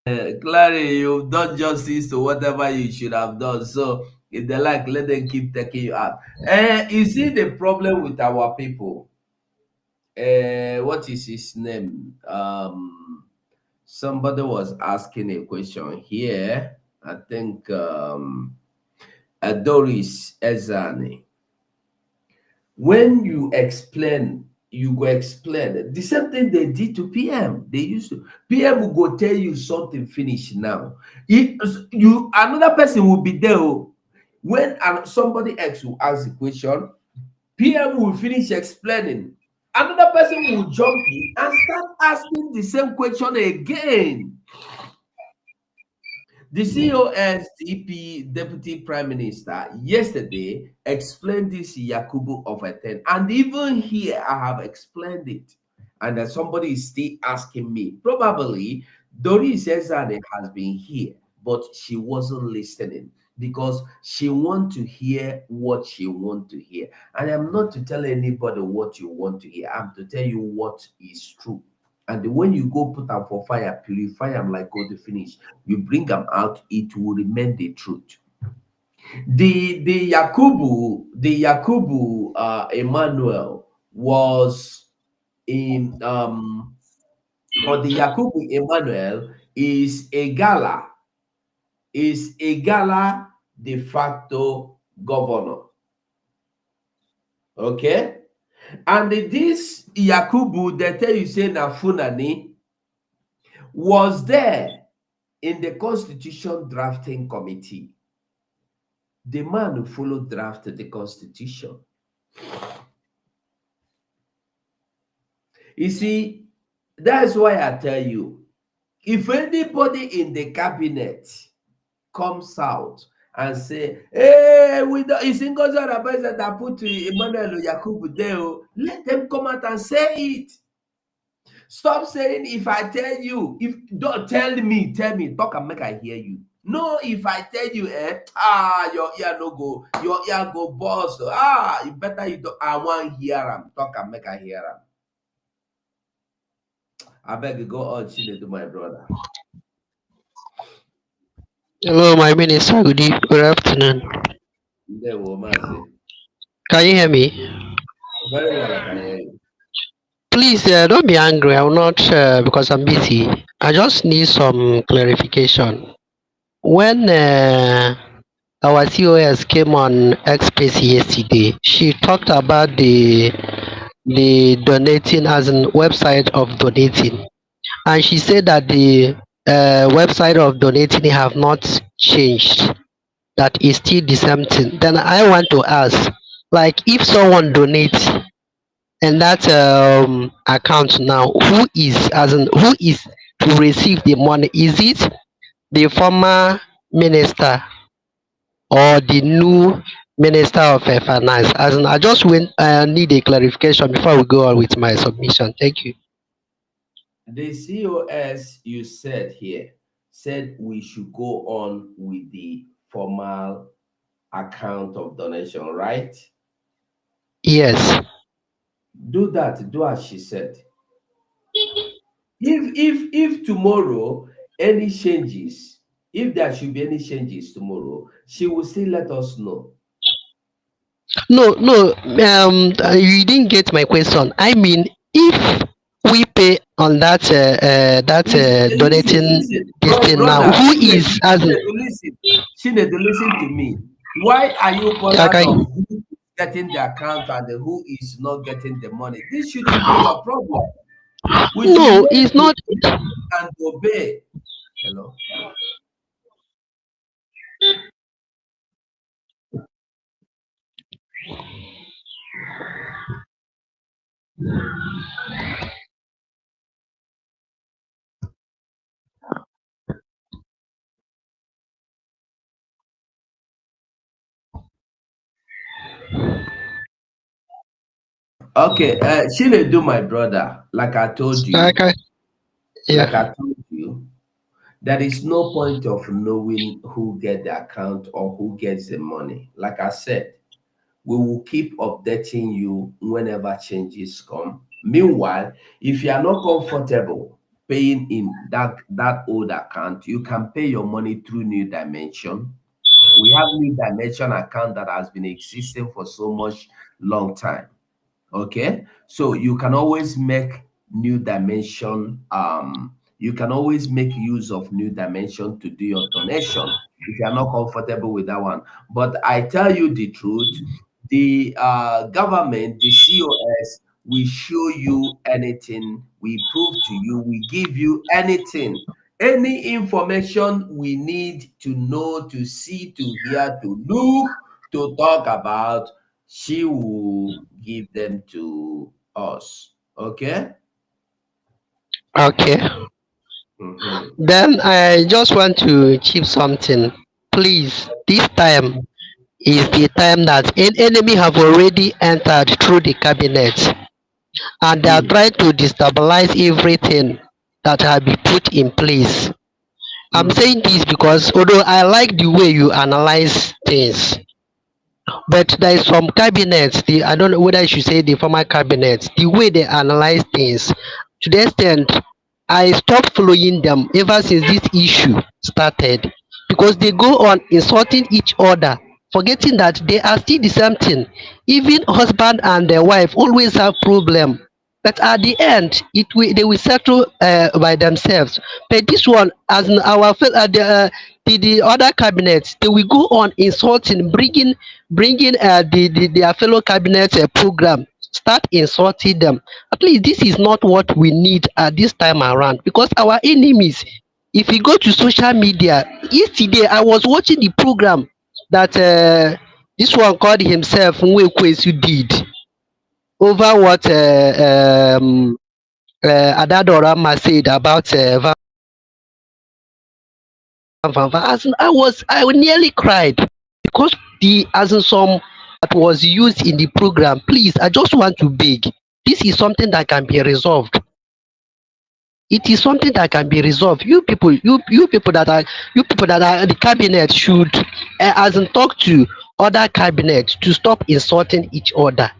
Clearly, you've done justice to whatever you should have done. So, if they like, let them keep taking you out. You see the problem with our people. What is his name? Somebody was asking a question here. I think Doris Ezani. When you explain you go explain. The same thing they did to PM. They used to PM will go tell you something finish now. You another person will be there. When somebody else will ask the question, PM will finish explaining. Another person will jump in and start asking the same question again. The COSDP Deputy Prime Minister yesterday explained this Yakubu of Eten, and even here I have explained it, and that somebody is still asking me. Probably Doris Ezane has been here, but she wasn't listening because she want to hear what she want to hear, and I'm not to tell anybody what you want to hear. I'm to tell you what is true. And when you go put them for fire, purify them like God to finish, you bring them out, it will remain the truth. The Yakubu Emmanuel was in or the Yakubu Emmanuel is a gala de facto governor. Okay? And this Yakubu, they tell you say na Funani, was there in the Constitution Drafting Committee. The man who followed drafted the Constitution. You see, that's why I tell you, if anybody in the cabinet comes out and say, hey, we don't, it's Ngozi advisor that put Emmanuel Yakubu there, let them come out and say it. Stop saying if I tell you, if don't tell me, talk and make I hear you. No, if I tell you, your ear no go, your ear go bust. You better you don't. I want hear him. Talk and make I hear him. I beg you go on, Chile to my brother. Hello, my minister. Good afternoon. There, woman say. Can you hear me? Very well, I can hear you. Please, don't be angry. I will not because I'm busy. I just need some clarification. When our COS came on X Space yesterday, she talked about the donating as an website of donating, and she said that the website of donating have not changed. That is still the same thing. Then I want to ask, like, if someone donates and that account now, who is to receive the money? Is it the former minister or the new minister of finance? As in, I just need a clarification before we go on with my submission. Thank you. The COS you said here said we should go on with the formal account of donation, right? Yes. Do that. Do as she said. If tomorrow any changes, if there should be any changes tomorrow, she will still let us know. No, no. You didn't get my question. I mean, if we pay on that donating this thing now, Brother, who is as in, Chinedu, listen to me. Why are you bothered okay? of who is getting the account and who is not getting the money? This shouldn't be your problem. We should No, learn it's to not. listen and obey. Hello. Okay, Chinedu, my brother, like I told you, Okay. like Yeah. I told you, there is no point of knowing who get the account or who gets the money. Like I said, we will keep updating you whenever changes come. Meanwhile, if you are not comfortable paying in that old account, you can pay your money through New Dimension. We have New Dimension account that has been existing for so much long time. Okay, so you can always make New Dimension. You can always make use of New Dimension to do your donation if you are not comfortable with that one. But I tell you the truth, the government, the COS we show you anything, we prove to you, we give you anything, any information we need to know, to see, to hear, to look, to talk about, she will give them to us. Okay? Okay. Mhm. Then I just want to chip something. Please, this time is the time that an enemy have already entered through the cabinet, and they are Mm, trying to destabilize everything that have been put in place. I'm mm, saying this because although I like the way you analyze things, but there is some cabinets, the I don't know whether I should say the former cabinets, the way they analyze things, to the extent I stopped following them ever since this issue started, because they go on insulting each other, forgetting that they are still the same thing. Even husband and their wife always have problem, but at the end they will settle by themselves. But this one, as in our the other cabinets, they will go on insulting, bringing their fellow cabinet program, start insulting them. At least this is not what we need at this time around, because our enemies, if you go to social media, yesterday I was watching the program that this one called himself Nwekwesu did over what Adadorama said about as in, I nearly cried because the as in some that was used in the program. Please, I just want to beg. This is something that can be resolved. It is something that can be resolved. You people that are the cabinet should as in talk to other cabinets to stop insulting each other.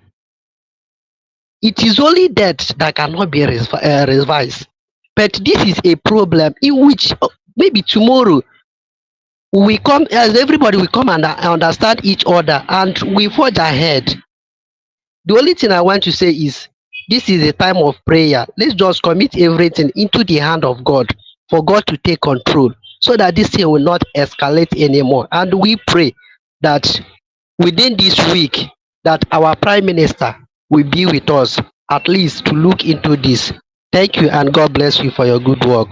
It is only that cannot be revised. But this is a problem in which maybe tomorrow we come as everybody will come and understand each other and we forge ahead. The only thing I want to say is this is a time of prayer. Let's just commit everything into the hand of God for God to take control so that this thing will not escalate anymore. And we pray that within this week that our prime minister will be with us at least to look into this. Thank you and God bless you for your good work.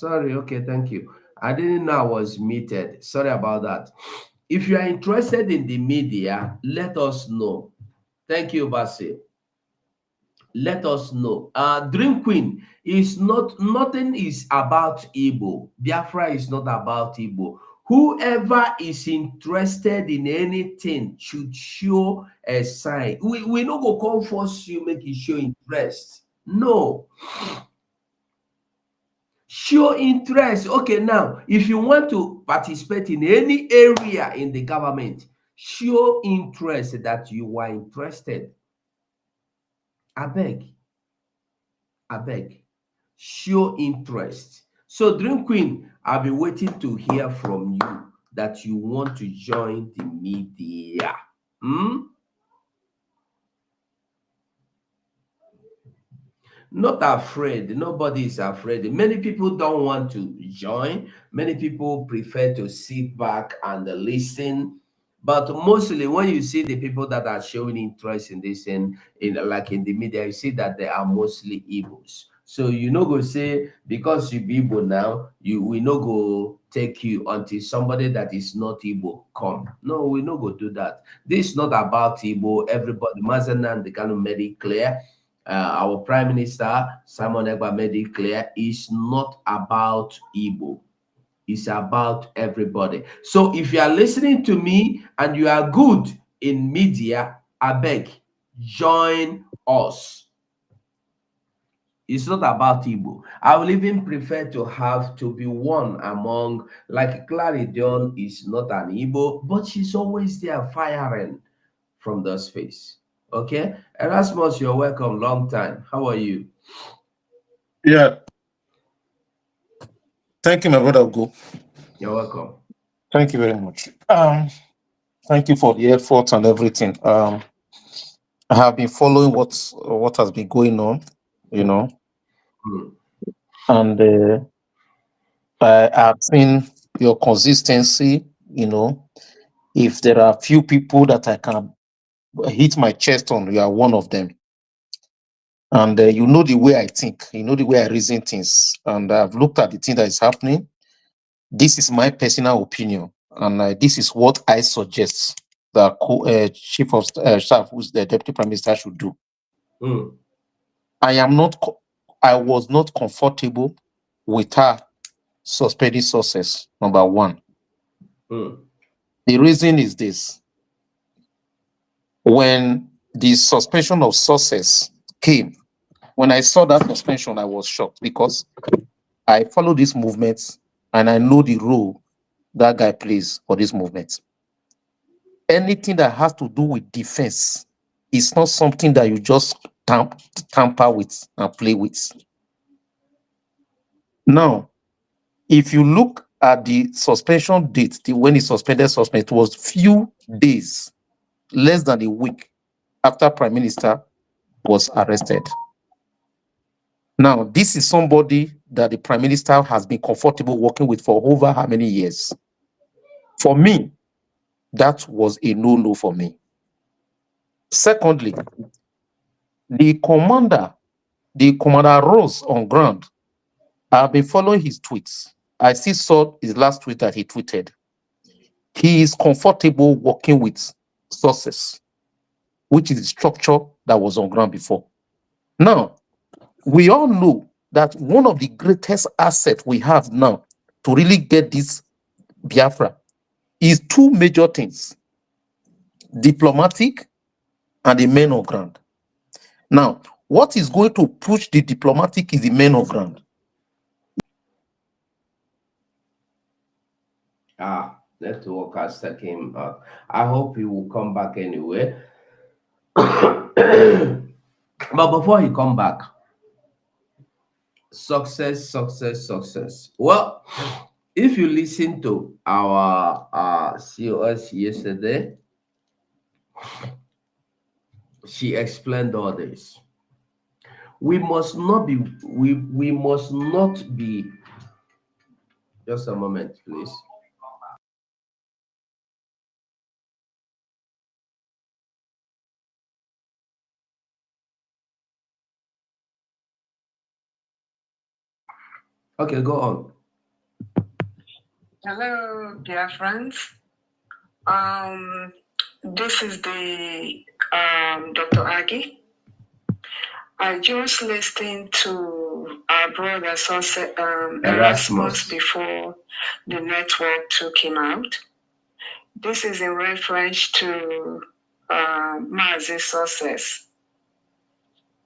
sorry, okay, thank you. I didn't know I was muted. Sorry about that. If you are interested in the media, let us know. Thank you, Basil. Let us know. Dream Queen is not, nothing is about Igbo. Biafra is not about Igbo. Whoever is interested in anything should show a sign. We no go come force you, make you show interest. No. Show interest. Okay, now, if you want to participate in any area in the government, show interest that you are interested. I beg. I beg. Show interest. So, Dream Queen, I'll be waiting to hear from you that you want to join the media. Hmm? Not afraid. Nobody is afraid. Many people don't want to join. Many people prefer to sit back and listen. But mostly, when you see the people that are showing interest in this, in like in the media, you see that they are mostly Igbos. So you know, go say because you be Igbo now, you we no go take you until somebody that is not Igbo come. No, we no go do that. This is not about Igbo. Everybody, Mazanan, they kind of made it clear. Our Prime Minister, Simon Egba, made it clear. It's not about Igbo. It's about everybody. So if you are listening to me and you are good in media, I beg, join us. It's not about Igbo. I will even prefer to have to be one among, like Claridion is not an Igbo, but she's always there firing from the space. Okay? Erasmus, you're welcome. Long time. How are you? Yeah. Thank you, my brother Ugo. You're welcome. Thank you very much. Thank you for the effort and everything. I have been following what has been going on, you know, and I have seen your consistency. You know, if there are few people that I can hit my chest on, you are one of them. And you know the way I think, you know the way I reason things, and I've looked at the thing that is happening. This is my personal opinion, and this is what I suggest the chief of staff, who's the deputy prime minister, should do. I was not comfortable with her suspending success. Number one. The reason is this: when the suspension of success came, when I saw that suspension, I was shocked because I follow this movement and I know the role that guy plays for this movement. Anything that has to do with defense is not something that you just tamper with and play with. Now, if you look at the suspension date, when he suspended, it was few days, less than a week after Prime Minister was arrested. Now, this is somebody that the Prime Minister has been comfortable working with for over how many years? For me, that was a no-no for me. Secondly, the commander Rose on ground. I've been following his tweets. I still saw his last tweet that he tweeted. He is comfortable working with sources, which is the structure that was on ground before. Now, we all know that one of the greatest assets we have now to really get this Biafra is two major things: diplomatic and the men on ground. Now, what is going to push the diplomatic is the men on ground. Network has taken up. I hope he will come back anyway. But before he come back, success. Well, if you listen to our COS yesterday, she explained all this. We must not be. We must not be. Just a moment, please. Okay, go on. Hello, dear friends. This is the Dr. Agi. I just listened to our brother Erasmus before the network took him out. This is in reference to Mazi's success.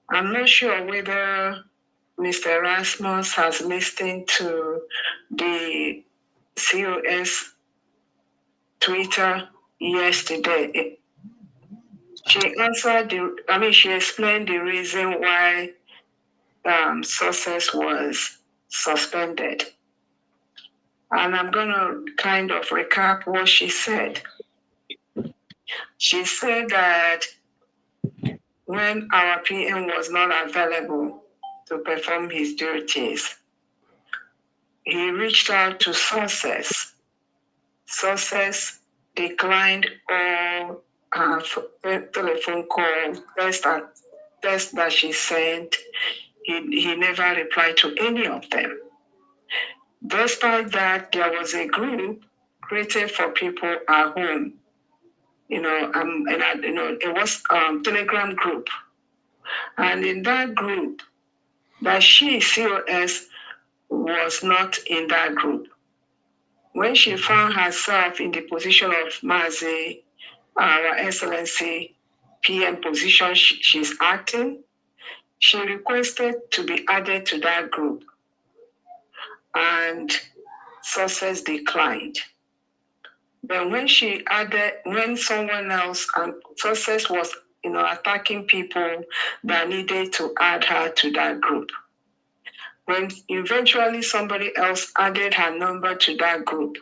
I'm not sure whether Mr. Erasmus has listened to the COS Twitter yesterday. She explained the reason why success was suspended. And I'm going to kind of recap what she said. She said that when our PM was not available to perform his duties, he reached out to Success. Success declined all telephone calls, text that she sent. He never replied to any of them. Despite that, there was a group created for people at home. It was Telegram group, and in that group, that she COS was not in that group. When she found herself in the position of Mazi, Our Excellency PM position she's acting, she requested to be added to that group, and success declined. But when someone else and success was attacking people that needed to add her to that group. When eventually somebody else added her number to that group,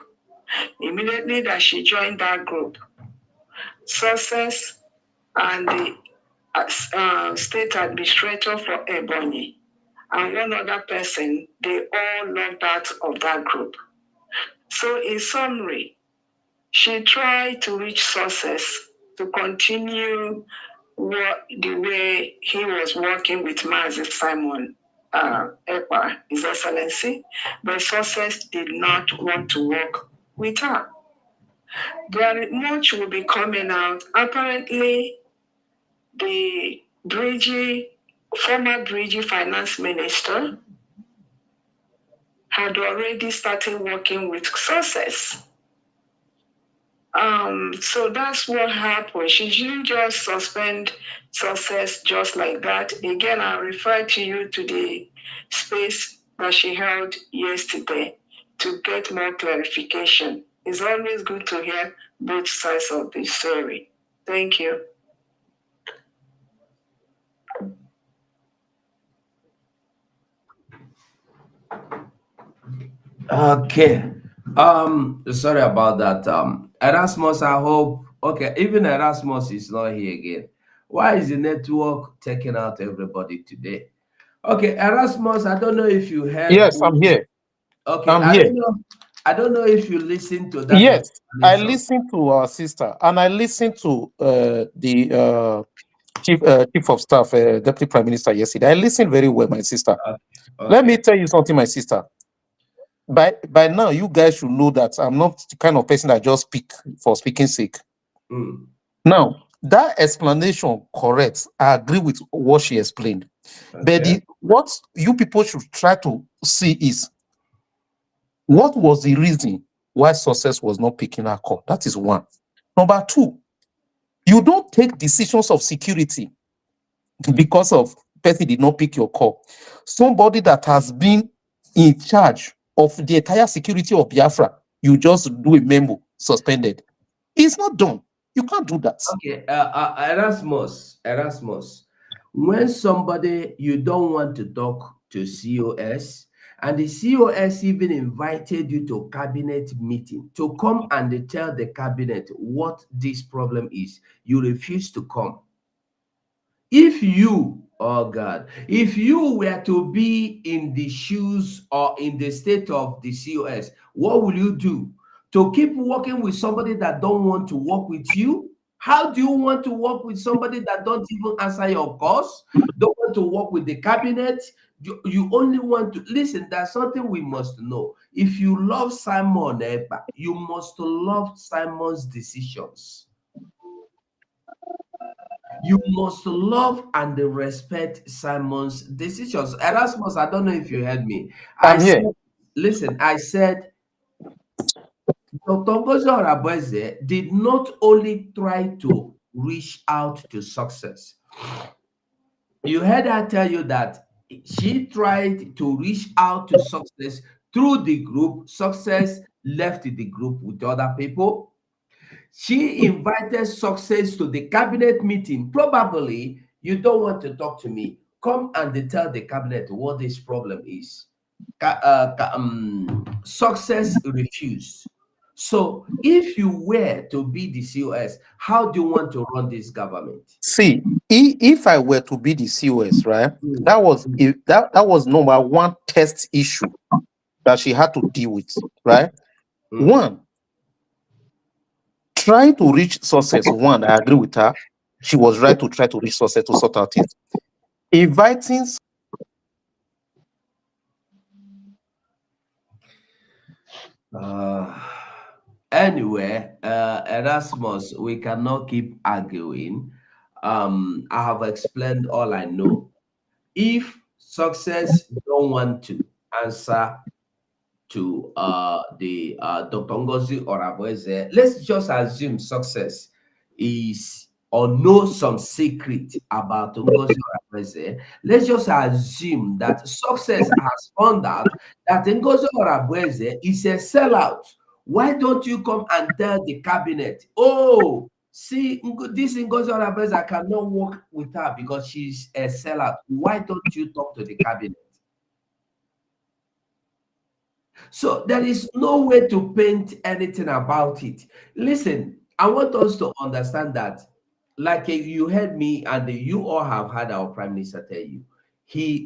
immediately that she joined that group, success and the state administrator for Ebonyi and one other person, they all logged out of that group. So in summary, she tried to reach success to continue the way he was working with Mazi Simon Ekpa, His Excellency, but success did not want to work with her. Very much will be coming out. Apparently, the former Bridgie finance minister had already started working with success. So that's what happened. She didn't just suspend success just like that. Again, I refer to you to the space that she held yesterday to get more clarification. It's always good to hear both sides of the story. Thank you. Okay. Sorry about that. Erasmus, I hope. Okay, even Erasmus is not here again. Why is the network taking out everybody today? Okay, Erasmus, I don't know if you heard. Yes, I'm here. Okay, I'm I here. don't know. I don't know if you listened to that. Yes, I listened to our sister, and I listened to the chief of staff, deputy prime minister yesterday. I listened very well, my sister. Okay. Let me tell you something, my sister. By now, you guys should know that I'm not the kind of person that just speak for speaking sake. Now, that explanation correct. I agree with what she explained. But what you people should try to see is what was the reason why success was not picking her call. That is one. Number two, you don't take decisions of security because of person did not pick your call. Somebody that has been in charge of the entire security of Biafra, you just do a memo, suspended. It's not done. You can't do that. Okay, Erasmus. When somebody you don't want to talk to COS, and the COS even invited you to cabinet meeting to come and tell the cabinet what this problem is, you refuse to come. If you, oh God, if you were to be in the shoes or in the state of the COS, what will you do? To keep working with somebody that don't want to work with you? How do you want to work with somebody that don't even answer your calls? Don't want to work with the cabinet? You only want to listen. That's something we must know. If you love Simon Ekpa, you must love Simon's decisions. You must love and respect Simon's decisions. Erasmus, I don't know if you heard me. I said, listen, I said, Dr. Ngozi Oraboeze did not only try to reach out to success. You heard her tell you that she tried to reach out to success through the group. Success left the group with other people. She invited success to the cabinet meeting. Probably you don't want to talk to me. Come and tell the cabinet what this problem is. Success refused. So if you were to be the COS, how do you want to run this government? See, if I were to be the COS, right, that was number one test issue that she had to deal with, right? One, trying to reach success. One, I agree with her. She was right to try to reach success to sort out it. Inviting Anyway, Erasmus, we cannot keep arguing. I have explained all I know. If success don't want to answer to the Dr. Ngozi Oraboeze, let's just assume success is or know some secret about Ngozi Oraboeze. Let's just assume that success has found out that Ngozi Oraboeze is a sellout. Why don't you come and tell the cabinet, oh, see, this Ngozi Oraboeze, I cannot work with her because she's a sellout. Why don't you talk to the cabinet? So there is no way to paint anything about it. Listen, I want us to understand that, like you heard me and you all have heard our prime minister tell you,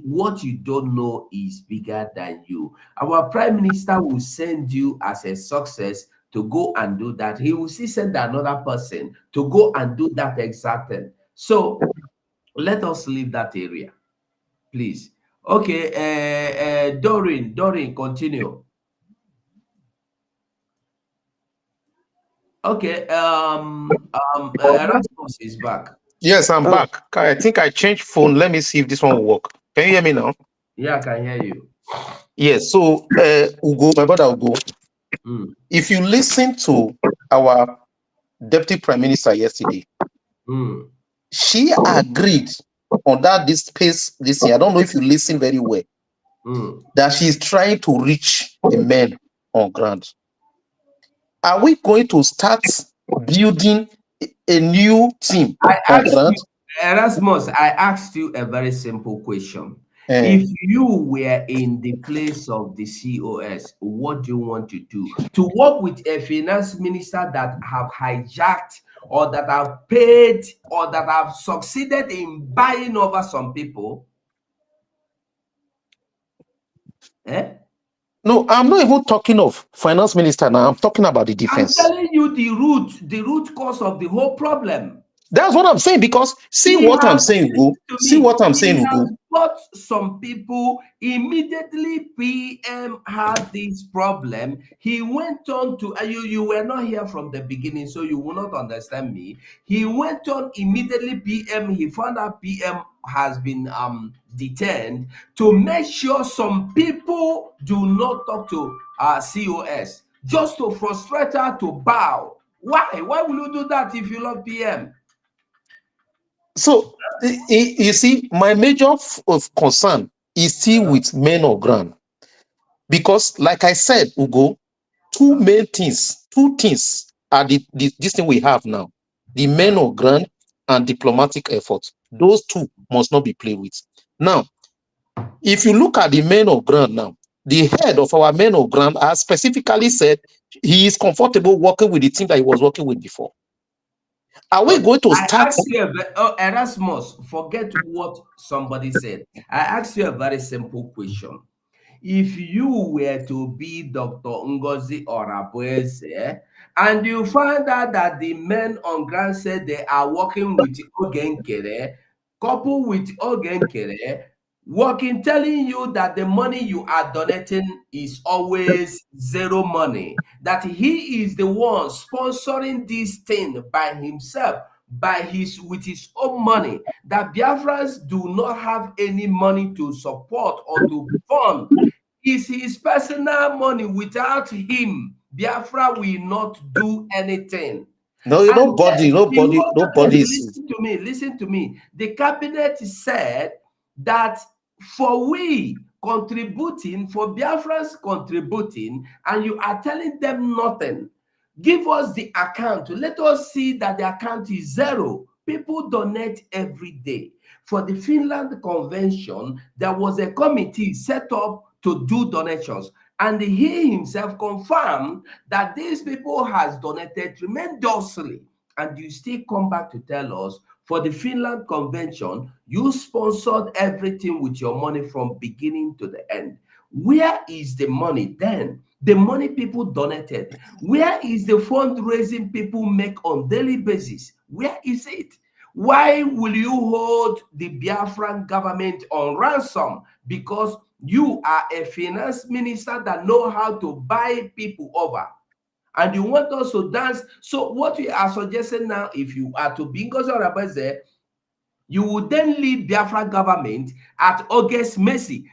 what you don't know is bigger than you. Our prime minister will send you as a success to go and do that. He will still send another person to go and do that exact thing. So let us leave that area, please. Okay, Doreen, continue. Okay, Erasmus is back. Yes, I'm back. I think I changed phone. Let me see if this one will work. Can you hear me now? Yeah, I can hear you. Yes. So, Ugo, my brother Ugo, if you listen to our deputy prime minister yesterday, she agreed on that this space. Listen, I don't know if you listen very well. That she's trying to reach the men on ground. Are we going to start building a new team on ground? Erasmus, I asked you a very simple question. If you were in the place of the COS, what do you want to do? To work with a finance minister that have hijacked or that have paid or that have succeeded in buying over some people? No, I'm not even talking of finance minister now. I'm talking about the defense. I'm telling you the root cause of the whole problem. That's what I'm saying, because see what I'm saying, Ugo. See what I'm saying, Ugo. But some people immediately PM had this problem. He went on to you were not here from the beginning, so you will not understand me. He went on immediately PM. He found out PM has been detained to make sure some people do not talk to COS, just to frustrate her to bow. Why will you do that if you love PM? So you see, my major of concern is still with men on ground, because like I said, Ugo, two things are this thing we have now: the men on ground and diplomatic efforts. Those two must not be played with. Now, if you look at the men on ground now, the head of our men on ground has specifically said he is comfortable working with the team that he was working with before. Are we going to start? Erasmus, forget what somebody said. I asked you a very simple question. If you were to be Dr. Ngozi Oraboeze and you find out that the men on ground said they are working with Oge Nkere, coupled with Oge Nkere, working, telling you that the money you are donating is always zero money, that he is the one sponsoring this thing by himself, with his own money, that Biafrans do not have any money to support or to fund. Is his personal money. Without him, Biafra will not do anything. Nobody. Listen to me. The cabinet said that for Biafrans contributing, and you are telling them nothing. Give us the account. Let us see that the account is zero. People donate every day. For the Finland Convention, there was a committee set up to do donations, and he himself confirmed that these people has donated tremendously. And you still come back to tell us, for the Finland Convention, you sponsored everything with your money from beginning to the end. Where is the money then? The money people donated. Where is the fundraising people make on daily basis? Where is it? Why will you hold the Biafran government on ransom? Because You are a finance minister that know how to buy people over. And you want us to dance. So what we are suggesting now, if you are to be Ngozi Orebeze, you will then lead Biafra government at Oge's mercy.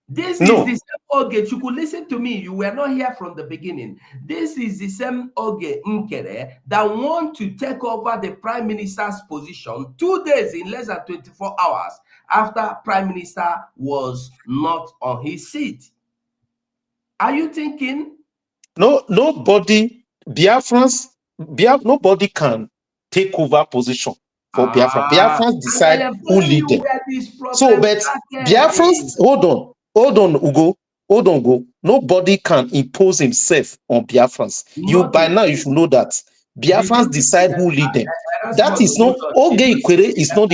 This is the same Oge. You could listen to me. You were not here from the beginning. This is the same Oge Nkere that want to take over the prime minister's position 2 days in less than 24 hours after prime minister was not on his seat. Are you thinking? Nobody, nobody can take over position for Biafra. Biafrans decide who lead them. So, but Biafrans, hold on, Ugo. Nobody can impose himself on Biafrans. By now, you should know that. Biafrans decide who lead them. That is not, Oge Nkere is not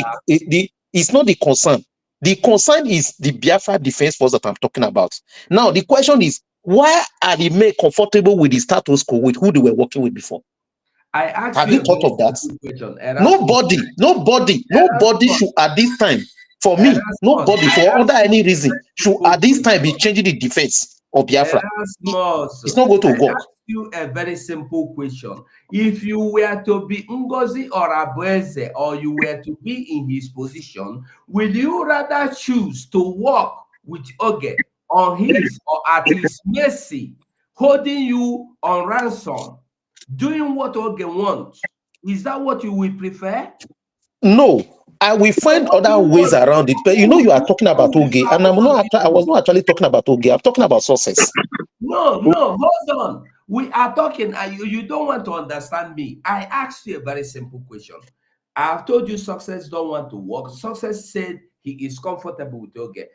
it's not the concern. The concern is the Biafra Defense Force that I'm talking about. Now, the question is, why are they made comfortable with the status quo with who they were working with before? I asked Have you thought of that? Question. Nobody should at this time, for me, nobody for under any reason should at this time be changing the defense of Biafra. It's not going to work. I ask you a very simple question. If you were to be Ngozi Orebeze or you were to be in his position, will you rather choose to work with Oge on his or at his mercy, holding you on ransom, doing what Oge wants? Is that what you will prefer? No, I will find other ways around it. But you are talking about Oge, and I was not actually talking about Oge. I'm talking about success. No, hold on. We are talking, and you don't want to understand me. I asked you a very simple question. I've told you Success don't want to work. Success said he is comfortable with Oge.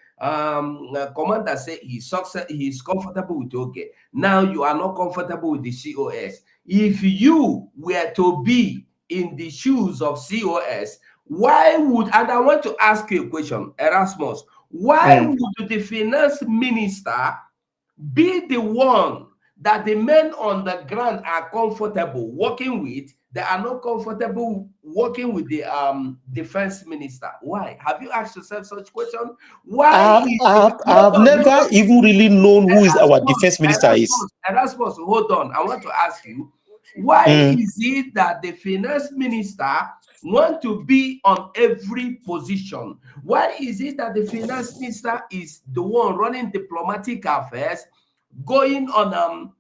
Commander said he's comfortable with Oge. Now you are not comfortable with the COS. If you were to be in the shoes of COS, why would, and I want to ask you a question, Erasmus, why would the finance minister be the one that the men on the ground are comfortable working with? They are not comfortable working with the defense minister. Why? Have you asked yourself such question? Why? I've never even really known who is our defense minister is. Erasmus, hold on. I want to ask you, why is it that the finance minister want to be on every position? Why is it that the finance minister is the one running diplomatic affairs, going on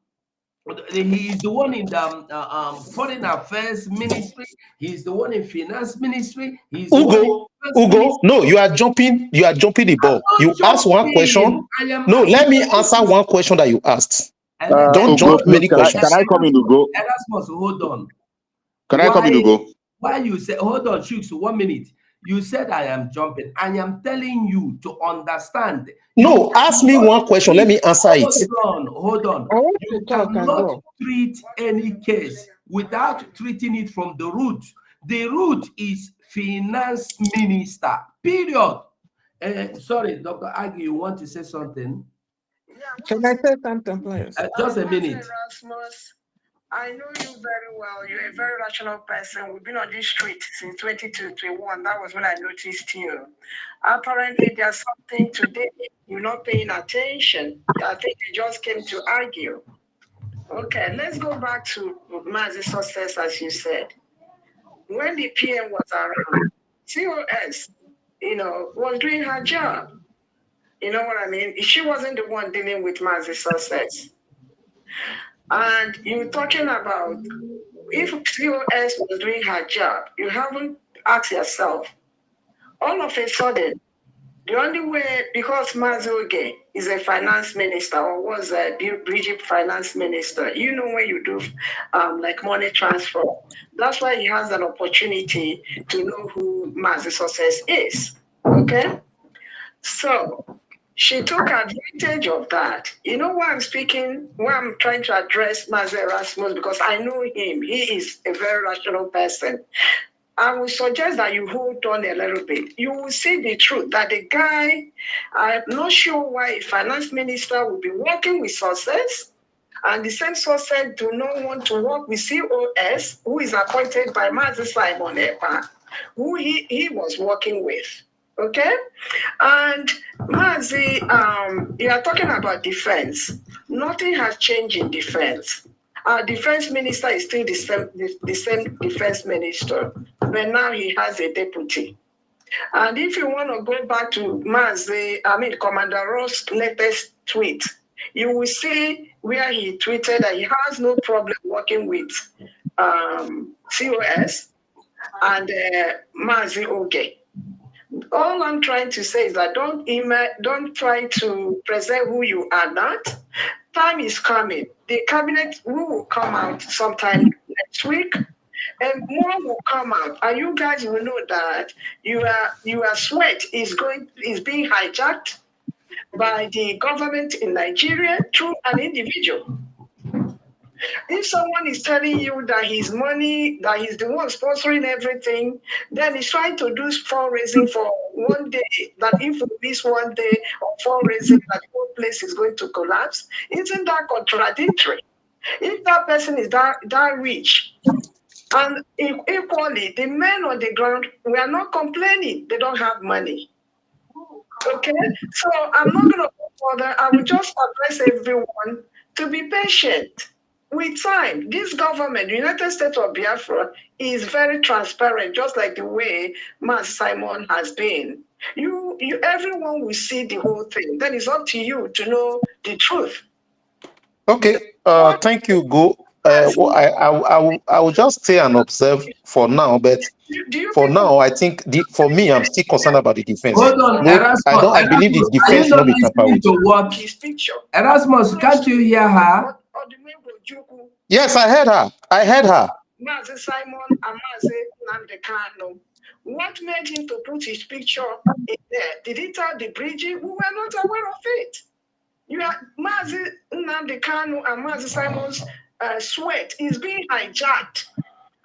he is the one in the foreign affairs ministry, he's the one in finance ministry, he's Ugo, no, you are jumping the ball. You ask one question. No, let me answer one question that you asked. Don't jump many questions. Can I come in, Ugo? Erasmus, hold on. Can I come in, Ugo? Why you say, hold on, Shooks, 1 minute. You said I am jumping. I am telling you to understand. No, ask me one question. Let me answer it. Hold on. You cannot treat any case without treating it from the root. The root is finance minister, period. Sorry, Dr. Agi, you want to say something? Can I say something, please? Just a minute. Erasmus, I know you very well. You're a very rational person. We've been on this street since 2021. That was when I noticed you. Apparently, there's something today. You're not paying attention. I think you just came to argue. Okay, let's go back to Mazi Success, as you said. When the PM was around, COS, was doing her job. You know what I mean? She wasn't the one dealing with Mazi Success. And you're talking about if COS was doing her job, you haven't asked yourself, all of a sudden, the only way, because Mazi Oge is a finance minister or was a Bridget finance minister, when you do like money transfer, that's why he has an opportunity to know who Mazi Success is. Okay? So she took advantage of that. You know why I'm speaking, why I'm trying to address Mazi Erasmus, because I know him. He is a very rational person. I would suggest that you hold on a little bit. You will see the truth that the guy, I'm not sure why a finance minister will be working with Success, and the same Success do not want to work with COS, who is appointed by Mazi Simon Epa, who he was working with. Okay? And Mazi, you are talking about defense. Nothing has changed in defense. Our defense minister is still the same defense minister, but now he has a deputy. And if you want to go back to Commander Ross' latest tweet, you will see where he tweeted that he has no problem working with COS and Mazi Oge. All I'm trying to say is that don't try to present who you are not. Time is coming. The cabinet will come out sometime next week, and more will come out. And you guys will know that your sweat is being hijacked by the government in Nigeria through an individual. If someone is telling you that his money, that he's the one sponsoring everything, then he's trying to do fundraising for one day, that if we miss one day of fundraising, that the whole place is going to collapse. Isn't that contradictory? If that person is that rich, and equally, the men on the ground, we are not complaining. They don't have money. Okay? So I'm not going to go further. I will just advise everyone to be patient with time. This government, the United States of Biafra, is very transparent, just like the way Mas Simon has been. Everyone will see the whole thing. Then it's up to you to know the truth. Okay. Thank you, Go. I will just stay and observe for now, but for now, I think for me, I'm still concerned about the defense. Hold on, No, Erasmus. I believe the Erasmus, are defense you should not not be tampered listening with. to what? Erasmus, can't you hear her? Yes, I heard her. I heard her. Mazi Simon and Mazi Nandekano. What made him to put his picture in there? Did he tell the Bridgie? We were not aware of it. Mazi Nandekano and Mazi Simon's sweat is being hijacked,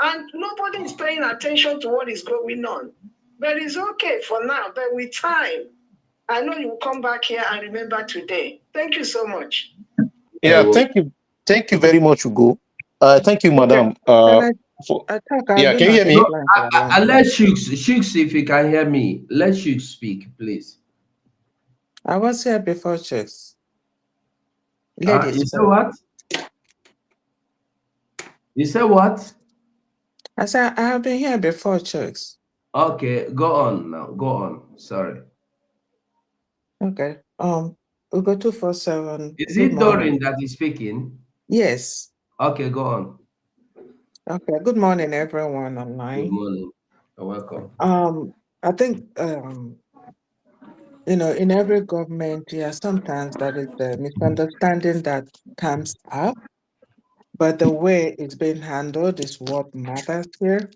and nobody is paying attention to what is going on. But it's okay for now. But with time, I know you will come back here and remember today. Thank you so much. Yeah, thank you very much, Ugo. Thank you, madam. I Yeah, can you hear me? No, let Shooks, if you can hear me, let Shooks speak, please. I was here before checks. You said what? You said what? I said I have been here before checks. Okay, go on now. Go on. Sorry. Okay. We go 247. Is Good it Doreen morning. that is speaking? Yes. Okay, go on. Okay. Good morning, everyone online. Good morning. You're welcome. I think in every government, sometimes that is the misunderstanding that comes up, but the way it's being handled is what matters here.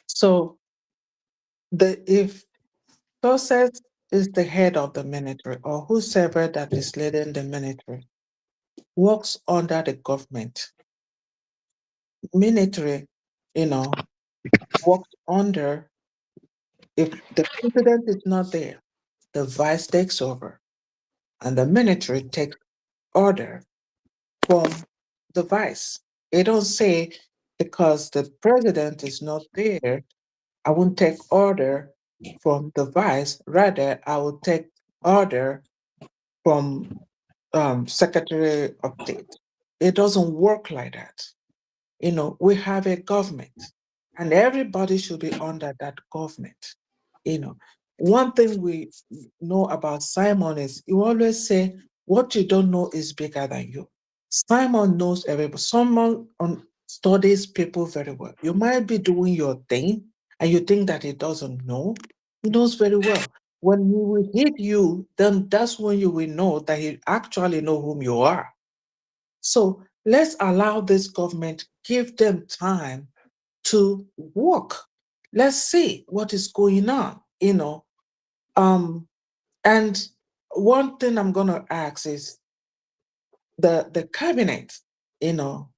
So if Process is the head of the military, or whosoever that is leading the military, works under the government. Military, works under, if the president is not there, the vice takes over, and the military takes order from the vice. They don't say, because the president is not there, I won't take order from the vice. Rather, I will take order from Secretary of State. It doesn't work like that. We have a government, and everybody should be under that government. One thing we know about Simon is you always say, what you don't know is bigger than you. Simon knows everybody. Someone studies people very well. You might be doing your thing, and you think that he doesn't know. He knows very well. When he will hit you, then that's when you will know that he actually know whom you are. So let's allow this government, give them time to work. Let's see what is going on, And one thing I'm going to ask is the cabinet, to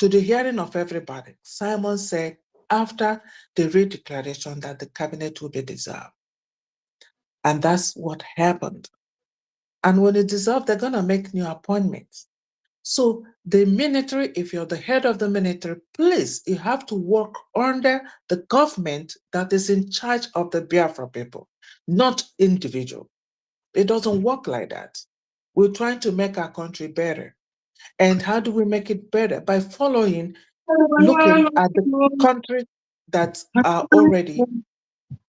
the hearing of everybody, Simon said after the redeclaration that the cabinet will be dissolved. And that's what happened. And when it dissolved, they're going to make new appointments. So the military, if you're the head of the military, please, you have to work under the government that is in charge of the Biafra people, not individual. It doesn't work like that. We're trying to make our country better. And how do we make it better? By looking at the countries that are already,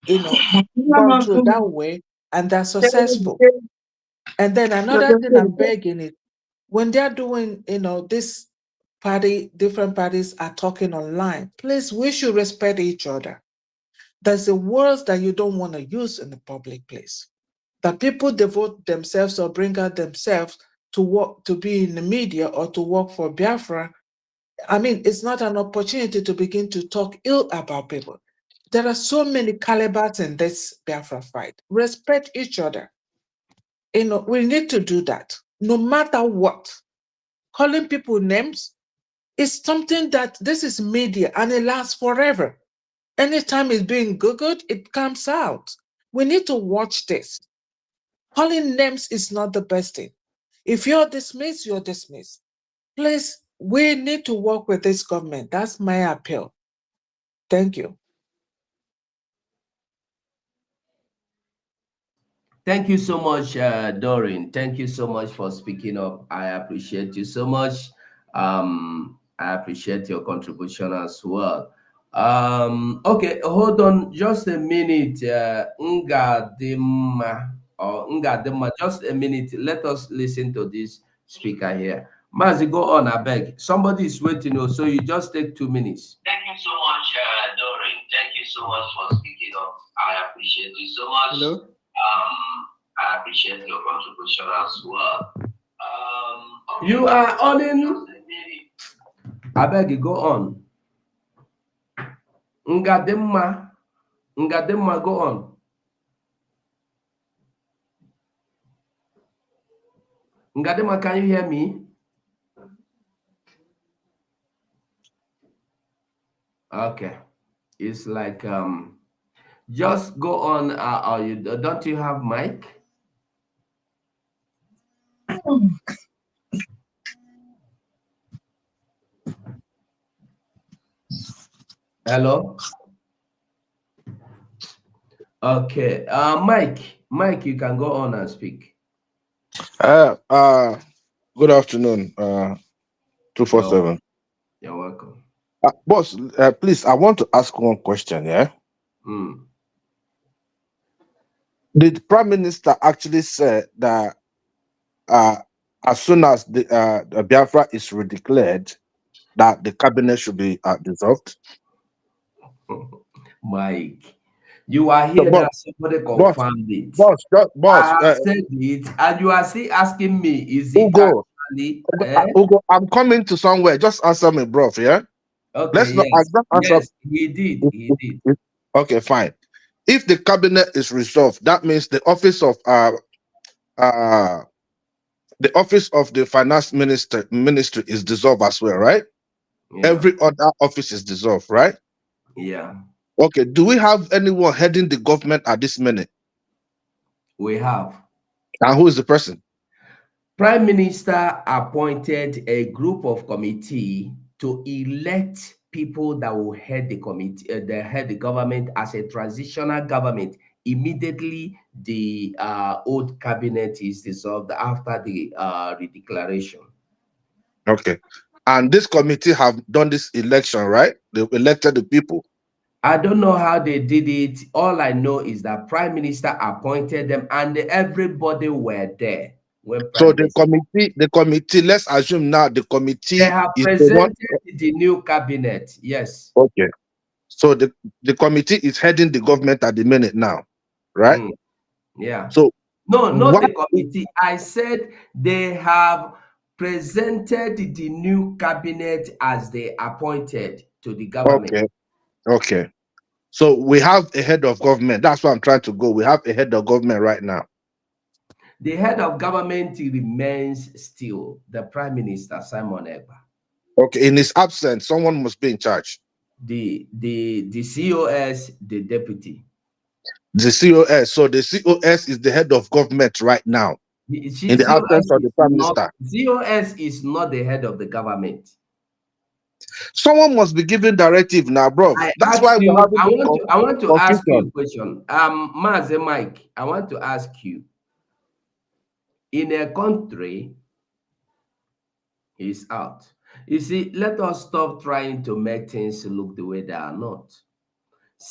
gone through that way and they're successful. And then another thing I'm begging is when they're doing, this different parties are talking online, please, we should respect each other. There's the words that you don't want to use in the public place. That people devote themselves or bring out themselves to work, to be in the media or to work for Biafra. I mean, it's not an opportunity to begin to talk ill about people. There are so many calibers in this Biafra fight. Respect each other. We need to do that no matter what. Calling people names is something that this is media and it lasts forever. Anytime it's being Googled, it comes out. We need to watch this. Calling names is not the best thing. If you're dismissed, you're dismissed. Please, we need to work with this government. That's my appeal. Thank you. Thank you so much, Doreen. Thank you so much for speaking up. I appreciate you so much. I appreciate your contribution as well. Okay, hold on just a minute. Ngadima or Ngadima, just a minute. Let us listen to this speaker here. Mazi, go on, I beg. Somebody is waiting, so you just take 2 minutes. Thank you so much, Doreen. Thank you so much for speaking up. I appreciate you so much. Hello? I appreciate your contribution as well. You are on in. I beg you, go on. Ngadema, go on. Ngadema, can you hear me? Okay, it's like just go on. Don't you have mic? Hello. Okay. Mike, you can go on and speak. Good afternoon. 247. You're welcome. Boss, please, I want to ask one question. Yeah. Did Prime Minister actually say that as soon as the Biafra is redeclared, that the cabinet should be dissolved? Mike, you are here that somebody confirmed it. Boss, I said it, and you are still asking me, is it Ugo, actually? Ugo, I'm coming to somewhere. Just answer me, bro. Yeah. Okay. Yes, he did. Okay, fine. If the cabinet is resolved, that means the office of the finance ministry is dissolved as well, right? Yeah. Every other office is dissolved, right? Yeah. Okay. Do we have anyone heading the government at this minute? We have. And who is the person? Prime Minister appointed a group of committee to elect people that will head the committee, head the government as a transitional government. Immediately, the old cabinet is dissolved after the redeclaration. Okay. And this committee have done this election, right? They elected the people. I don't know how they did it. All I know is that Prime Minister appointed them and everybody were there. So the committee, let's assume now the committee they have is presented the new cabinet. Yes. Okay. So the committee is heading the government at the minute now, right? Yeah. So no, not the committee. I said they have presented the new cabinet as they appointed to the government. Okay. So we have a head of government. That's where I'm trying to go. We have a head of government right now. The head of government remains still the Prime Minister, Simon Egba. Okay. In his absence, someone must be in charge. The COS, the deputy. The COS. So the COS is the head of government right now. in the absence of the Prime not, Minister. COS is not the head of the government. Someone must be giving directive now, bro. I That's ask why we're you, having this I want to ask you a confusion. question. Maze Mike, I want to ask you, in a country, he's out. You see, let us stop trying to make things look the way they are not.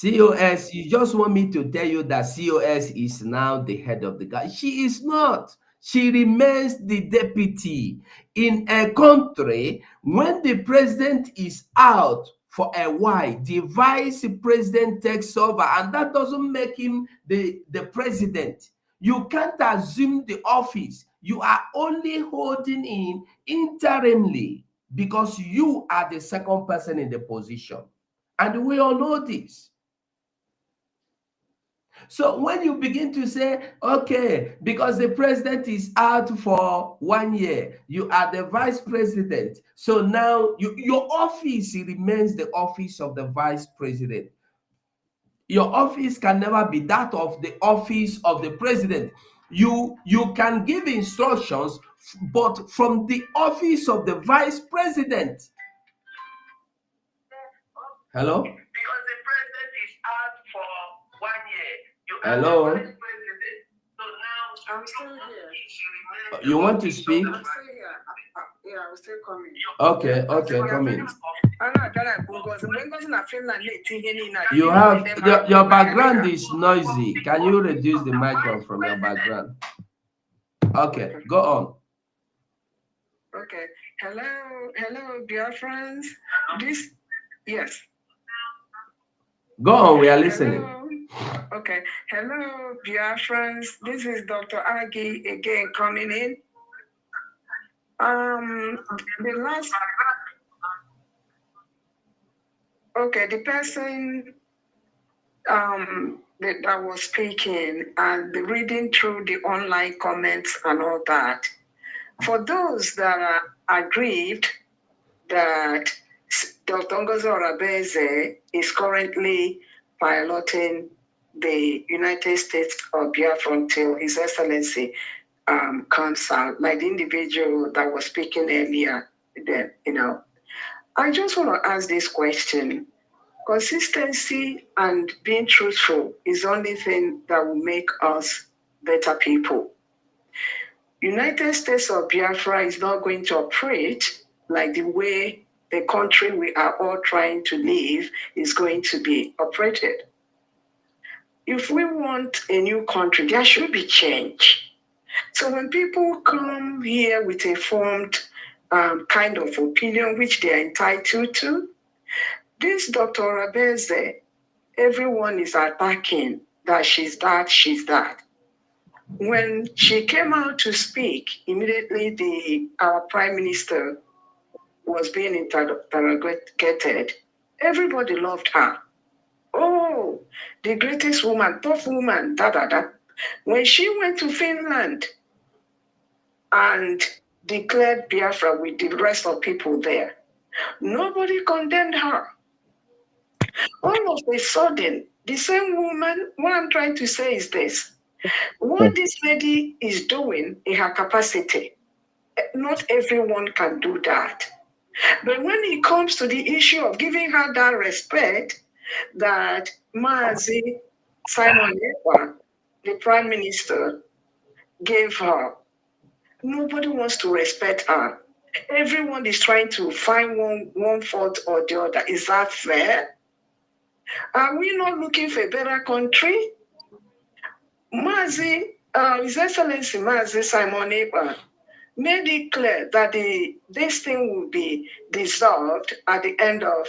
COS, you just want me to tell you that COS is now the head of the guy. She is not. She remains the deputy. In a country, when the president is out for a while, the vice president takes over, and that doesn't make him the president. You can't assume the office. You are only holding in interimly because you are the second person in the position. And we all know this. So when you begin to say, okay, because the president is out for 1 year, you are the vice president. So now your office remains the office of the vice president. Your office can never be that of the office of the president. You can give instructions, but from the office of the vice president. Hello? Because the president is out for 1 year. Hello? So now I'm still here. You want to speak? I'm still here. Yeah, I'm still coming. Okay, come in. You You have your background is noisy. Can you reduce the microphone from your background? Okay, go on. Okay. Hello, dear friends. Yes. Go on, we are listening. Hello. Okay. Hello, dear friends. This is Dr. Agi again coming in. The person that was speaking and reading through the online comments and all that. For those that are aggrieved that Dr. Ngozi Orabeze is currently piloting the United States of Biafra until His Excellency comes out, like the individual that was speaking earlier. Then, I just want to ask this question. Consistency and being truthful is the only thing that will make us better people. United States of Biafra is not going to operate like the way the country we are all trying to live is going to be operated. If we want a new country, there should be change. So when people come here with a formed kind of opinion, which they are entitled to, this Dr. Rabeze, everyone is attacking that she's that. When she came out to speak, immediately our prime minister was being interrogated. Everybody loved her. Oh, the greatest woman, tough woman, da. When she went to Finland and declared Biafra with the rest of people there, nobody condemned her. All of a sudden, the same woman, what I'm trying to say is this. What this lady is doing in her capacity, not everyone can do that. But when it comes to the issue of giving her that respect that Mazi Simon Ekpa, the prime minister, gave her, nobody wants to respect her. Everyone is trying to find one fault or the other. Is that fair? Are we not looking for a better country? His Excellency Mazi Simon Ekpa made it clear that this thing will be dissolved at the end of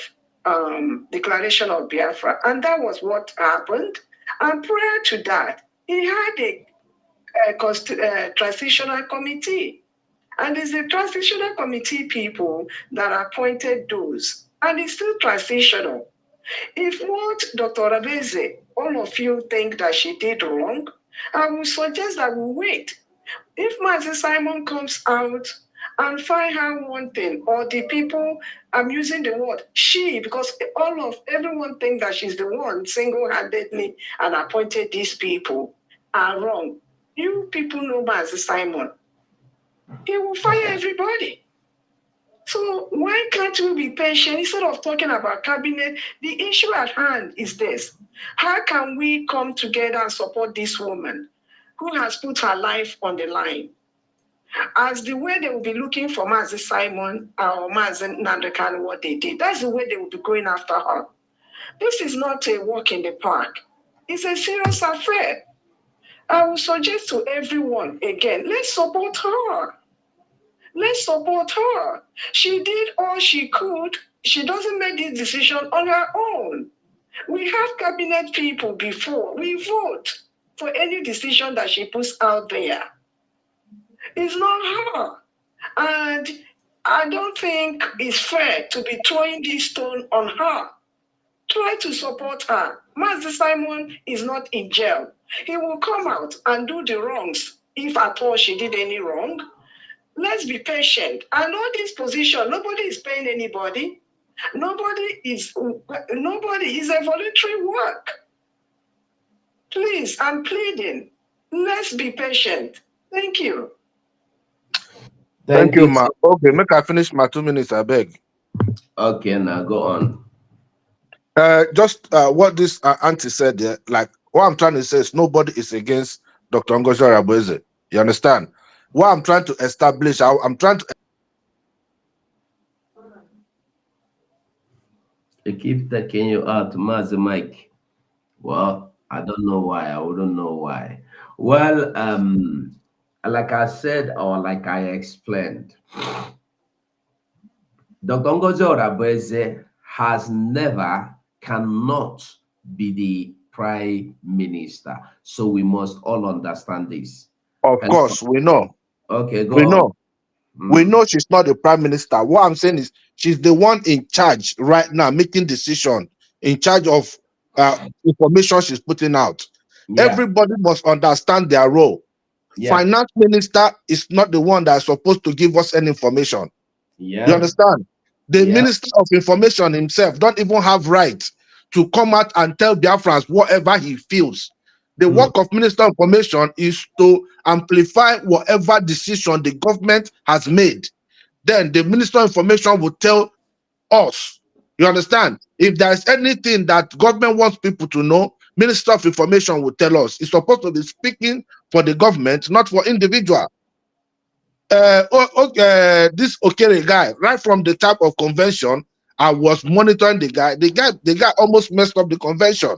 declaration of Biafra. And that was what happened. And prior to that, he had a transitional committee. And it's the transitional committee people that appointed those. And it's still transitional. If what Dr. Abeze, all of you think that she did wrong, I would suggest that we wait. If Mazi Simon comes out and find her one thing, or the people, I'm using the word she, because everyone think that she's the one single-handedly and appointed these people, are wrong. You people know Mazi Simon. He will fire everybody. So why can't we be patient instead of talking about cabinet? The issue at hand is this. How can we come together and support this woman who has put her life on the line? As the way they will be looking for Mazi Simon or Mazi Nandekan, what they did, that's the way they will be going after her. This is not a walk in the park. It's a serious affair. I will suggest to everyone again, let's support her. Let's support her. She did all she could. She doesn't make this decision on her own. We have cabinet people before. We vote for any decision that she puts out there. It's not her. And I don't think it's fair to be throwing this stone on her. Try to support her. Master Simon is not in jail. He will come out and do the wrongs if at all she did any wrong. Let's be patient. I know this position. Nobody is paying anybody. Nobody is a voluntary work. Please, I'm pleading. Let's be patient. Thank you. Thank you, ma. Okay, make I finish my 2 minutes, I beg. Okay, now go on. Just what this auntie said there, like what I'm trying to say is nobody is against Dr. Ngozi Arabueze. You understand? What I'm trying to establish, I'm trying to. I keep taking you out, Mazi Mike. Well, I don't know why. I wouldn't know why. Well, like I said, or like I explained, Dr. Ngozi Arabueze has never, cannot be the prime minister. So we must all understand this. Of Hello? course, we know. Okay, go We on. know. We know she's not the prime minister. What I'm saying is she's the one in charge right now, making decision, in charge of information she's putting out. Yeah. Everybody must understand their role. Yeah. Finance minister is not the one that's supposed to give us any information. Yeah. You understand? The Yeah. minister of information himself don't even have right to come out and tell Biafrans whatever he feels. The work of Minister of Information is to amplify whatever decision the government has made. Then the Minister of Information will tell us. You understand? If there is anything that government wants people to know, Minister of Information will tell us. It's supposed to be speaking for the government, not for individual. This Okere guy, right from the type of convention, I was monitoring the guy. The guy almost messed up the convention.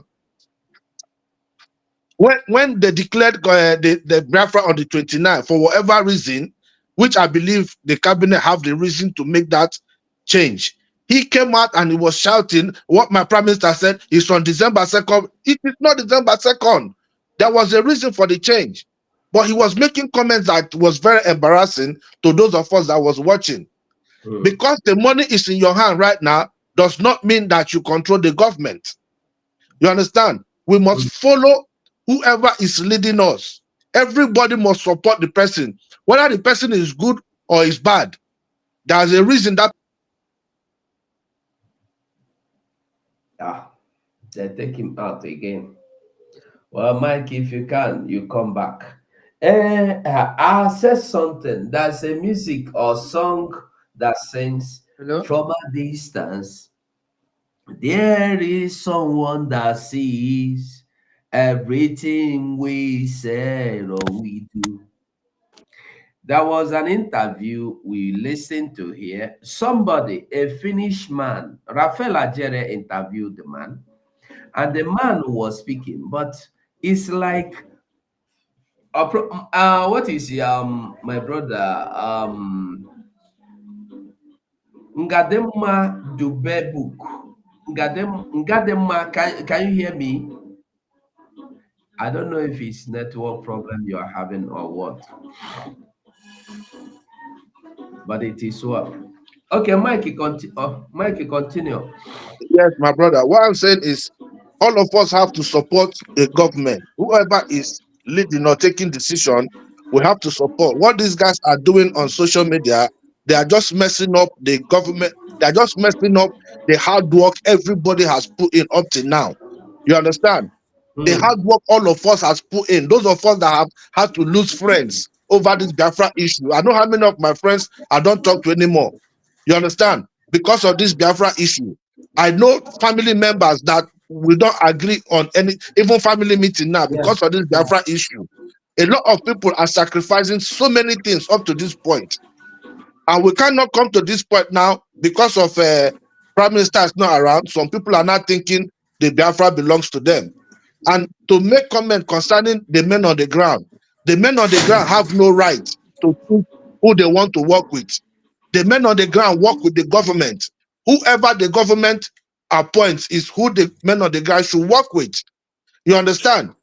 When they declared the Biafra on the 29th, for whatever reason, which I believe the cabinet have the reason to make that change, he came out and he was shouting what my prime minister said is on December 2nd. It is not December 2nd. There was a reason for the change. But he was making comments that was very embarrassing to those of us that was watching. Because the money is in your hand right now does not mean that you control the government. You understand? We must follow whoever is leading us. Everybody must support the person. Whether the person is good or is bad, there's a reason that. They take him out again. Well, Mike, if you can, you come back. I said something. There's a music or song that sings from a distance. There is someone that sees everything we said or we do. There was an interview we listened to here. Somebody, a Finnish man, Rafael Ajere interviewed the man, and the man was speaking, but it's like what is my brother Ngadema Dube book. Ngadema, can you hear me? I don't know if it's network problem you are having or what, but it is what. Okay, Mikey, continue. Yes, my brother. What I'm saying is all of us have to support the government. Whoever is leading or taking decision, we have to support. What these guys are doing on social media, they are just messing up the government. They are just messing up the hard work everybody has put in up to now. You understand? The hard work all of us has put in. Those of us that have had to lose friends over this Biafra issue. I know how many of my friends I don't talk to anymore. You understand? Because of this Biafra issue. I know family members that we don't agree on any, even family meeting now, because of this Biafra issue. A lot of people are sacrificing so many things up to this point. And we cannot come to this point now because of Prime Minister is not around. Some people are not thinking the Biafra belongs to them. And to make comment concerning the men on the ground have no right to choose who they want to work with. The men on the ground work with the government. Whoever the government appoints is who the men on the ground should work with. You understand?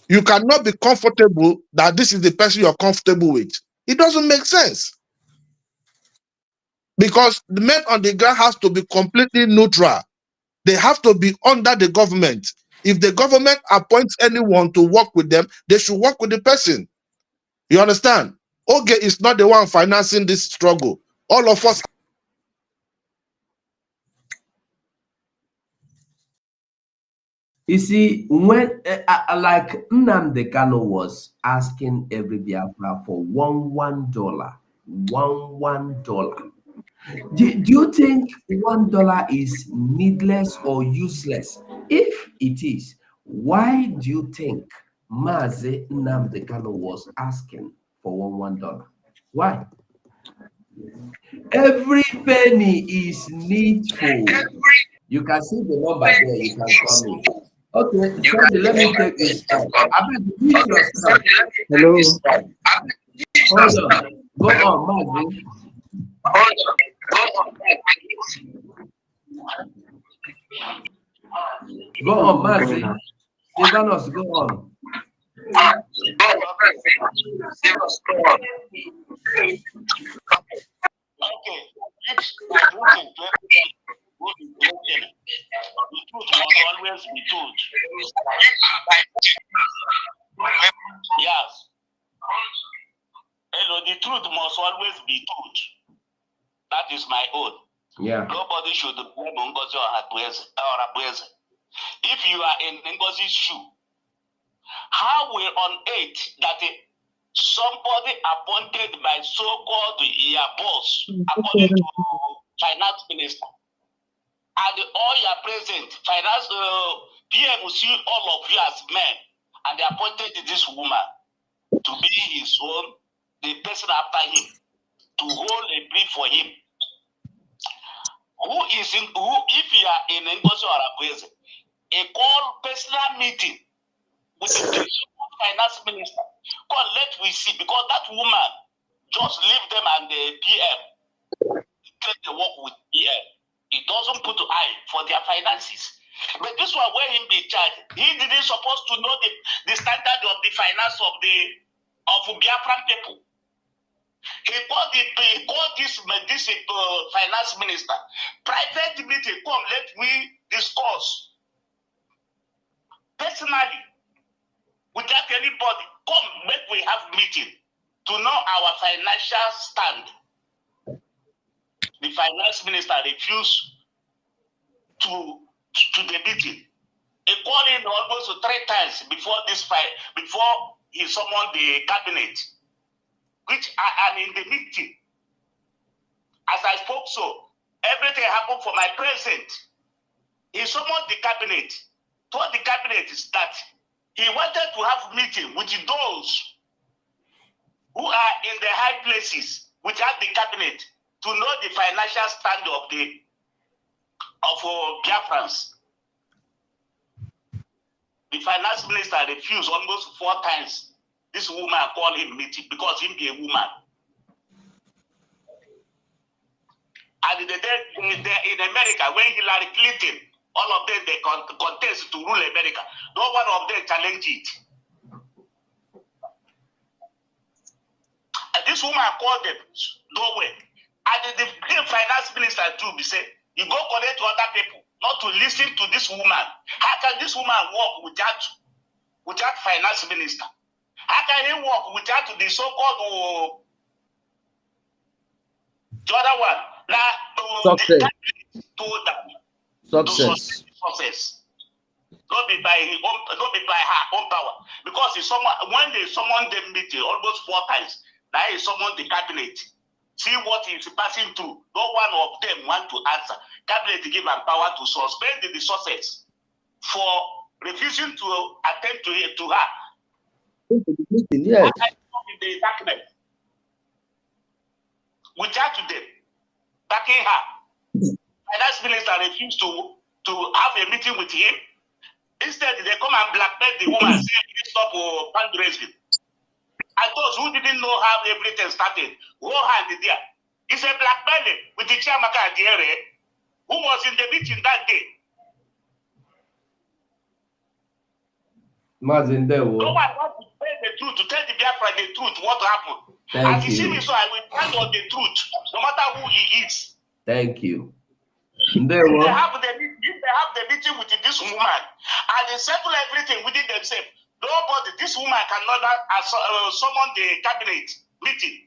You cannot be comfortable that this is the person you're comfortable with. It doesn't make sense. Because the men on the ground has to be completely neutral. They have to be under the government. If the government appoints anyone to work with them, they should work with the person. You understand? Oge is not the one financing this struggle. All of us. You see, when like Nnamdi Kanu was asking every Biafra for $1, $1. Do you think $1 is needless or useless? If it is, why do you think Mazi Nnamdi Kanu was asking for $1? Why? Every penny is needful. You can see the number there. You can call me. Okay, sorry, let me take this. I mean, mute yourself. Hello. Hold on. Go on, Mazi. Go on, Mazi. Stevanos, go on. Okay, it's written the truth must always be told. Yes. Hello, the truth must always be told. That is my own. Yeah. Nobody should blame Ngozi or Abueze. If you are in Ngozi's shoe, how will on it that somebody appointed by so-called your boss, according to finance minister, and all your present finance PM will see all of you as men, and they appointed this woman to be his own, the person after him, to hold a brief for him. If you are in Ngozi or Abueze, a call personal meeting with the finance minister, God, let we see, because that woman just leave them and the PM, they work with PM. It doesn't put eye for their finances. But this one where him be charged, he didn't supposed to know the standard of the finance of Biafran people. He called this finance minister. Private meeting, come, let we discuss. Personally, without anybody, come, let we have meeting to know our financial stand. The finance minister refused to the meeting. He called in almost 3 times before he summoned the cabinet, which are in the meeting. As I spoke so, everything happened for my present. He summoned the cabinet, told the cabinet that he wanted to have meeting with those who are in the high places without the cabinet to know the financial stand of Biafrans. The finance minister refused almost 4 times. This woman called him meeting because he be a woman. And in America, when Hillary Clinton, all of them, they contest to rule America. No one of them challenge it. And this woman called them nowhere. And the finance minister too, he said, you go connect to other people, not to listen to this woman. How can this woman work without finance minister? How can he work without the so-called the other one? Now, success. told them Success. success. Not not be by his own, not be by her own power. Because if someone, when they summon them meeting almost 4 times, now he summoned the cabinet. See what is passing through. No one of them want to answer. Cabinet give them power to suspend the resources for refusing to attend to her. Yes. In the darkness. We chat to them, backing her. Finance minister refused to have a meeting with him. Instead, they come and blackmail the woman, saying, please stop fundraising. And those who didn't know how everything started, who hand it there. It's a blackmailing with the Chiamaka Adiere, who was in the meeting that day. No one wants to tell the truth, to tell the Biafra the truth, what happened. As you see me, so I will stand on the truth, no matter who he is. Thank you. If they have the meeting with this woman and they settle everything within themselves, nobody, this woman cannot summon the cabinet meeting.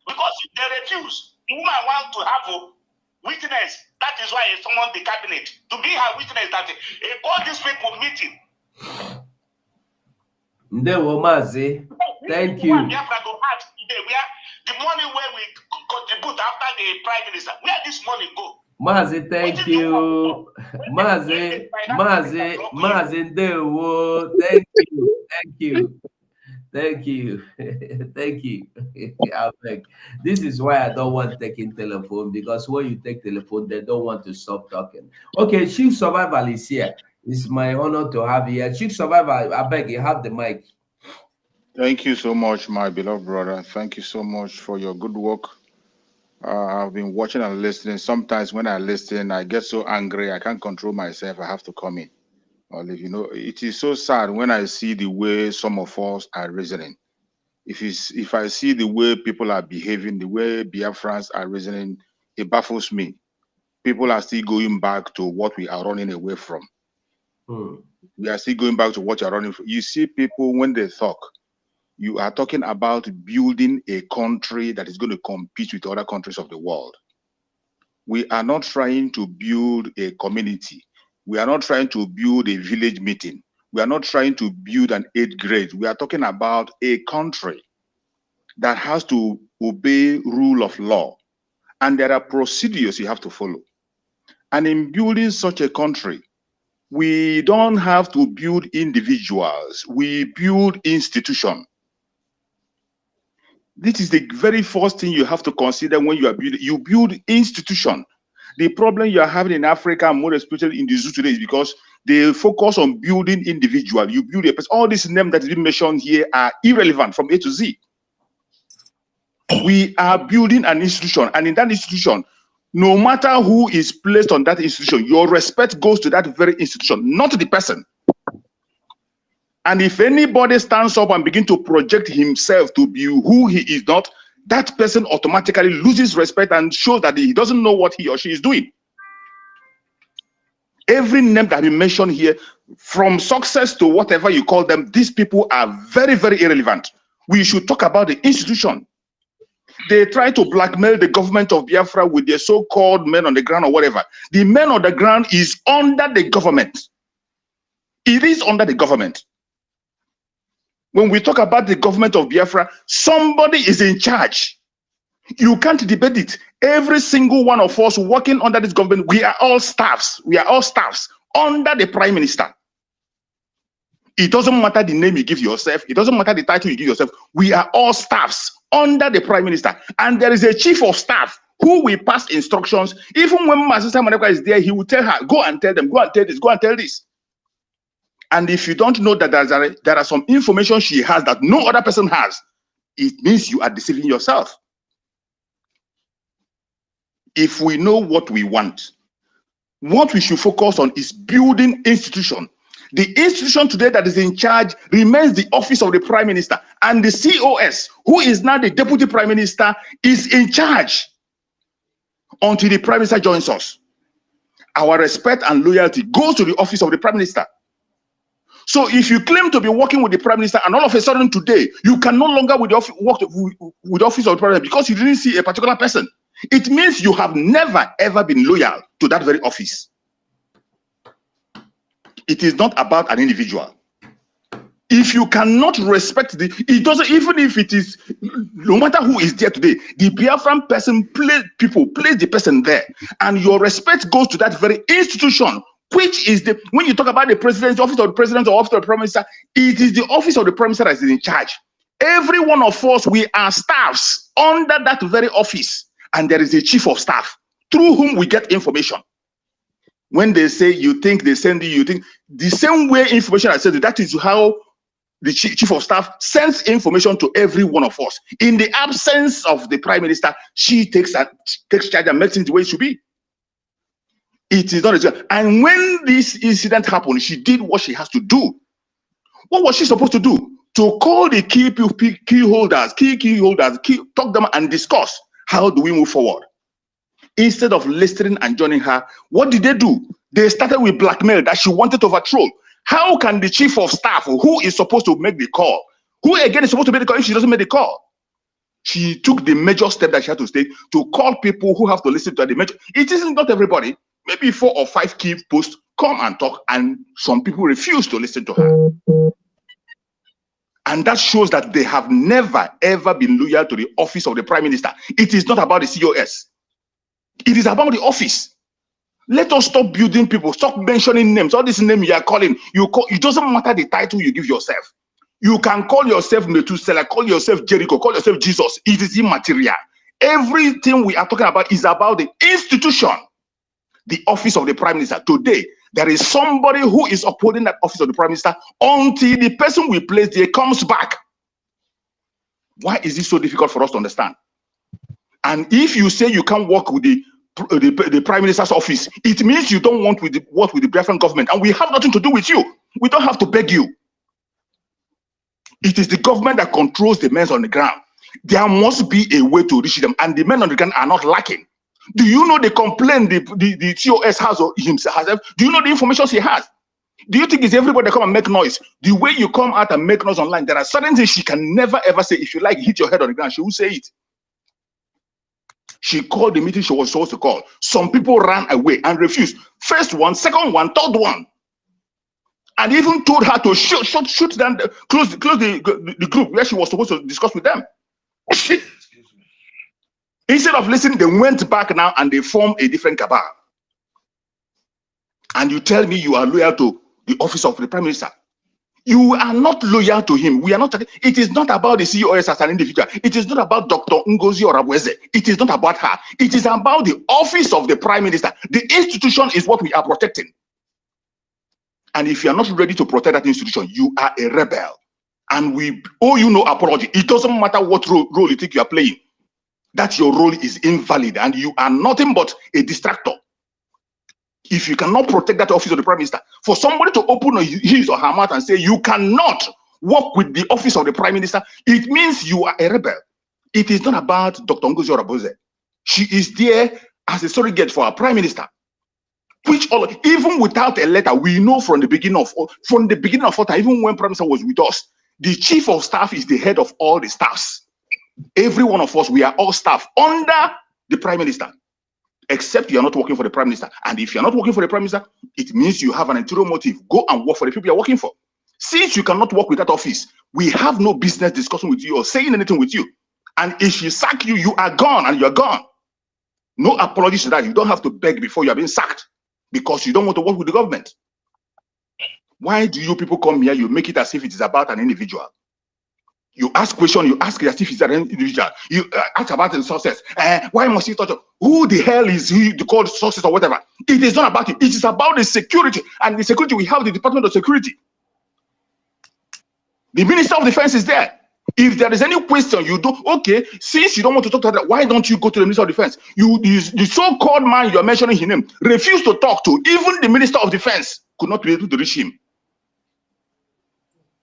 Because if they refuse, the woman wants to have a witness. That is why he summoned the cabinet, to be her witness that all these people meeting. Thank you. The money where we contribute after the prime minister, where this money go? Mazi, thank you. Mazi, Ndewo. Thank you. Thank you. Thank you. I beg. This is why I don't want taking telephone, because when you take telephone, they don't want to stop talking. Okay, Chief Survival is here. It's my honor to have you here. Chief Survival, I beg you, have the mic. Thank you so much, my beloved brother. Thank you so much for your good work. I've been watching and listening. Sometimes when I listen, I get so angry, I can't control myself. I have to come in. Well, you know, it is so sad when I see the way some of us are reasoning. If I see the way people are behaving, the way Biafrans are reasoning, it baffles me. People are still going back to what we are running away from. We are still going back to what you are running from. You see people, when they talk, you are talking about building a country that is going to compete with other countries of the world. We are not trying to build a community. We are not trying to build a village meeting. We are not trying to build an 8th grade. We are talking about a country that has to obey rule of law. And there are procedures you have to follow. And in building such a country, we don't have to build individuals. We build institutions. This is the very first thing you have to consider when you are building. You build institution. The problem you are having in Africa, more especially in the zoo today, is because they focus on building individual. You build a person. All these names that have been mentioned here are irrelevant from A to Z. We are building an institution, and in that institution, no matter who is placed on that institution, your respect goes to that very institution, not to the person. And if anybody stands up and begins to project himself to be who he is not, that person automatically loses respect and shows that he doesn't know what he or she is doing. Every name that we mentioned here, from success to whatever you call them, these people are very, very irrelevant. We should talk about the institution. They try to blackmail the government of Biafra with their so-called men on the ground or whatever. The men on the ground is under the government. It is under the government. When we talk about the government of Biafra, somebody is in charge. You can't debate it. Every single one of us working under this government, we are all staffs. We are all staffs under the prime minister. It doesn't matter the name you give yourself. It doesn't matter the title you give yourself. We are all staffs under the prime minister. And there is a chief of staff who will pass instructions. Even when my sister Maneka is there, he will tell her, go and tell them, go and tell this, go and tell this. And if you don't know that there are some information she has that no other person has, it means you are deceiving yourself. If we know what we want, what we should focus on is building institution. The institution today that is in charge remains the office of the prime minister, and the COS, who is now the deputy prime minister, is in charge until the prime minister joins us. Our respect and loyalty goes to the office of the prime minister. So if you claim to be working with the prime minister and all of a sudden today you can no longer work with the office of the prime minister because you didn't see a particular person, it means you have never ever been loyal to that very office. It is not about an individual. If you cannot respect it doesn't, even if it is, no matter who is there today, the Biafran person place the person there, and your respect goes to that very institution, which is when you talk about the president's office of the president or office of the prime minister, it is the office of the prime minister that is in charge. Every one of us, we are staffs under that very office, and there is a chief of staff through whom we get information. When they say you think they send you think the same way information I said, that is how the chief of staff sends information to every one of us. In the absence of the prime minister, she takes charge and makes things the way it should be. It is not a, and when this incident happened, she did what she has to do. What was she supposed to do? To call the key holders, talk them and discuss how do we move forward. Instead of listening and joining her, what did they do? They started with blackmail that she wanted to overthrow. How can the chief of staff, who is supposed to make the call, who again is supposed to make the call if she doesn't make the call? She took the major step that she had to take to call people who have to listen to her. The major, it isn't not everybody, maybe 4 or 5 key posts come and talk, and some people refuse to listen to her. And that shows that they have never ever been loyal to the office of the prime minister. It is not about the COS. It is about the office. Let us stop building people, stop mentioning names. All these names you are calling, it doesn't matter the title you give yourself. You can call yourself Methuselah, call yourself Jericho, call yourself Jesus. It is immaterial. Everything we are talking about is about the institution, the office of the prime minister. Today, there is somebody who is upholding that office of the prime minister until the person we place there comes back. Why is this so difficult for us to understand? And if you say you can't work with the prime minister's office, it means you don't want work with the Biafran government, and we have nothing to do with you. We don't have to beg you. It is the government that controls the men on the ground. There must be a way to reach them, and the men on the ground are not lacking. Do you know the complaint the COS has or himself? Do you know the information he has? Do you think it's everybody that come and make noise? The way you come out and make noise online, there are certain things she can never ever say. If you like, hit your head on the ground, she will say it. She called the meeting she was supposed to call. Some people ran away and refused. First one, second one, third one. And even told her to shoot down, close the group where she was supposed to discuss with them. Instead of listening, they went back now and they formed a different cabal. And you tell me you are loyal to the office of the prime minister. You are not loyal to him. We are not. It is not about the COS as an individual. It is not about Dr. Ngozi Orabweze. It is not about her. It is about the office of the prime minister. The institution is what we are protecting. And if you are not ready to protect that institution, you are a rebel. And we owe you no apology. It doesn't matter what role you think you are playing. That your role is invalid and you are nothing but a distractor. If you cannot protect that office of the prime minister, for somebody to open his or her mouth and say you cannot work with the office of the prime minister, it means you are a rebel. It is not about Dr. Ngozi Orabweze. She is there as a surrogate for our prime minister. Which even without a letter, we know from the beginning of all time, even when prime minister was with us, the chief of staff is the head of all the staffs. Every one of us, we are all staff under the prime minister. Except you are not working for the prime minister. And if you're not working for the prime minister, it means you have an ulterior motive. Go and work for the people you're working for. Since you cannot work with that office, we have no business discussing with you or saying anything with you. And if you sack you, you are gone and you're gone. No apologies to that. You don't have to beg before you are being sacked because you don't want to work with the government. Why do you people come here? You make it as if it is about an individual. You ask questions, you ask as if it's an individual. You ask about the success. Why must he touch? Who the hell is he to call success or whatever? It is not about it. It is about the security. And the security, we have the Department of Security. The Minister of Defense is there. If there is any question, you do, okay, since you don't want to talk to her, why don't you go to the Minister of Defense? The so-called man you are mentioning his name, refused to talk to. Even the Minister of Defense could not be able to reach him.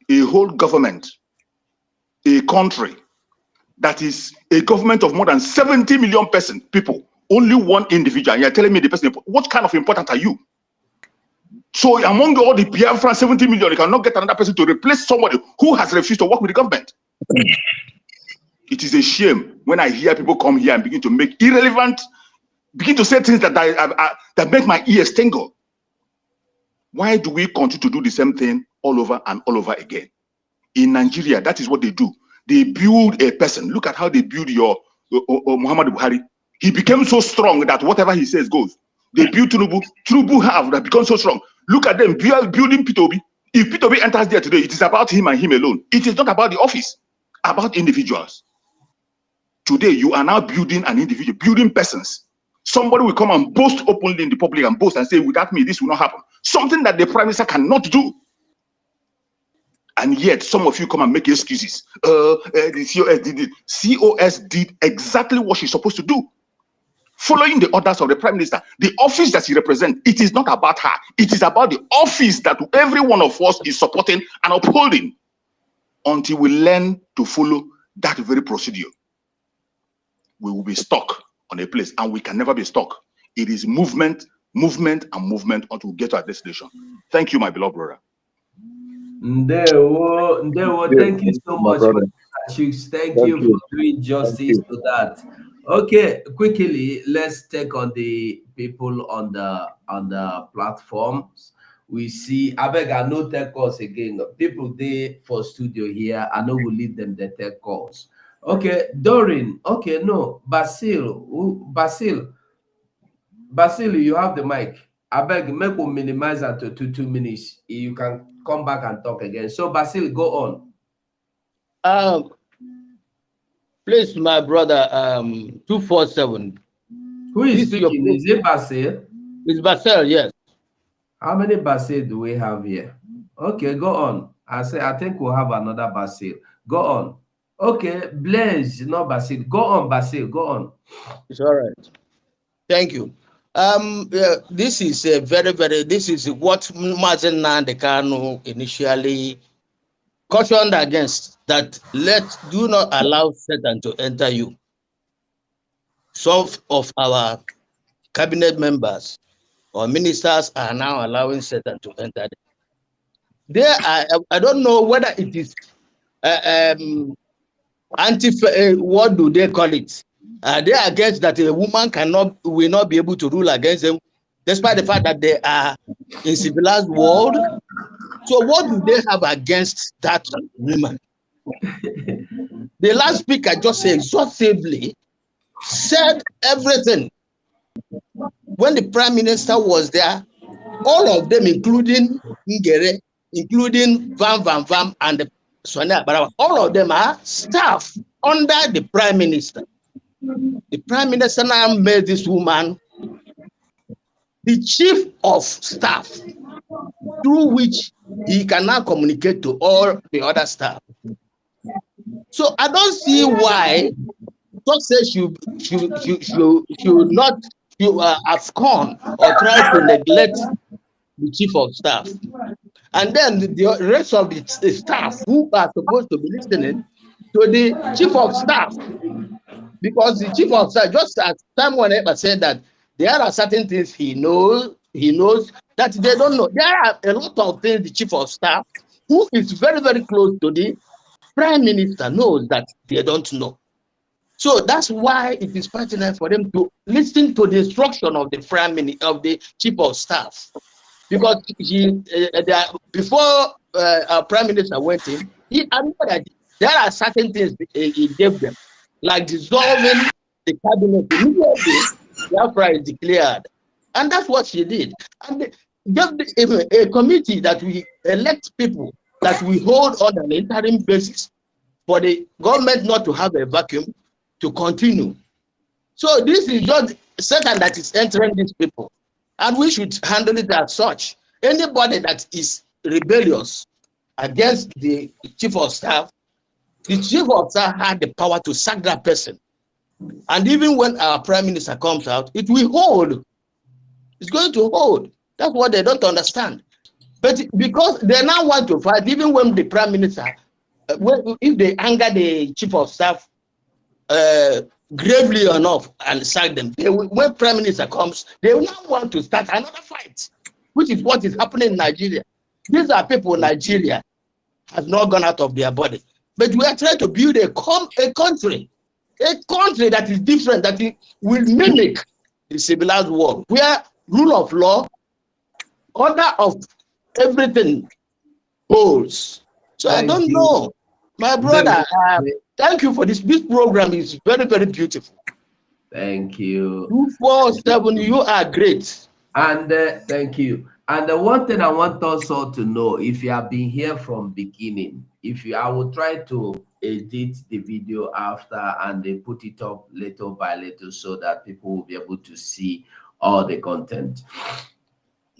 A whole government, a country that is a government of more than 70 million people, only one individual, and you're telling me the person, what kind of important are you? So among all the Biafran 70 million, you cannot get another person to replace somebody who has refused to work with the government. It is a shame when I hear people come here and begin to make irrelevant, begin to say things that make my ears tingle. Why do we continue to do the same thing all over and all over again? In Nigeria, that is what they do. They build a person. Look at how they build your Muhammad Buhari. He became so strong that whatever he says goes. They build Tinubu. Tinubu have that become so strong. Look at them building P2B. If P2B enters there today, it is about him and him alone. It is not about the office, about individuals. Today, you are now building an individual, building persons. Somebody will come and boast openly in the public and boast and say, without me, this will not happen. Something that the Prime Minister cannot do. And yet, some of you come and make excuses. The COS did it. COS did exactly what she's supposed to do. Following the orders of the Prime Minister, the office that she represents, it is not about her. It is about the office that every one of us is supporting and upholding. Until we learn to follow that very procedure, we will be stuck on a place, and we can never be stuck. It is movement, movement, and movement until we get to our destination. Thank you, my beloved brother. Ndewo, thank you so much for that, Chooks. Thank you for doing justice to that. Okay, quickly, let's take on the people on the platforms. We see, I beg, I know tech calls again. People there for studio here, I know we leave them the tech calls. Okay, Doreen. Okay, no, Basil, you have the mic. I beg, make we minimize that to 2 minutes. You can come back and talk again. So, Basil, go on. Please, my brother, 247. Who is speaking? Is it Basil? It's Basil, yes. How many Basil do we have here? Okay, go on. I think we'll have another Basil. Go on. Okay, Blaise, not Basil. Go on, Basil. Go on. It's all right. Thank you. This is a this is what Mazen Nandekano initially cautioned against, that do not allow Satan to enter you. Some of our cabinet members or ministers are now allowing Satan to enter them. I don't know whether it is what do they call it? They are against that a woman will not be able to rule against them, despite the fact that they are in civilized world. So what do they have against that woman? The last speaker just exhaustively said everything. When the Prime Minister was there, all of them, including Nkere, including Vam, and Sonia Barawa, all of them are staff under the Prime Minister. The Prime Minister now made this woman the chief of staff, through which he can now communicate to all the other staff. So I don't see why success should not abscond or try to neglect the chief of staff. And then the rest of the staff who are supposed to be listening to the chief of staff. Because the chief of staff, just as someone ever said, that there are certain things he knows that they don't know. There are a lot of things the chief of staff, who is very, very close to the Prime Minister, knows that they don't know. So that's why it is pertinent for them to listen to the instruction of the of the chief of staff. Because before our Prime Minister went in, he admitted that there are certain things he gave them, like dissolving the cabinet immediately Biafra is declared. And that's what she did. And just a committee that we elect people, that we hold on an interim basis for the government not to have a vacuum to continue. So this is just Satan that is entering these people. And we should handle it as such. Anybody that is rebellious against the chief of staff, the chief of staff had the power to sack that person. And even when our Prime Minister comes out, it will hold. It's going to hold. That's what they don't understand. But because they now want to fight, even when the Prime Minister, if they anger the chief of staff gravely enough and sack them, when Prime Minister comes, they will now want to start another fight, which is what is happening in Nigeria. These are people in Nigeria has not gone out of their body. But we are trying to build a country that is different, that will mimic the civilized world, where rule of law, order of everything holds. So I don't know. My brother, thank you for this. This program is very, very beautiful. Thank you. 247, you are great. And thank you. And the one thing I want us all to know, if you have been here from beginning, I will try to edit the video after and they put it up little by little so that people will be able to see all the content.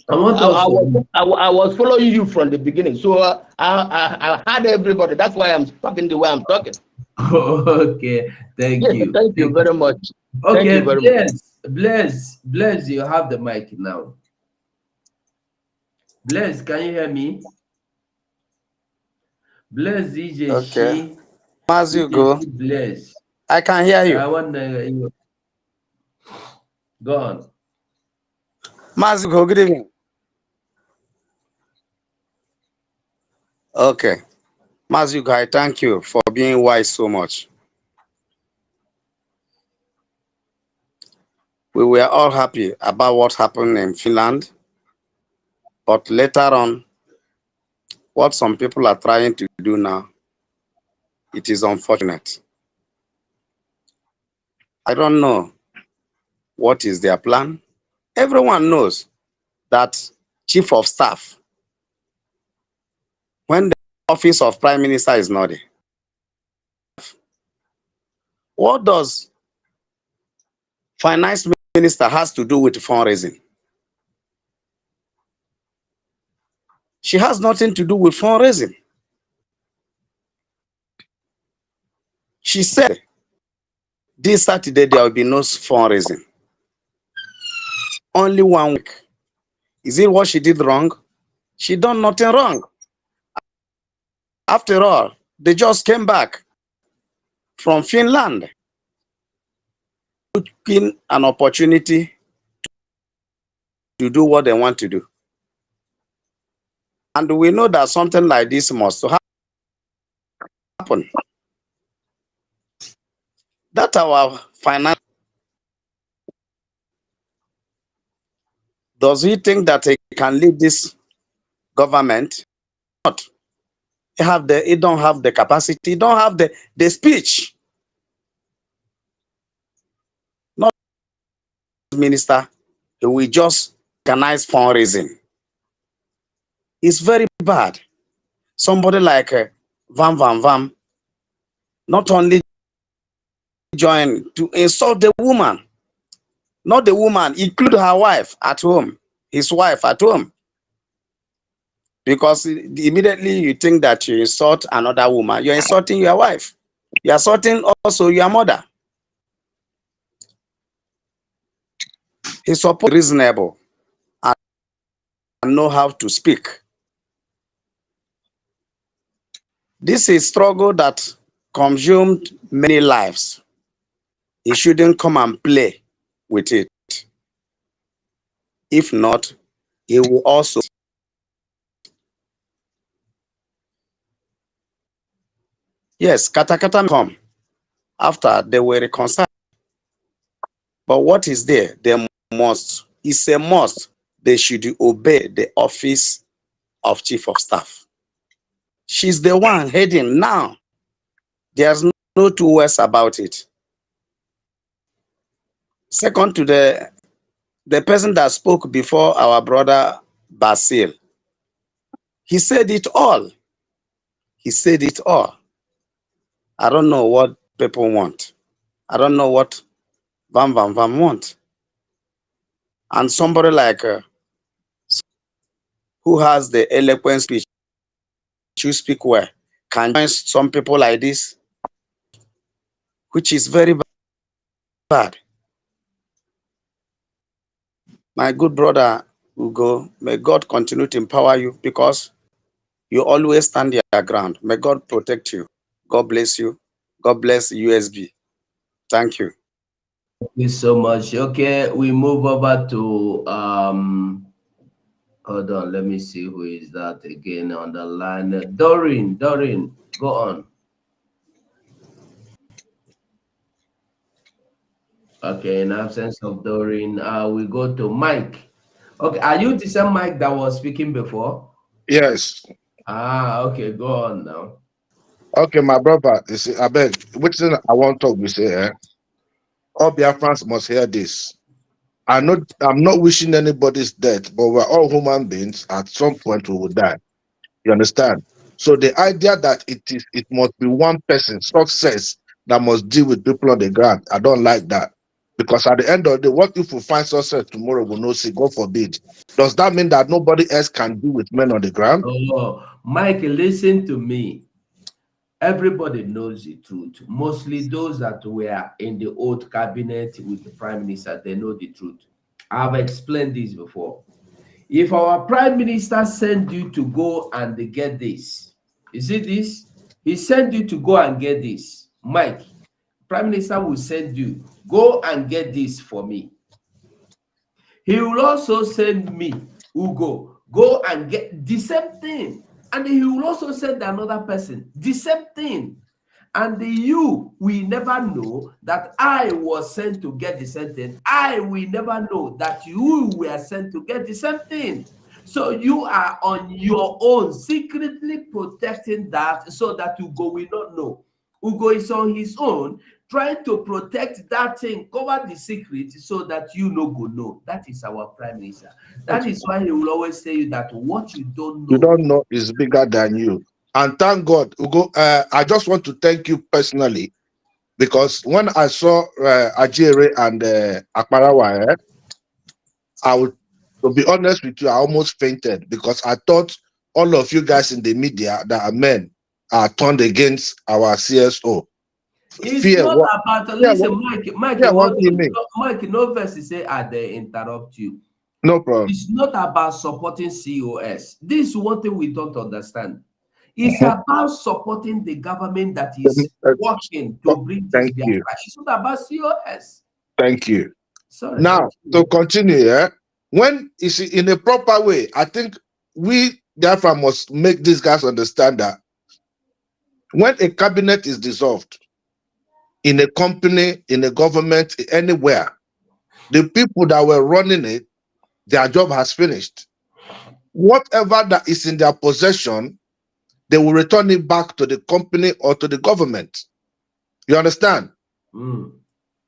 I was following you from the beginning, so I had everybody. That's why I'm talking the way I'm talking. Okay, thank you. Thank you very much. Okay, thank you very much. Bless, you have the mic now. Bless, can you hear me? Bless DJ Okay. As you go. Bless. I can hear you. I want you. Go on. Mazuko, good evening. Okay. Mazuko, I thank you for being wise so much. We were all happy about what happened in Finland, but later on, what some people are trying to do now, it is unfortunate. I don't know what is their plan. Everyone knows that chief of staff, when the office of prime minister is not there, what does finance minister has to do with fundraising? She has nothing to do with fundraising. She said this Saturday there will be no fundraising. Only 1 week. Is it what she did wrong? She done nothing wrong. After all, they just came back from Finland, looking an opportunity to do what they want to do. And we know that something like this must happen. That our finance, does he think that he can lead this government? Not. He don't have the capacity, he don't have the speech. Not minister, he will just organize fundraising. It's very bad. Somebody like Vam, not only join to insult the woman, not the woman, include her wife at home, his wife at home. Because immediately you think that you insult another woman, you're insulting your wife. You're insulting also your mother. He's supposed to be reasonable and know how to speak. This is a struggle that consumed many lives. He shouldn't come and play with it. If not, he will also. Yes, Katakata come after they were reconciled. But what is there? They must. It's a must. They should obey the office of chief of staff. She's the one heading now. There's no two words about it. Second to the person that spoke before our brother Basil, he said it all. He said it all. I don't know what people want. I don't know what Vam want. And somebody like who has the eloquent speech, you speak well, can join some people like this, which is very bad. My good brother Ugo, may God continue to empower you because you always stand your ground. May God protect you. God bless you. God bless USB. Thank you. Thank you so much. Okay, we move over to hold on, let me see who is that again on the line. Doreen, go on. Okay, in absence of Doreen, we go to Mike. Okay, are you the same Mike that was speaking before? Yes. Ah, okay, go on now. Okay, my brother, you see, I beg, which thing I want to talk, we say, all Biafrans must hear this. I'm not wishing anybody's death, but we're all human beings. At some point, we will die. You understand? So the idea that it must be one person success that must deal with people on the ground, I don't like that. Because at the end of the day, what if we find success tomorrow, we know see, God forbid. Does that mean that nobody else can deal with men on the ground? Oh, Mike, listen to me. Everybody knows the truth. Mostly those that were in the old cabinet with the prime minister, they know the truth. I've explained this before. If our prime minister send you to go and get this, you see this? He send you to go and get this. Mike, prime minister will send you, go and get this for me. He will also send me, Ugo, go and get the same thing. And he will also send another person, the same thing. And you will never know that I was sent to get the same thing. I will never know that you were sent to get the same thing. So you are on your own, secretly protecting that so that Ugo will not know. Ugo is on his own, trying to protect that thing, cover the secret so that you no go know. That is our prime minister. That is why he will always say that what you don't You know. don't know is bigger than you. And thank God, Ugo, I just want to thank you personally because when I saw Ajere and Akparawa, I would, to be honest with you, I almost fainted because I thought all of you guys in the media that are men are turned against our CSO. It's Fear not what? about Fear what? listen, Mike, Fear what hold you on. mean? Mike, no verse say they interrupt you. No problem. It's not about supporting COS. This is one thing we don't understand. It's Mhm. about supporting the government that is Uh, working to bring this Thank you. Biafra. It's not about COS. Thank you. Sorry, Now, to continue. continue, when you see in a proper way, I think we therefore must make these guys understand that when a cabinet is dissolved in a company, in a government, anywhere, the people that were running it, their job has finished. Whatever that is in their possession, they will return it back to the company or to the government. You understand? Mm.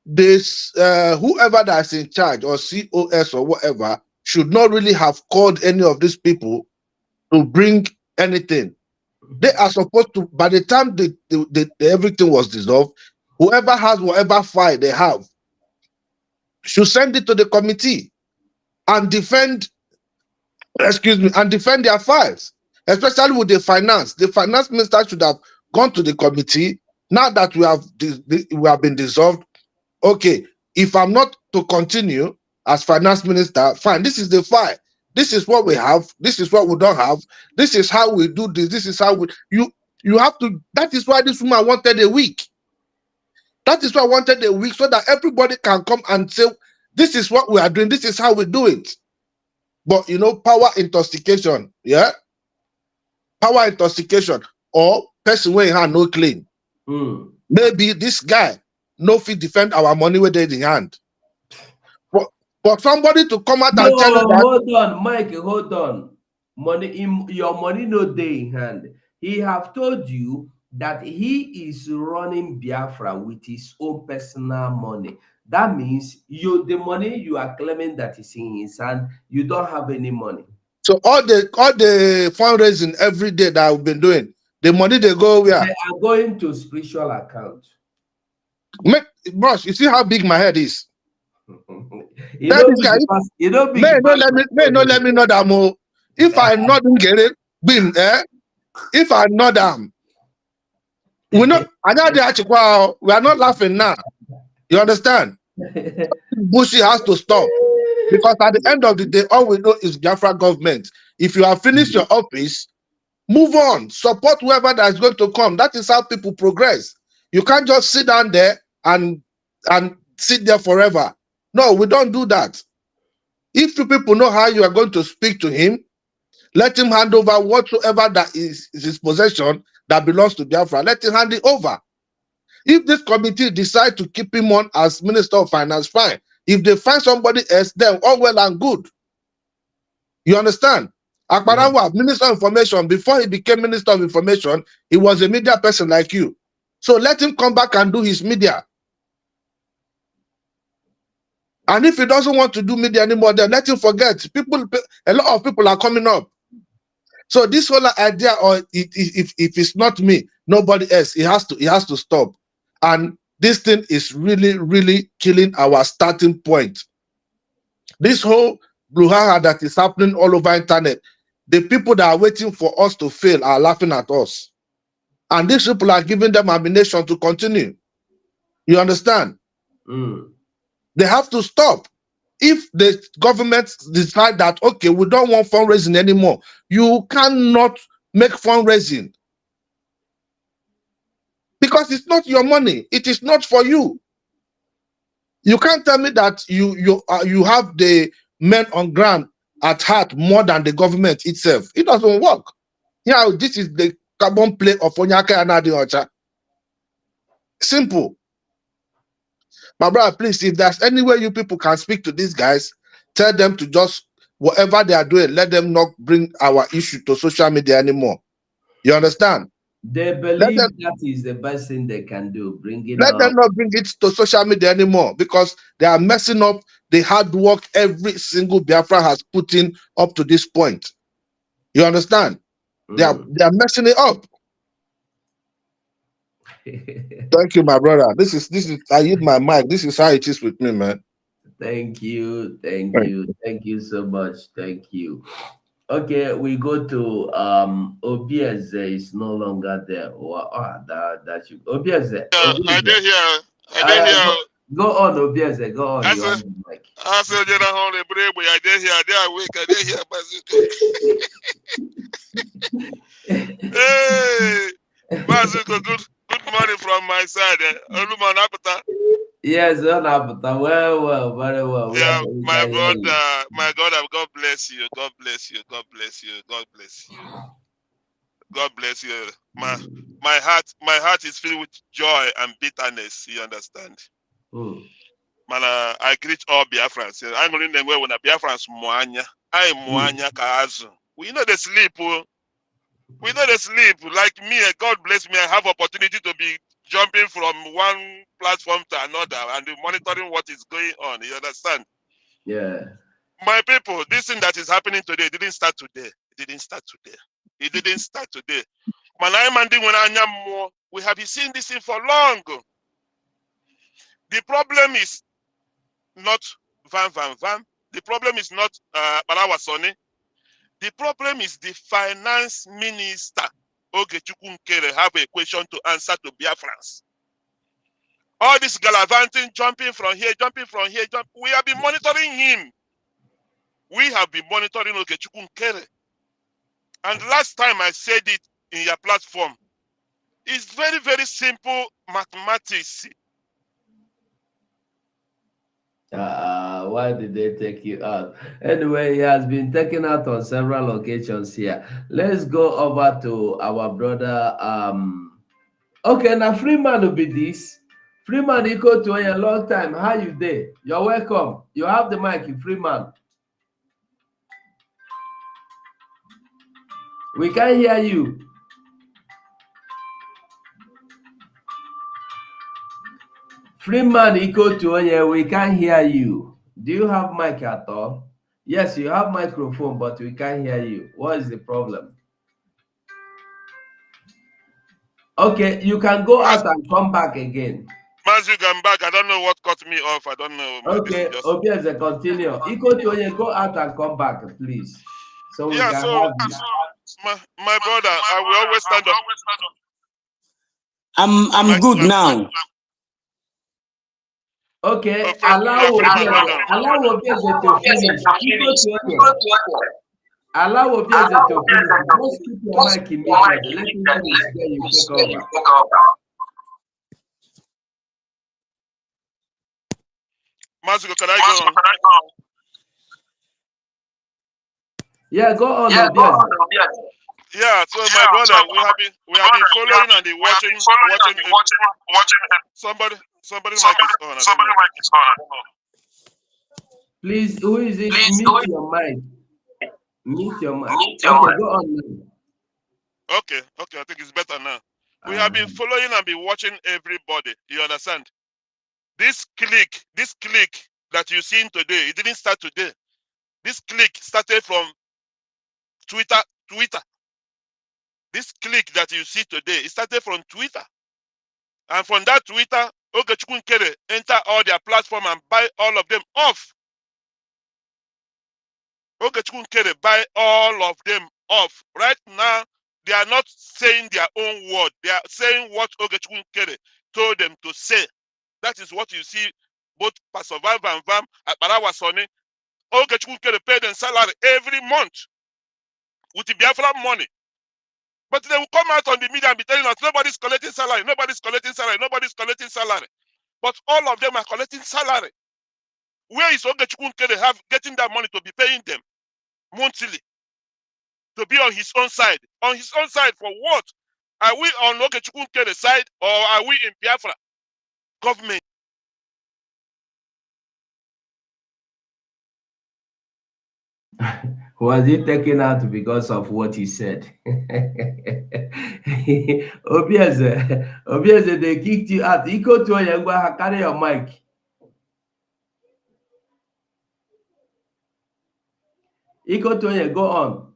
This whoever that's in charge or COS or whatever should not really have called any of these people to bring anything. They are supposed to, by the time everything was dissolved, whoever has whatever file they have should send it to the committee and defend, excuse me, and defend their files, especially with the finance. The finance minister should have gone to the committee. Now that we have been dissolved, okay, if I'm not to continue as finance minister, fine, this is the file. This is what we have. This is what we don't have. This is how we do this. This is how you have to. That is why this woman wanted a week. That is why I wanted a week so that everybody can come and say, this is what we are doing. This is how we do it. But power intoxication, yeah, power intoxication, or person wey hand no clean. Maybe this guy no fit defend our money wey dey in hand. But somebody to come out and tell you that. Hold on, Mike, hold on. Your money no day in hand. He have told you that he is running Biafra with his own personal money. That means the money you are claiming that is in his hand, you don't have any money. So all the fundraising every day that I've been doing, the money they go where? They are going to spiritual account. Boss, you see how big my head is. You don't let me know that more. If I not get it, if I know them, we not. We are not laughing now. You understand? Bushi has to stop because at the end of the day, all we know is Biafra government. If you have finished your office, move on. Support whoever that is going to come. That is how people progress. You can't just sit down there and sit there forever. No, we don't do that. If you people know how you are going to speak to him, let him hand over whatsoever that is his possession that belongs to Biafra. Let him hand it over. If this committee decide to keep him on as Minister of Finance, fine. If they find somebody else, then all well and good. You understand? Akbarawa, Minister of Information, before he became Minister of Information, he was a media person like you. So let him come back and do his media. And if he doesn't want to do media anymore, then let him forget. A lot of people are coming up. So this whole idea, or if it's not me, nobody else, it has to stop. And this thing is really, really killing our starting point. This whole brouhaha that is happening all over internet, the people that are waiting for us to fail are laughing at us. And these people are giving them ammunition to continue. You understand? They have to stop. If the government decide that, okay, we don't want fundraising anymore, you cannot make fundraising. Because it's not your money. It is not for you. You can't tell me that you have the men on ground at heart more than the government itself. It doesn't work. Yeah, this is the carbon play of Onyaka and Adiocha. Simple. My brother, please, if there's any way you people can speak to these guys, tell them to just, whatever they are doing, let them not bring our issue to social media anymore. You understand? They believe that is the best thing they can do. Bring it Let up. them not bring it to social media anymore, because they are messing up the hard work every single Biafra has put in up to this point. You understand? They are messing it up. Thank you, my brother. This is I use my mic. This is how it is with me, man. Thank you so much. Thank you. Okay, we go to Obieze is no longer there. Obieze. I did hear. I did hear. Go on, Obieze. Go on. I said, I did hear. I did awake. I did hear. Hey, Bazuko, good morning from my side. Oluman Apata. Yes, well, very well. Yeah, my brother, my God, God bless you. God bless you. God bless you. God bless you. God bless you. My heart is filled with joy and bitterness. You understand? Man, I greet all Biafrans. I'm going to when Biafrans moanya. I moanya kaazu. We know they sleep. We know they sleep. Like me, God bless me. I have opportunity to be jumping from one platform to another and monitoring what is going on. You understand? Yeah. My people, this thing that is happening today didn't start today. It didn't start today. It didn't start today. We have been seeing this thing for long. The problem is not Van. The problem is not Barawasone. The problem is the finance minister, Oge Nkere, have a question to answer to Biafrans. All this gallivanting, jumping from here, we have been monitoring him. We have been monitoring Oge Nkere. And last time I said it in your platform, it's very, very simple mathematics. Why did they take you out? Anyway, he has been taken out on several occasions here. Let's go over to our brother. Okay, now Freeman will be this. Freeman, equal to a long time. How you there? You're welcome. You have the mic, Freeman. We can't hear you. Freeman equal to Onye, we can't hear you. Do you have mic at all? Yes, you have microphone, but we can't hear you. What is the problem? Okay, you can go out and come back again. Once I'm back, I don't know what cut me off. I don't know. Okay, Obieze, continue. Equal to Onye, go out and come back, please. So we can have you. My brother, I will always stand up. I'm good now. Okay, allow Obieze to finish. Allow Obieze to finish. Just keep your mic immediately. Let him finish. Then you take over. Mazuko, can I go on? Yeah, go on, Obieze. Yeah, so my brother, we have been following and watching. Somebody mic is on. I don't know. Please, who is it? Mute your mic. Mute your mic. Okay, Go on now. Okay, I think it's better now. We have been following and been watching everybody. You understand? This clique that you seen today, it didn't start today. This clique started from Twitter. This clique that you see today, it started from Twitter. And from that Twitter, Oge Nkere enter all their platform and buy all of them off. Oge Nkere buy all of them off. Right now, they are not saying their own word. They are saying what Oge Nkere told them to say. That is what you see both Pastor Van and Barawa Sonny. Oge Nkere pay them salary every month with the Biafra money. But they will come out on the media and be telling us nobody's collecting salary, nobody's collecting salary, nobody's collecting salary. But all of them are collecting salary. Where is Oge Nkere have getting that money to be paying them monthly? To be on his own side. On his own side for what? Are we on Oge Nkere's side or are we in Biafra government? Was he taken out because of what he said? Obviously, they kicked you out. You go to Oyangwa, carry your mic. You go to Oyangwa, go on.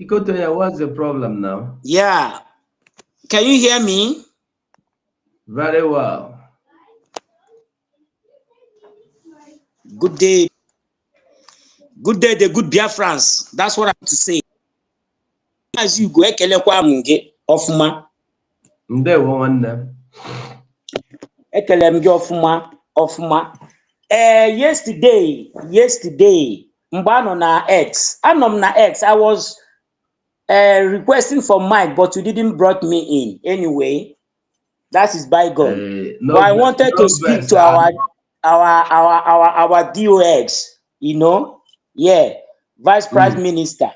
Ikotoya, what's the problem now? Yeah. Can you hear me? Very well. Good day. Good day, the good Biafrans. That's what I have to say. As you go, ekelekwa munge ofuma. Ndewo nwanne. Ekelem ge ofuma. Yesterday, mbano na X. Anom na X. I was requesting for mic, but you didn't brought me in. Anyway, that is bygone. But I wanted to speak to our DOX, you know, yeah, Vice Prime Minister.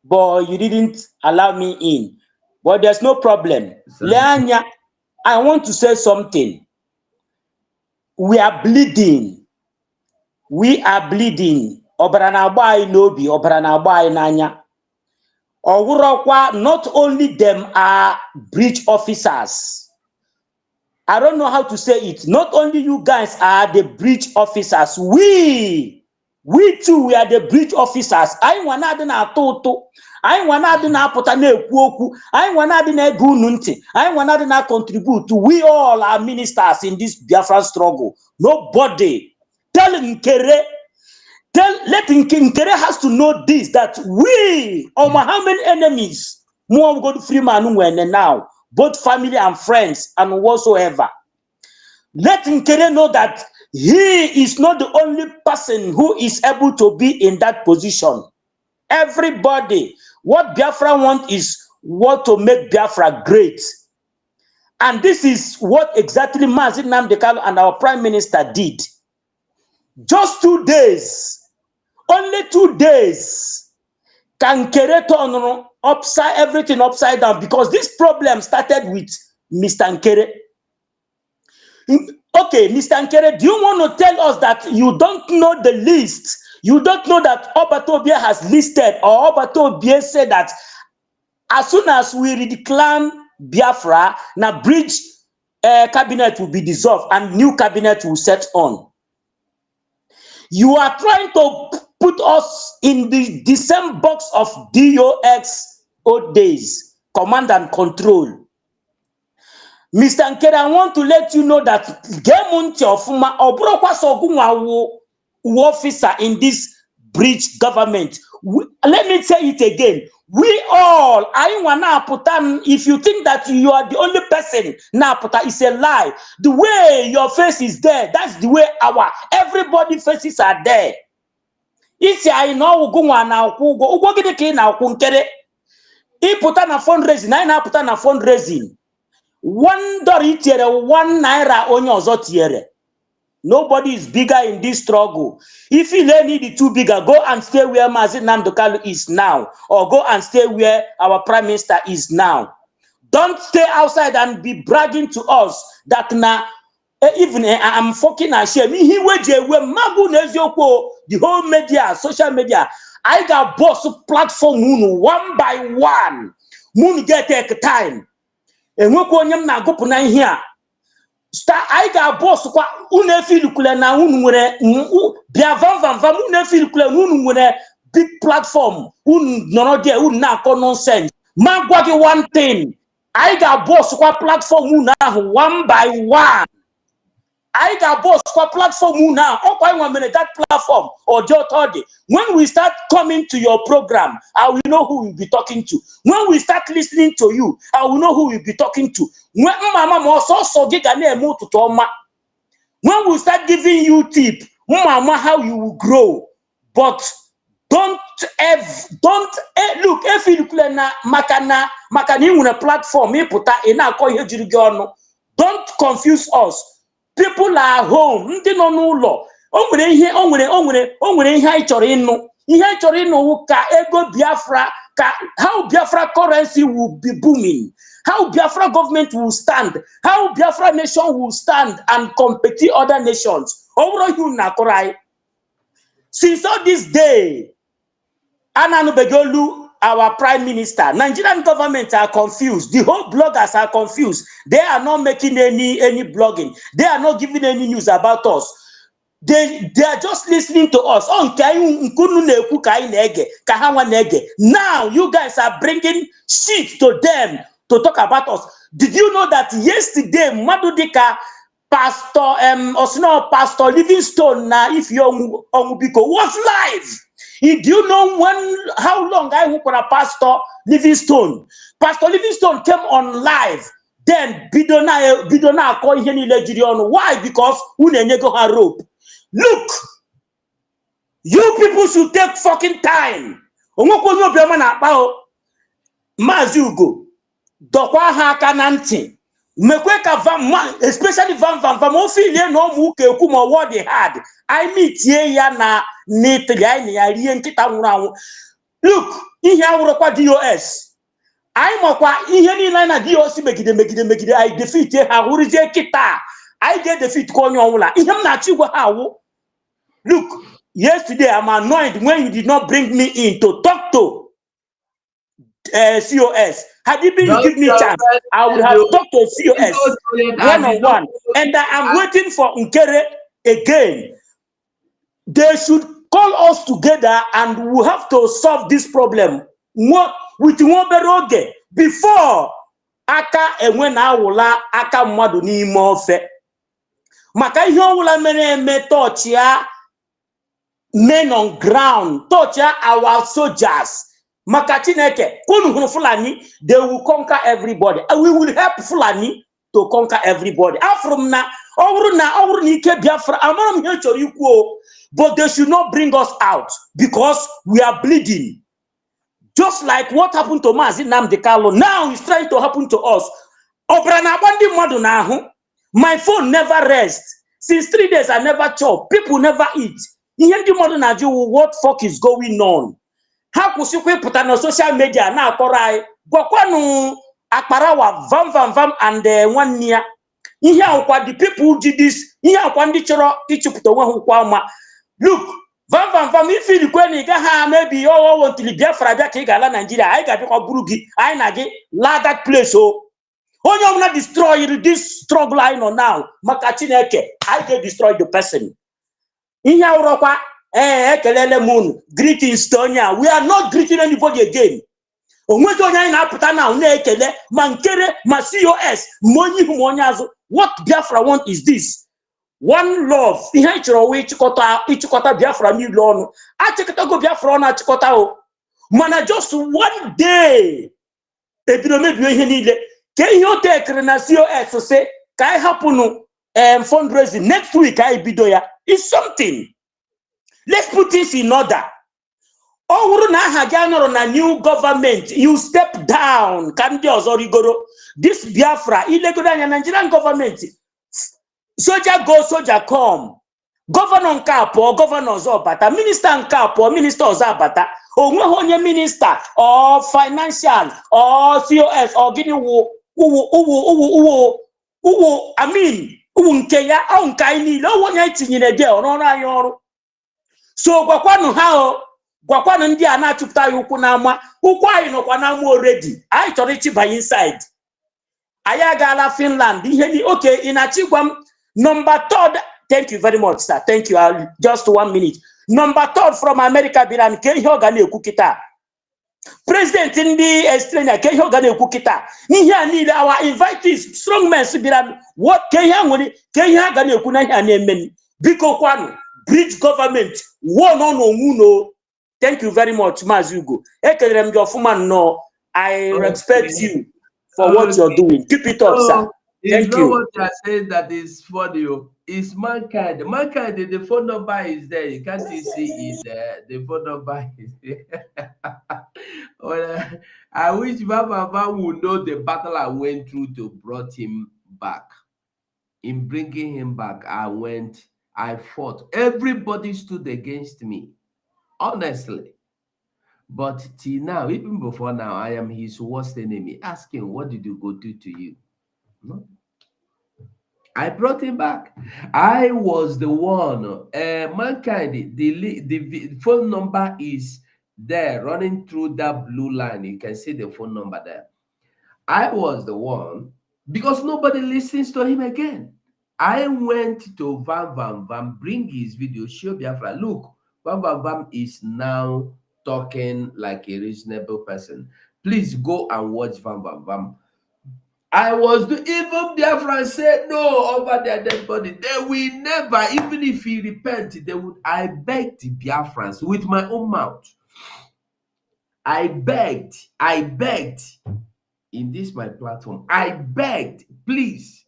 But you didn't allow me in. But there's no problem. Leanya, I want to say something. We are bleeding. Ọbara na-agba anyị n'obi, ọbara na-agba anyị n'anya. Not only them are breach officers. I don't know how to say it. Not only you guys are the breach officers. We too, we are the breach officers. I wana adi na atoto. I wana adi na apota na ekwu okwu. I wana adi na ege unu nti. I wana adi na contribute. We all are ministers in this Biafran struggle. Nobody. Let Nkere has to know this, that we, how many enemies, more God Freeman now, both family and friends and whatsoever. Let Nkere know that he is not the only person who is able to be in that position. Everybody, what Biafra want is what to make Biafra great. And this is what exactly Mazi Nnamdi Kanu and our Prime Minister did. Just 2 days. Only 2 days can Nkere turn everything upside down, because this problem started with Mr. Nkere. Okay, Mr. Nkere, do you want to tell us that you don't know the list? You don't know that Obatobia has listed, or Obatobia said that as soon as we redeclare Biafra, now bridge cabinet will be dissolved and new cabinet will set on. You are trying to put us in the same box of DOX old days, command and control. Mr. Nkere, I want to let you know that officer in this breach government. Let me say it again. We all, if you think that you are the only person, it's a lie. The way your face is there, that's the way everybody faces are there. Isi I know na ụgwọ gịnị ka ị na-akwụ Nkere? Ịpụta na fundraising, anyị na-apụta na fundraising. $1 itiere, $1 onye ọzọ tiere. Nobody is bigger in this struggle. If you need it too bigger, go and stay where Mazi Nnamdi Kanu is now, or go and stay where our Prime Minister is now. Don't stay outside and be bragging to us that now even I'm fucking ashamed. He magu the whole media, social media. I got boss platform one by one. Moon get take time. And we go na go puna here. Star I got boss kwa unefil kule na unwere bia van unefil kule unwere big platform no there na nonsense. Man go one thing. I got boss kwa platform now one by one. I got boss for platform now. That platform or Jotodi. When we start coming to your program, I will know who we'll be talking to. When we start listening to you, I will know who we'll be talking to. When we start giving you tip, mama, how you will grow. But don't look if you look na makana una platform don't confuse us. People are home. Ndị nọ n'ụlọ. O nwere ihe anyị chọrọ ịnụ. Ihe anyị chọrọ ịnụ ka ego Biafra, how Biafra currency will be booming, how Biafra government will stand, how Biafra nation will stand and compete other nations. Since all this day, Ananu Begolu, our prime minister, Nigerian government are confused. The whole bloggers are confused. They are not making any blogging. They are not giving any news about us. They are just listening to us. Now you guys are bringing shit to them to talk about us. Did you know that yesterday Madudika Pastor Pastor Livingstone if you was live? Do you know how long I work on a Pastor Livingstone? Pastor Livingstone came on live. Then Bidona call him Legirion. Why? Because unenye her rope. Look, you people should take fucking time. Mazugo, Dokwa haka nanti. Mekweka especially Van Ofilie no muke kuma what they had. I meet ye ya na net guy ni ari nkita nwura. Look, ihe awurokwa DOS. I mokwa ihe ni na DOS megide I defeat ha wurize kita. I get defeat ko onye onwula. Ihe m na chigwa ha wo. Look, yesterday I'm annoyed when you did not bring me in to talk to COS. Had you been give me a chance, I would have talked to COS one-on-one. And I am waiting for Nkere again. They should call us together and we have to solve this problem with Oge before aka when I will aka mmadu n'ime ofe. Maka ihe ọwụla mere touch ya men on ground, touch our soldiers. Makachineke, Fulani, they will conquer everybody. And we will help Fulani to conquer everybody. From now, but they should not bring us out because we are bleeding. Just like what happened to Mazi Nnamdi Kanu, now it's trying to happen to us. My phone never rests. Since 3 days, I never chop. People never eat. What fuck is going on? How could you put on social media now? Gokwanu akparawa vam and 1 year. The people who did this. Look, vam if you maybe want to Biafra Nigeria. I got Burugi. I nagi la that place. Oh, I'm not destroy this struggle I know now. Makachineke, I get destroy the person. Greetings, Tonya. We are not greeting anybody again. What Biafra want is this. One love. Mana just 1 day. Can you take COS say, can I happen fundraising next week? I be doya. It's something. Let's put this in order. Na new government, you step down. This Biafra, illegal Nigerian government. Soldier go, soldier come. Governor nke apụọ, governor ọzọ bata, minister nke apụọ, minister ọzọ bata. Onweghị onye minister or financial or COS or gịnị I mean nke ya ọ nke anyị niile ọ onye tinyere gị ọrụ anyị ọrụ. So gwakwanụ ha o, gwakwanụ ndị a na-achụpụta ya ụkwụ n'ama, ụkwụ anyị nọkwa n'ama already. Anyị chọrọ ịchịbanye inside. Anyị agaala Finland ihe ni okay ị na-achịgwa m. Number third, thank you very much, sir. Thank you. Just 1 minute. Number third from America, Biran, ke ihe ọga na-ekwu kita. President ndị Australia, ke ihe ọga na-ekwu kita. Ihe a niile, our invitees, strong men, Biran, what ke ihe nwere, ke ihe aga na-ekwu na ihe a na-eme. Biko kwanu, bridge government, one on no. Thank you very much, Mazi Ugo. Ekelere m gị ọfụma nnọọ. I respect you for what you're doing. Keep it up, sir. It's Thank not you. what you are saying that is funny. It's mankind. Mankind, the phone number is there. You can't see it there. The phone number is there. Well, I wish Baba would know the battle I went through to brought him back. In bringing him back, I fought. Everybody stood against me, honestly. But till now, even before now, I am his worst enemy. Ask him, what did you go do to you? No. I brought him back. I was the one. Mankind, the phone number is there running through that blue line. You can see the phone number there. I was the one because nobody listens to him again. I went to Vam, bring his video, show Biafra. Look, Vam is now talking like a reasonable person. Please go and watch Vam. I was even Biafra said no over their dead body. They will never, even if he repent, they would. I begged the Biafrans with my own mouth. I begged in this my platform. I begged, please.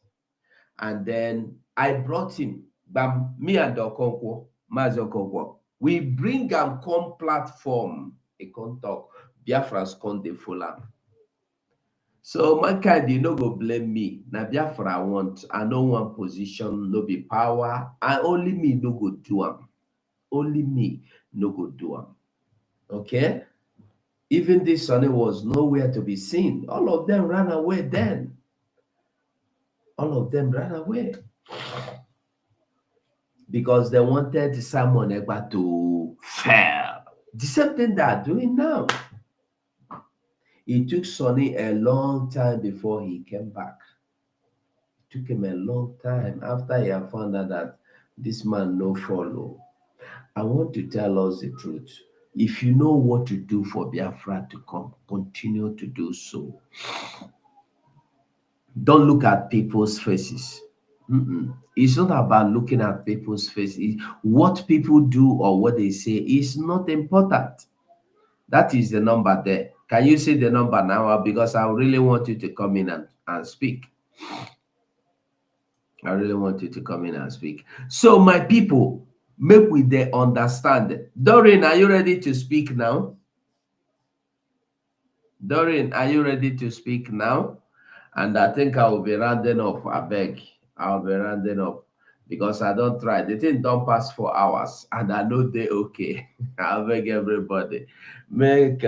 And then I brought him, Bam, me and Okonkwo, Mazi Okonkwo. We bring and come platform, a con talk. Biafrans con de full. So mankind, you no go blame me. Na Biafra I want. I no want position, no be power. And only me no go do am. Only me no go do am. Okay? Even this Sunday was nowhere to be seen. All of them ran away then. All of them ran away. Because they wanted Simon Egba to fail. The same thing they are doing now. It took Sonny a long time before he came back. It took him a long time after he had found out that this man no follow. I want to tell us the truth. If you know what to do for Biafra to come, continue to do so. Don't look at people's faces. It's not about looking at people's faces. What people do or what they say is not important. That is the number there. Can you say the number now? Because I really want you to come in and speak. I really want you to come in and speak. So my people, make we they understand. Doreen, are you ready to speak now? Doreen, are you ready to speak now? And I think I will be rounding up. I beg. I'll be rounding up because I don't try. The thing don't pass 4 hours and I know they okay. I beg everybody. Make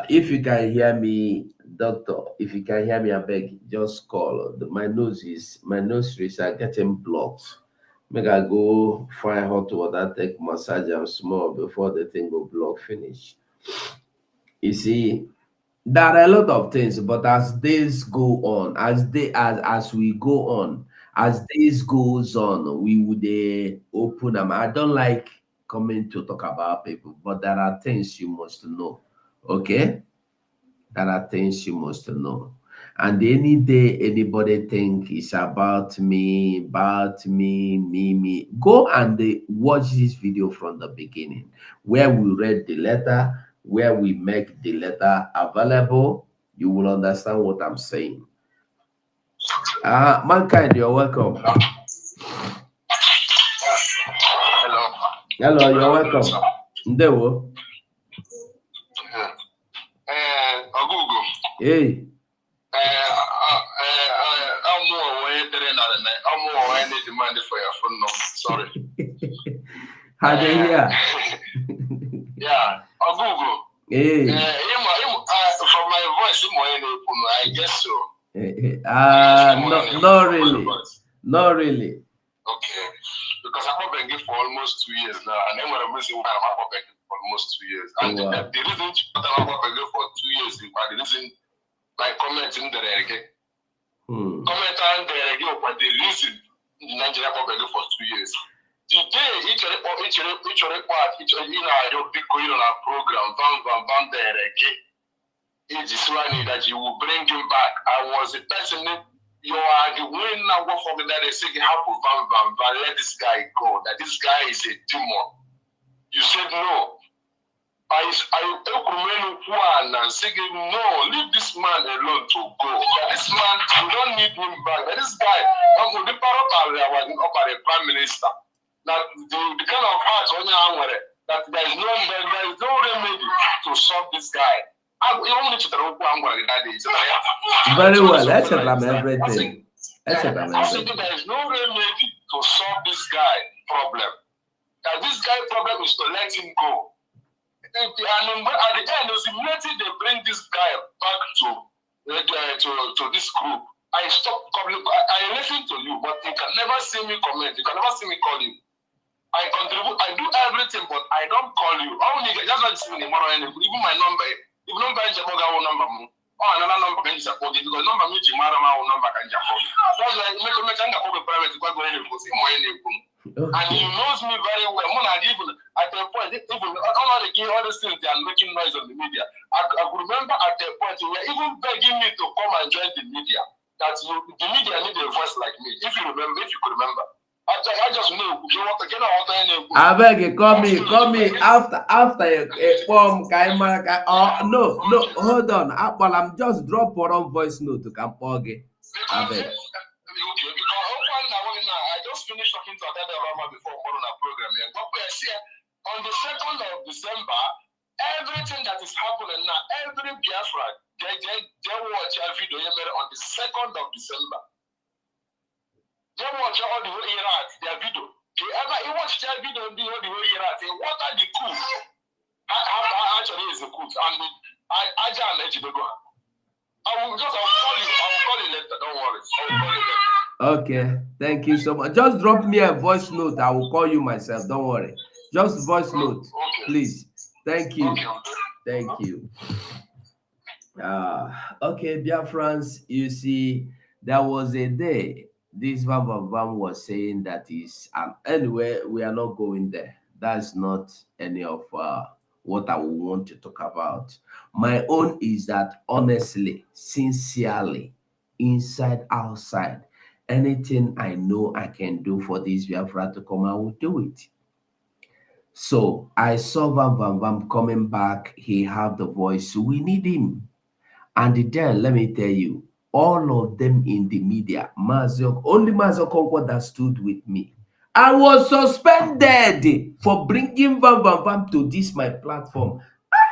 if you can hear me, doctor, if you can hear me, I beg, just call. My nose are getting blocked. Make I go find hot water, take massage and small before the thing go block finish. You see, there are a lot of things, but as days go on, as we go on, as days goes on, we would open them. I don't like coming to talk about people, but there are things you must know. Okay? There are things you must know. And any day anybody think it's about me, me, go and watch this video from the beginning, where we read the letter, where we make the letter available. You will understand what I'm saying. Mankind, you're welcome. Hello, you're welcome. Ndewo. Ogugo. Hey. demanded for your phone number. Sorry. How they hear? Yeah, on Google. Hey. From my voice, I guess so. Not really. Not really. Okay. Because I've been given for almost 2 years now, and then when I'm missing one, I've been given for almost 2 years. And Wow. the reason I've been given for 2 years is the reason by commenting the reggae. Comment on the reggae, but the reason Nigeria have been given for 2 years. Today, each report, your big going on our program, Van the reggae. It is one that you will bring him back. I was a person. You are the winner now for me that they say you have to let this guy go. That this guy is a demon. You said no. I said no. Leave this man alone to go. This man, you don't need him back. This guy, the prime minister. Now the kind of heart on your that there is no remedy to solve this guy. Very well. That's everything. There is no remedy to solve this guy problem. That this guy problem is to let him go. And at the end, immediately they bring this guy back to this group. I stop calling. I listen to you, but you can never see me comment. You can never see me call you. I contribute. I do everything, but I don't call you. That's why even my number. If number is number, another number can support it because number me number can support it. That's like make private because and he knows me very well. Even at the point, even all these things they are making noise on the media. I could remember at the point you were even begging me to come and join the media. That the media need a voice like me. If you could remember. I just know. I beg you, call me after a form. No, hold on. I'm just drop one voice note to Kampoge. I beg. I just finished talking to Adada Rama before Corona program. But we are here on the 2nd of December. Everything that is happening now, every Biafra, they watch a video on the 2nd of December. They watch all the whole Iraq, their video. You watch their video on the whole Iraq. What are the coup? Actually, is a coup. And I will call you later. Don't worry. I will call you later. Okay, thank you so much. Just drop me a voice note. I will call you myself. Don't worry. Just voice note, please. Thank you. Thank you. Okay, dear friends, you see, there was a day this Van was saying that is anyway, we are not going there. That's not any of what I would want to talk about. My own is that honestly, sincerely, inside, outside, anything I know I can do for this Biafra to come, I will do it. So I saw Van coming back. He have the voice. We need him. And then let me tell you, all of them in the media, only Mazio Concord that stood with me. I was suspended for bringing Van to this my platform.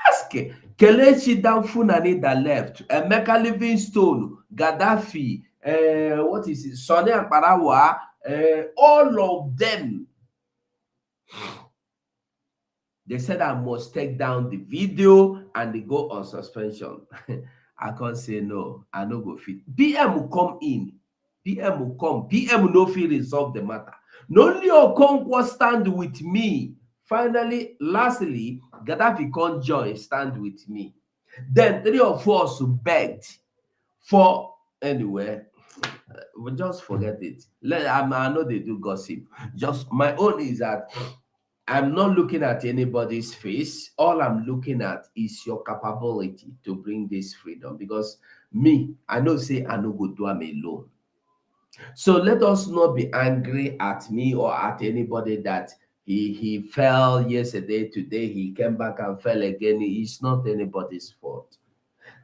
Ask Kelechi Danfunani that left, Emeka Livingstone, Gaddafi, what is it, Sonny Akparawa, all of them. They said I must take down the video and they go on suspension. I can't say no. I no go fit. PM will come in. PM will come. PM no fit resolve the matter. No only Okonkwo stand with me. Finally, lastly, Gaddafi can't join, stand with me. Then 3 of us begged for anyway. Just forget it. I know they do gossip. Just my own is that I'm not looking at anybody's face. All I'm looking at is your capability to bring this freedom. Because me, I know say I no go do am alone. So let us not be angry at me or at anybody that he fell yesterday, today he came back and fell again. It's not anybody's fault.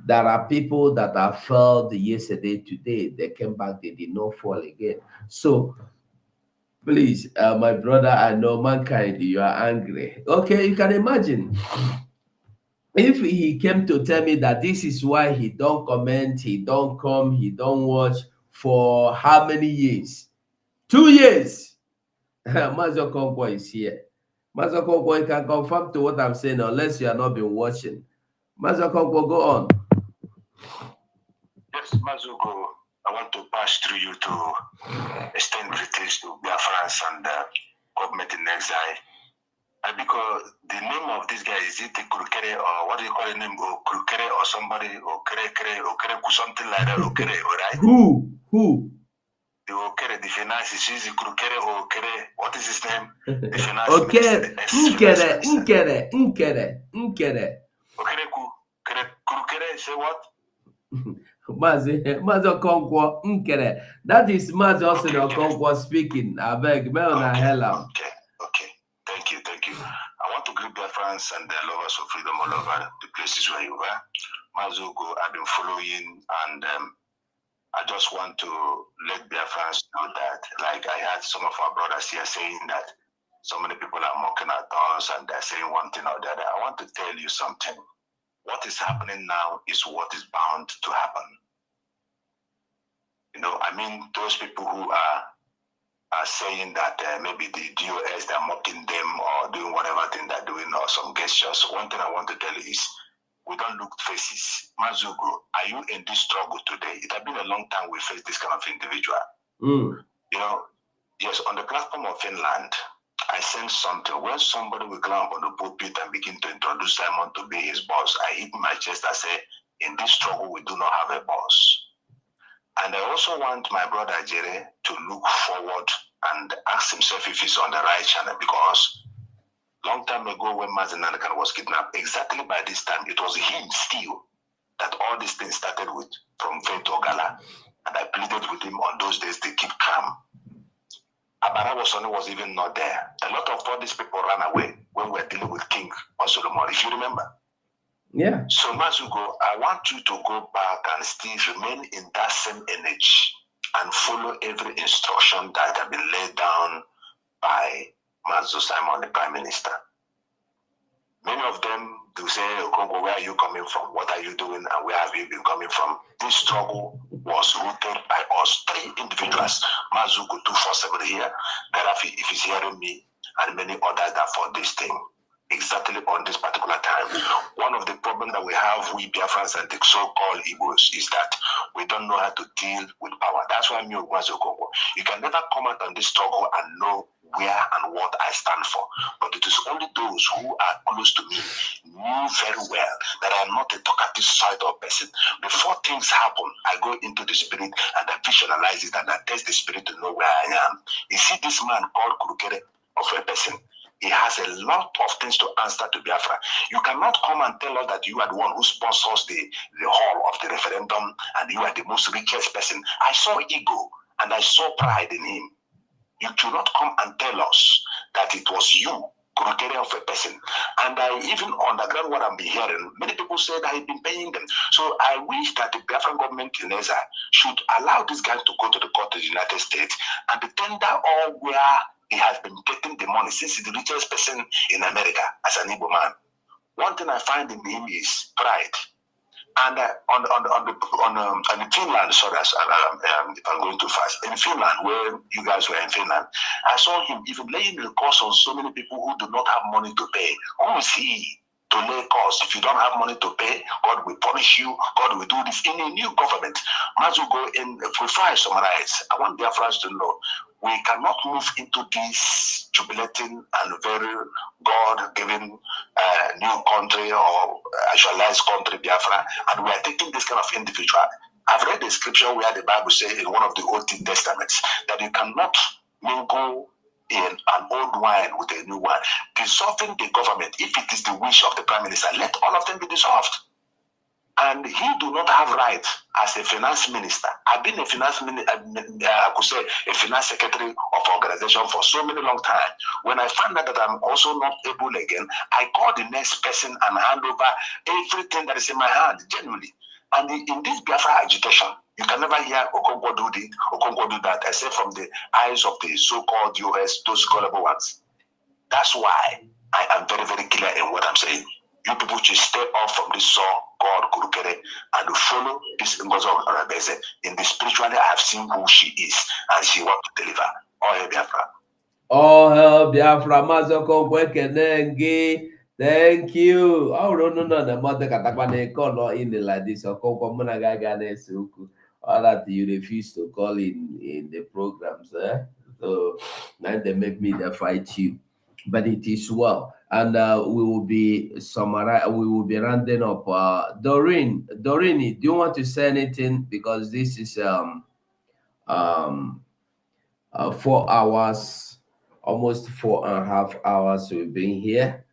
There are people that have failed yesterday, today, they came back, they did not fall again. So please, my brother, I know mankind, you are angry. Okay, you can imagine if he came to tell me that this is why he don't comment, he don't come, he don't watch for how many years. 2 years. Mazo Okonkwo is here. Mazo Okonkwo, you can confirm to what I'm saying unless you have not been watching. Mazo Okonkwo, go on. Yes, Mazuko, I want to pass through you to extend greetings to Biafrans and government in exile. Because the name of this guy, is it Krukere or what do you call the name? Krukere or somebody, or Kere, something like that, Okere, all right? Who? The Okere, the finance, is it Krukere or Okere? What is his name? The finance Okay, minister. Nkere. Krukere, say what? Mazo Okonkwo Nkere. That is Mazo Okonkwo speaking. I beg, Melna Hela. Okay. Thank you. I want to greet their friends and their lovers of freedom all over the places where you are. Mazugo, I've been following, and I just want to let their friends know that, like I had some of our brothers here saying that so many people are mocking at us and they're saying one thing or the other. I want to tell you something. What is happening now is what is bound to happen. You know, I mean, those people who are saying that maybe the DOS, they're mocking them or doing whatever thing they're doing or some gestures. One thing I want to tell you is we don't look faces. Mazugo, are you in this struggle today? It has been a long time we face this kind of individual. You know, yes, on the platform of Finland, I sense something. When somebody will climb on the pulpit and begin to introduce Simon to be his boss, I hit my chest and say, in this struggle, we do not have a boss. And I also want my brother Jere to look forward and ask himself if he's on the right channel, because long time ago when Mazen Nanakan was kidnapped, exactly by this time, it was him still that all these things started with, from Faith Ogala. And I pleaded with him on those days to keep calm. Abara was even not there. A lot of all these people ran away when we were dealing with King Solomon, if you remember. Yeah. So Mazugo, I want you to go back and still remain in that same energy and follow every instruction that has been laid down by Mazu Simon, the Prime Minister. Many of them do say, Okonkwo, where are you coming from? What are you doing? And where have you been coming from? This struggle was rooted by us, 3 individuals. Mazugo 247 here, Garafi, if he's hearing me, and many others that fought this thing. Exactly on this particular time. One of the problems that we have, we Biafrans and the so-called Igbos, is that we don't know how to deal with power. That's why me, you can never come out on this struggle and know where and what I stand for. But it is only those who are close to me knew very well that I am not a talkative side of person. Before things happen, I go into the spirit and I visualize it and I test the spirit to know where I am. You see this man called Krukere of a person. He has a lot of things to answer to Biafra. You cannot come and tell us that you are the one who sponsors the whole of the referendum and you are the most richest person. I saw ego and I saw pride in him. You do not come and tell us that it was you, Krukere of a person. And I even underground what I'm hearing. Many people say that I've been paying them. So I wish that the Biafran government in Eza should allow this guy to go to the court of the United States and tender all where he has been getting the money since he's the richest person in America as an Igbo man. One thing I find in him is pride. And on Finland, sorry, if I'm going too fast, in Finland, where you guys were in Finland, I saw him even laying the cost on so many people who do not have money to pay. Who is he to lay costs? If you don't have money to pay, God will punish you. God will do this in a new government. As we go in, before I summarize, I want their friends to know we cannot move into this jubilating and very God-given new country or actualized country, Biafra, and we are taking this kind of individual. I've read the scripture where the Bible says in one of the Old Testaments that you cannot mingle in an old wine with a new wine. Dissolving the government, if it is the wish of the Prime Minister, let all of them be dissolved. And he do not have right as a finance minister. I've been a finance minister, I could say a finance secretary of organization for so many long time. When I found out that I'm also not able again, I call the next person and hand over everything that is in my hand, genuinely. And in this Biafra agitation, you can never hear Okonkwo do this, Okonkwo do that, except from the eyes of the so-called US, those gullible ones. That's why I am very, very clear in what I'm saying. You people should stay off from this so-called Krukere and follow this Ngozo Arabese. In the spirituality, I have seen who she is and she wants to deliver. Ohe Biafra. Oh, Biafra, Mazoko, Wekenenge. Thank you. Oh, no, the mother Katakwane call in like this, or Kokomunagaga Suku. All that you refuse to call in the programs, eh? So now they make me they fight you. But it is well. And we will be we will be rounding up. Doreen, do you want to say anything? Because this is um 4 hours, almost 4.5 hours we've been here.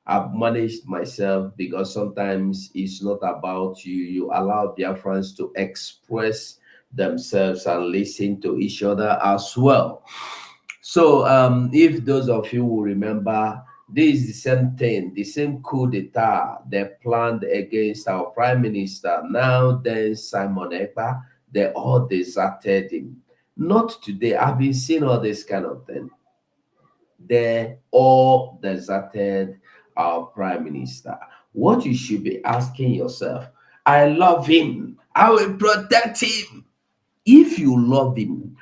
I've managed myself because sometimes it's not about you. You allow Biafrans to express themselves and listen to each other as well. So if those of you will remember, this is the same thing, the same coup d'etat they planned against our prime minister. Now then Simon Ekpa, they all deserted him. Not today. I've been seeing all this kind of thing. They all deserted our prime minister. What you should be asking yourself, I love him. I will protect him. If you love him,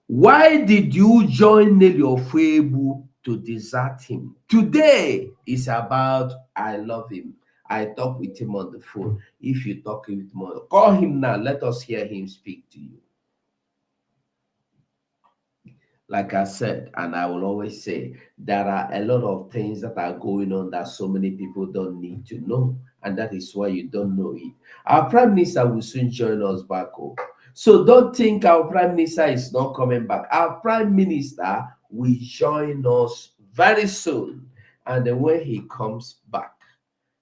why did you join Nelly Ofebu to desert him? Today is about I love him. I talk with him on the phone. If you talk with him, call him now. Let us hear him speak to you. Like I said, and I will always say, there are a lot of things that are going on that so many people don't need to know, and that is why you don't know it. Our prime minister will soon join us back home. So don't think our prime minister is not coming back. Our prime minister will join us very soon. And then when he comes back,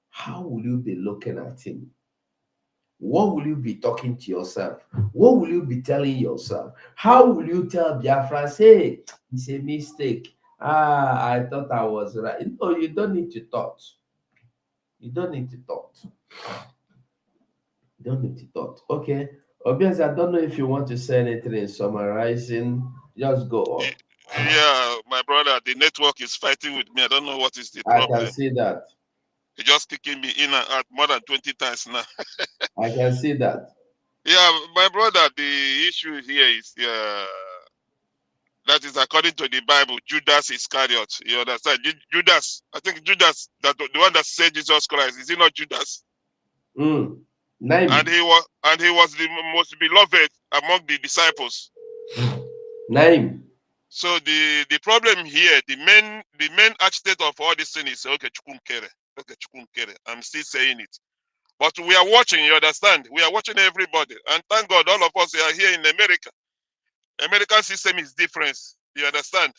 how will you be looking at him? What will you be talking to yourself? What will you be telling yourself? How will you tell Biafra, say, it's a mistake. I thought I was right. No, you don't need to thought. You don't need to thought. You don't need to thought. Okay. Obviously, I don't know if you want to say anything in summarizing. Just go on. Yeah, my brother, the network is fighting with me. I don't know what is the I can problem. see that. It's just kicking me in and out more than 20 times now. I can see that. Yeah, my brother, the issue here is that is according to the Bible, Judas Iscariot. You understand? Judas, I think Judas, that the one that said Jesus Christ, is he not Judas? Name. And he was the most beloved among the disciples. Name. So the problem here, the main architect of all this thing is Oge Nkere. Oge Nkere. I'm still saying it. But we are watching, you understand? We are watching everybody. And thank God all of us are here in America. American system is different. You understand?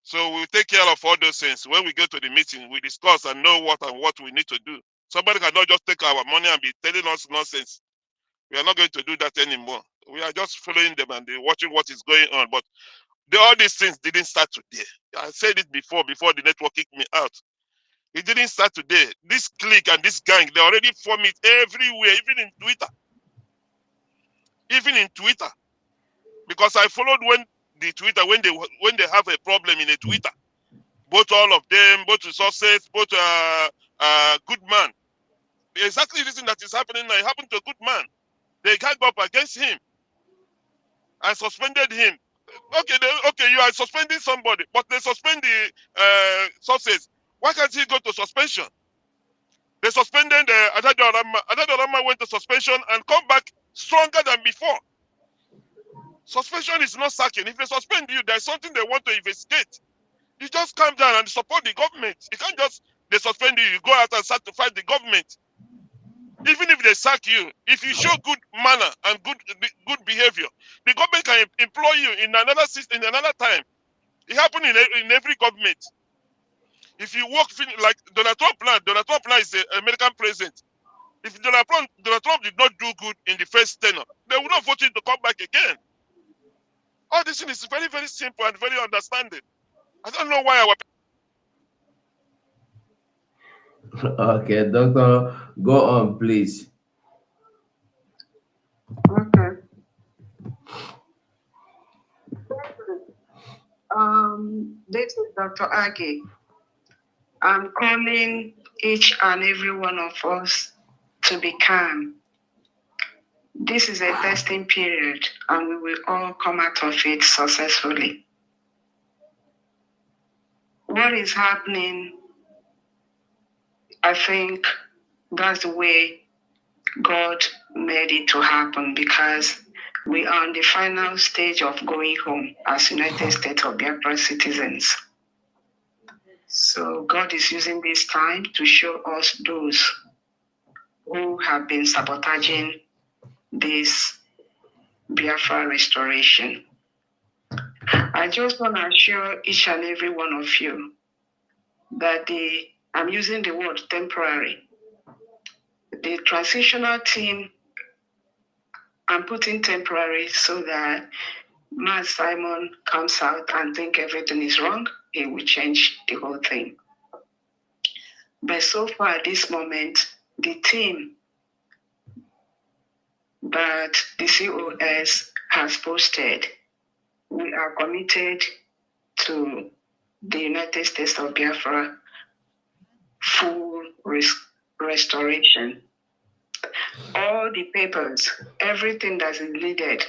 So we'll take care of all those things. When we go to the meeting, we discuss and know what we need to do. Somebody cannot just take our money and be telling us nonsense. We are not going to do that anymore. We are just following them and watching what is going on. But all these things didn't start today. I said it before the network kicked me out. It didn't start today. This clique and this gang, they already form it everywhere, even in Twitter. Even in Twitter. Because I followed when they have a problem in a Twitter. Both all of them, both resources, both good man. The exactly reason that is happening now, it happened to a good man. They gang up against him and suspended him. Okay, you are suspending somebody, but they suspend the sources. Why can't he go to suspension? They suspended Adadorama. Adadorama went to suspension and come back stronger than before. Suspension is not sacking. If they suspend you, there's something they want to investigate. You just calm down and support the government. You can't just they suspend you, you go out and start to fight the government. Even if they sack you, if you show good manner and good behavior, the government can employ you in another system, in another time. It happened in every government. If you work like Donald Trump now is the American president. If Donald Trump did not do good in the first tenure, they will not vote him to come back again. All this thing is very, very simple and very understanding. I don't know why our Okay, doctor, go on, please. Okay. This is Dr. Age. I'm calling each and every one of us to be calm. This is a testing period, and we will all come out of it successfully. what is happening, I think that's the way God made it to happen, because we are on the final stage of going home as United States of Biafra citizens. So God is using this time to show us those who have been sabotaging this Biafra restoration. I just want to assure each and every one of you that I'm using the word temporary. The transitional team, I'm putting temporary so that Matt Simon comes out and think everything is wrong, he will change the whole thing. But so far at this moment, the team that the COS has posted, we are committed to the United States of Biafra full restoration. All the papers, everything that is needed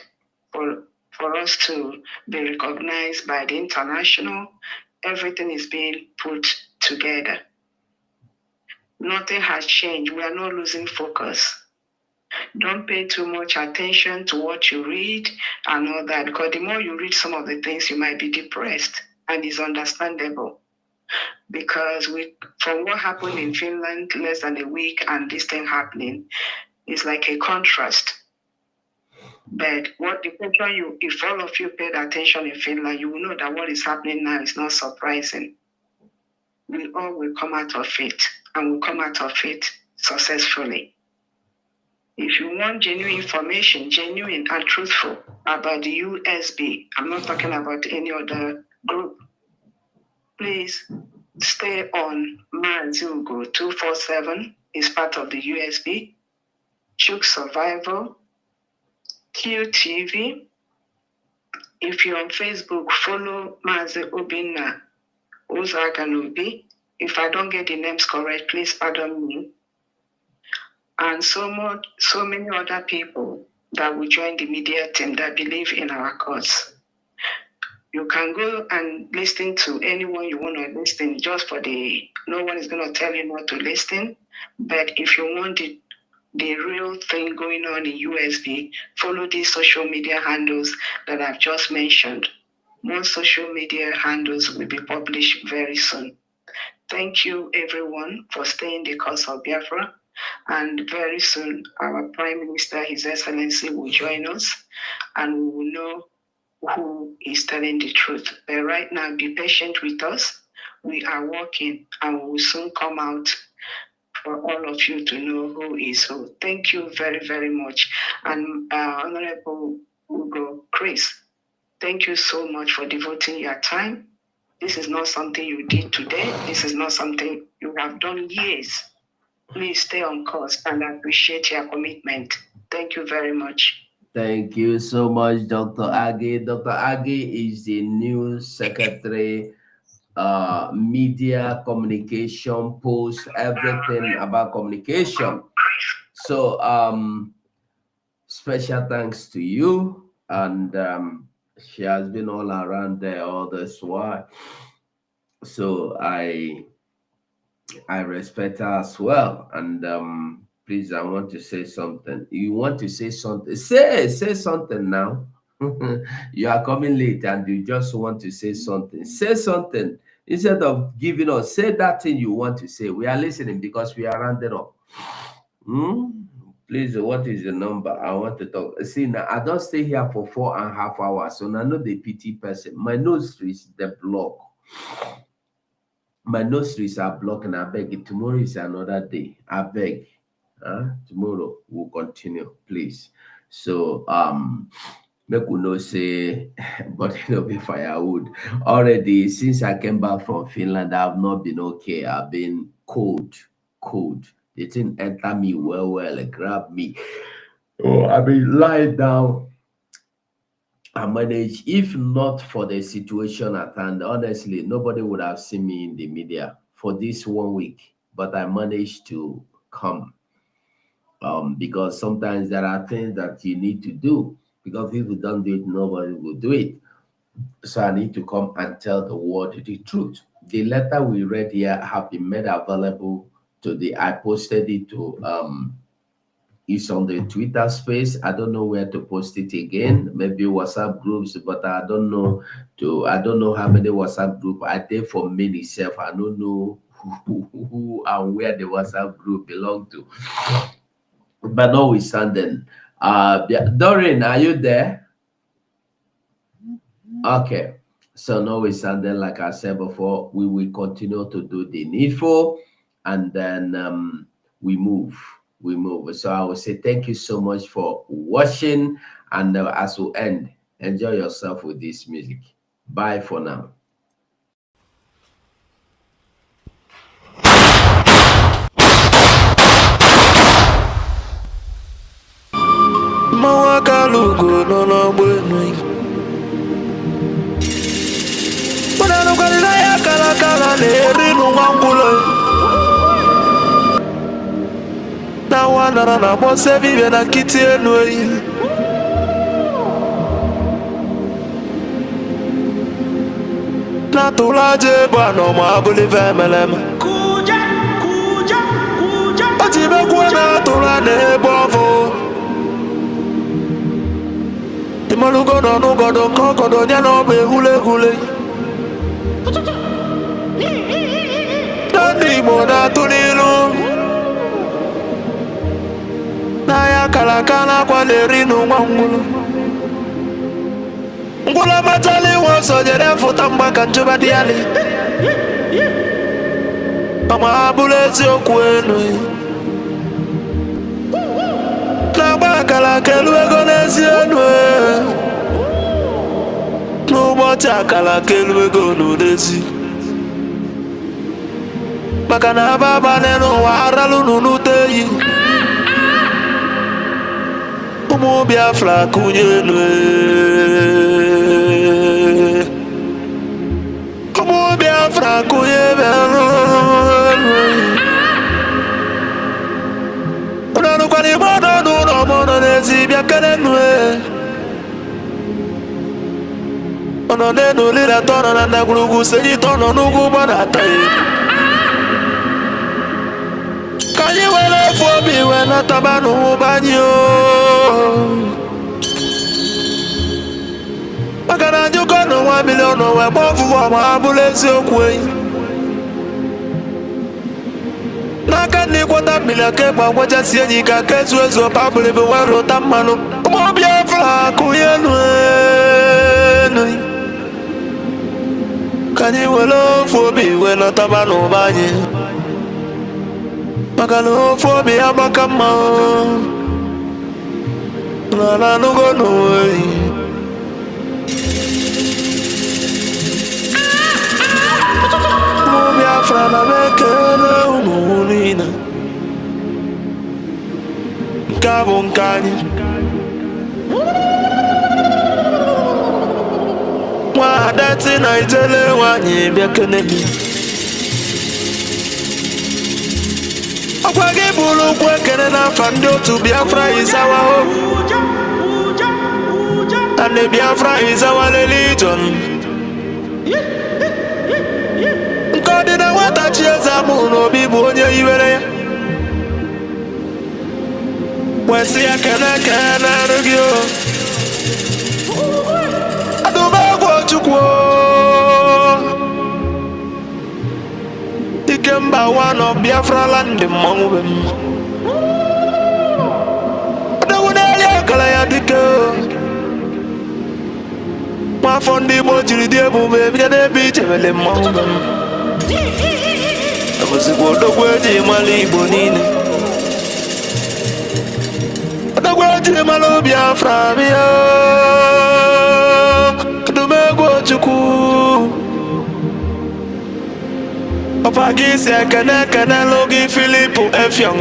for us to be recognized by the international, everything is being put together. Nothing has changed. We are not losing focus. Don't pay too much attention to what you read and all that, because the more you read some of the things, you might be depressed, and it's understandable. Because from what happened in Finland less than a week and this thing happening, it's like a contrast. But what the question if all of you paid attention in Finland, you will know that what is happening now is not surprising. We all will come out of it, and will come out of it successfully. If you want genuine information, genuine and truthful about the USB, I'm not talking about any other group, please stay on Mazugo 247 is part of the USB, Chook Survival, QTV. If you're on Facebook, follow Mazi Obinna Ozaganubi. If I don't get the names correct, please pardon me. And so many other people that will join the media team that believe in our cause. You can go and listen to anyone you want to listen, just for no one is going to tell you not to listen. But if you want the real thing going on in USB, follow these social media handles that I've just mentioned. More social media handles will be published very soon. Thank you, everyone, for staying the course of Biafra. And very soon, our Prime Minister, His Excellency, will join us, and we will know who is telling the truth. But right now, be patient with us. We are working, and we will soon come out for all of you to know who is who. Thank you very, very much. And Honorable Ugo Chris, thank you so much for devoting your time. This is not something you did today. This is not something you have done years. Please stay on course, and I appreciate your commitment. Thank you very much. Thank you so much, Dr. Age. Dr. Age is the new secretary, media communication, post everything about communication. So special thanks to you, and she has been all around there all this while. So I respect her as well. And please, I want to say something. You want to say something? Say something now. You are coming late and you just want to say something. Say something instead of giving us. Say that thing you want to say. We are listening because we are rounded up. Please, what is the number? I want to talk. See, now I don't stay here for 4.5 hours, so I know the PT person. My nose is the block. My nostrils are blocked, and I beg. Tomorrow is another day. I beg. Tomorrow we'll continue, please. So make we know say, but it'll be firewood. Already since I came back from Finland, I've not been okay. I've been cold. They didn't enter me well, grab me. Oh, I've been lying down. I manage. If not for the situation at hand, honestly, nobody would have seen me in the media for this 1 week. But I managed to come because sometimes there are things that you need to do, because if you don't do it, nobody will do it. So I need to come and tell the world the truth. The letter we read here have been made available to the. I posted it to it's on the Twitter space. I don't know where to post it again. Maybe WhatsApp groups, but I don't know how many WhatsApp group I did for many self. I don't know who and where the WhatsApp group belong to. But notwithstanding, Doreen, are you there? Okay. So notwithstanding, like I said before, we will continue to do the needful, and then we move. So I will say thank you so much for watching, and as we end, enjoy yourself with this music. Bye for now. Na wana na mose vive na kiti enui na tulaje bwana mabuli vemelem kuja otibe kuona tula ne bovo Timalugo no nugo do koko do nyano be hule Nani mona tulilu na ya kalakala kwa lerinu mwangulu ngula matali woso jere futa mbaka njuba diali Mama abulezi okwenu na bakala kelwego nezienwe n'ụbọchị akala kelwego n'odezi maka na ababane n'ụwa aralu n'unuteyi ụmụ Biafra kụnyenwe ụmụ Biafra kụnyenwe ụnanụkwara igbe ọnọdụ ụlọ mọnọ n'ezi bịa kenenwe ọnọ n'enu lila tọnọ na ndagwurugwu senyi tọnọ n'ugwu gbọna ataghị ka anyị were efu obi wee nataba n'ụba anyị maka na njụkọ n'ụwa milion wee gba ọfụfụ ma ha bụrụ eziokwu enyi n'aka ndị kwọta mmiri aka egbe agwachasị enyi ka aka ezu ezu ọba bụrịbụ wee rụta mmanụ ụmụ Biafra kụnye enu ka anyị were ofu obi wee nataba n'ụba anyị maka na ofu obi agbaka mma n'ala n'ugo n'onwe ụmụ Biafra na m ekele unu niile nke a bụ nke anyị nwa adati na ijele nwanyị bịa kene gị ọkwa gị bụrụ ụkwụ ekene n'afa ndị otu Biafra Izawa and the Biafra Izawa religion nke ọ dị na nwata chi eze amụrụ n'obi bụ onye iwere ya kwesị ya kene arụ gị adụmegwu Chukwu ike mba one of Biafra land mmanwụ be m odogwu n'elu akara ya dike nwafọ ndị Igbo jiri dị ebube bịa n'ebe ichebele mmanwụ be m abụzikwa odogwu eji mara Igbo niile odogwu eji mara Biafra bịa odumegwu Chukwu ọpa gị si ekene lụgị Filip Efiong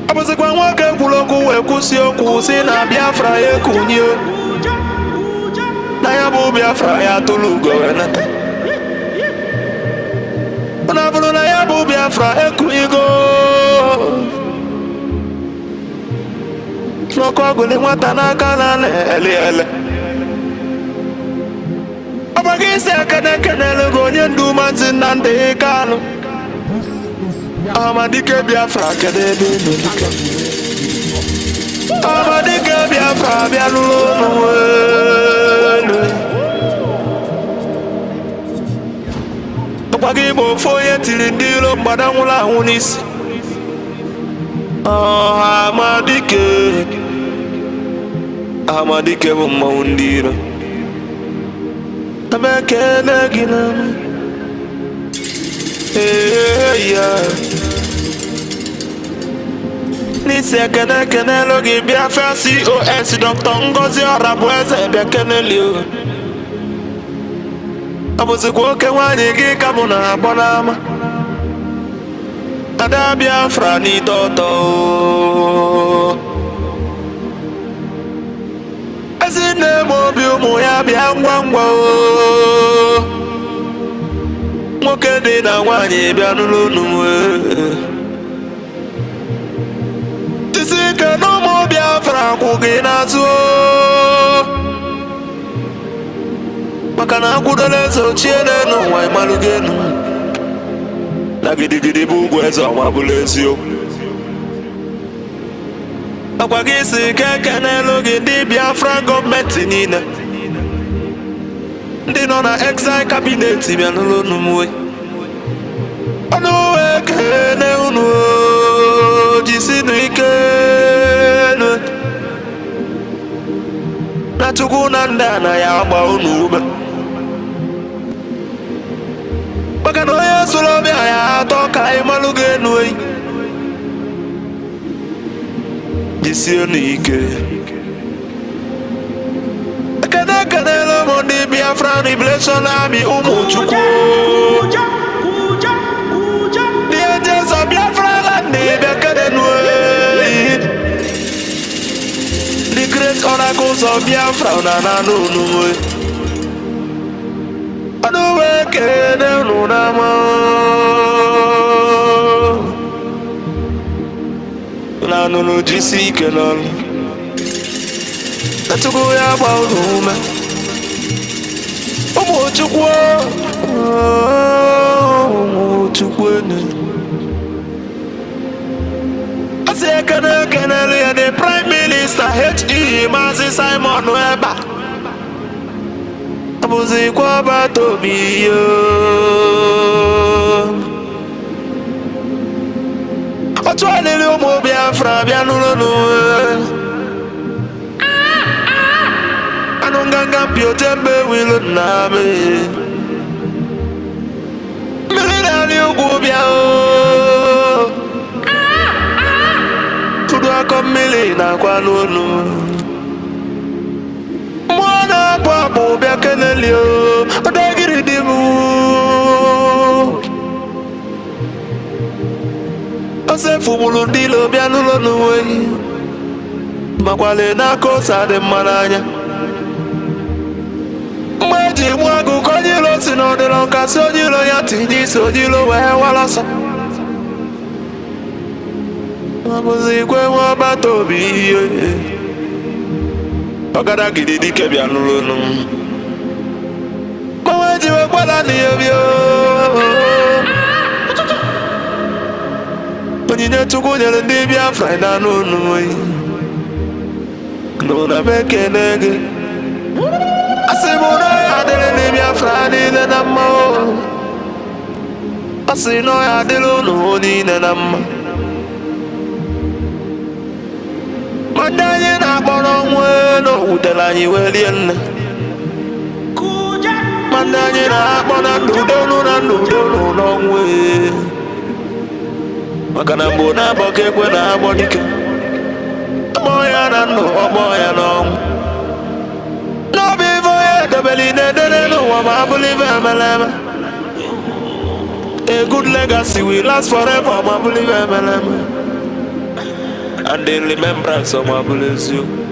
abụzikwa nwoke kwuru okwu wee kwụsị okwu si na Biafra ya ekunye na ya bụ Biafra ya tụrụ ugo wee nata na bụrụ na ya bụ Biafra ekunyego n'ọkụ ogoli nwata n'aka na-ele ọgbaghị isi ekene kenelu gị onye ndu Maazị Nnamdi Kanu Amadike Biafra kedu ebe ị nọ dike Amadike Biafra bịa n'ụlọ welu ọgbaghị ma ofu onye tiri ndị iro mgbada nwụrụ anwụ n'isi Amadike bụ mmanwụ ndị iro Emekele gị na n'isi ekene kenelu gị Biafra COS Dr. Ngozi Orabueze bịa keneli ọ bụzikwa oke nwaanyị gị ka mụ na-agbọ n'ama Ada Biafra n'Itoto Ezinne m obi ụmụ ya bịa ngwa ngwa nwoke dị na nwaanyị bịa n'ụlọ isi ike na ụmụ Biafra kwụ gị n'azụ maka na akwụdola eze ochie n'ụwa ịmalụ gị enu na gidigidi bụ ugwu eze ọma bụla eziokwu akwa gị si ike kenelu gị ndị Biafra gọọmenti niile ndị nọ na exile cabinet bịa n'ụlọ n'umwe ọnụ wee kene unu jisinu ike na Chukwu na ndị a na ya agba unu ume maka na onye sụrụ ọbịa ya atọ ka anyị malụ gị enu oyi jisie n'ike ekene ekenela m ndị Biafra Liberation Army ụmụ Chukwu ndị ejezọ Biafra land bịa kenenu oyi the great oracles of Biafra na n'onu ọnụ wee kene unu n'ama na nụnụ jisi ike n'ọrụ na Chukwu ya gba unu ume ụmụ Chukwu asị ekene ekenelu ya the Prime Minister H.E. Maazị Simon Eba abụzikwa ọbata obi yo otu alili ụmụ Biafra bịa n'ụlọ anụ nganga mpi otembe wilu nna me mmiri na-arị ugwu bịa tụdụ akọ mmiri na-akwa n'onu mmụọ na-abụ abụ bịa keneli ọdagiri dị m osefugburu ndị ilo bịa n'ụlọ n'uwe makwale n'aka ụsa dị mma n'anya mgbe eji mụ agụ ka onye ilo si n'ọdịrọ nkasị onye ilo ya tinye isi onye ilo wee walasa abụzikwe nwe ọbata obi ihe ọgada gidi dike bịa n'ụlọ mgbe eji wekwala n'ihe bịa onyinye Chukwu nyere ndị Biafra na n'onu n'ụna m ekene gị asị m na ya adịrị ndị Biafra niile na mma asị na ya adịrị unu niile na mma ma ndị anyị na-akpọrọ nwe na owutere anyị wee rie nne ma ndị anyị na-akpọ na ndụdo na ndụdo n'ọnwụ maka na mgbe na-abọ ka ekwe na-agbọ dike ọgbọ ya na ndụ ọgbọ ya n'ọnwụ n'obi ife onye edobeli na-edere n'ụwa ma abụrụ ife emele eme a good legacy will last forever ma abụrụ ife emele eme and in remembrance of my bless you.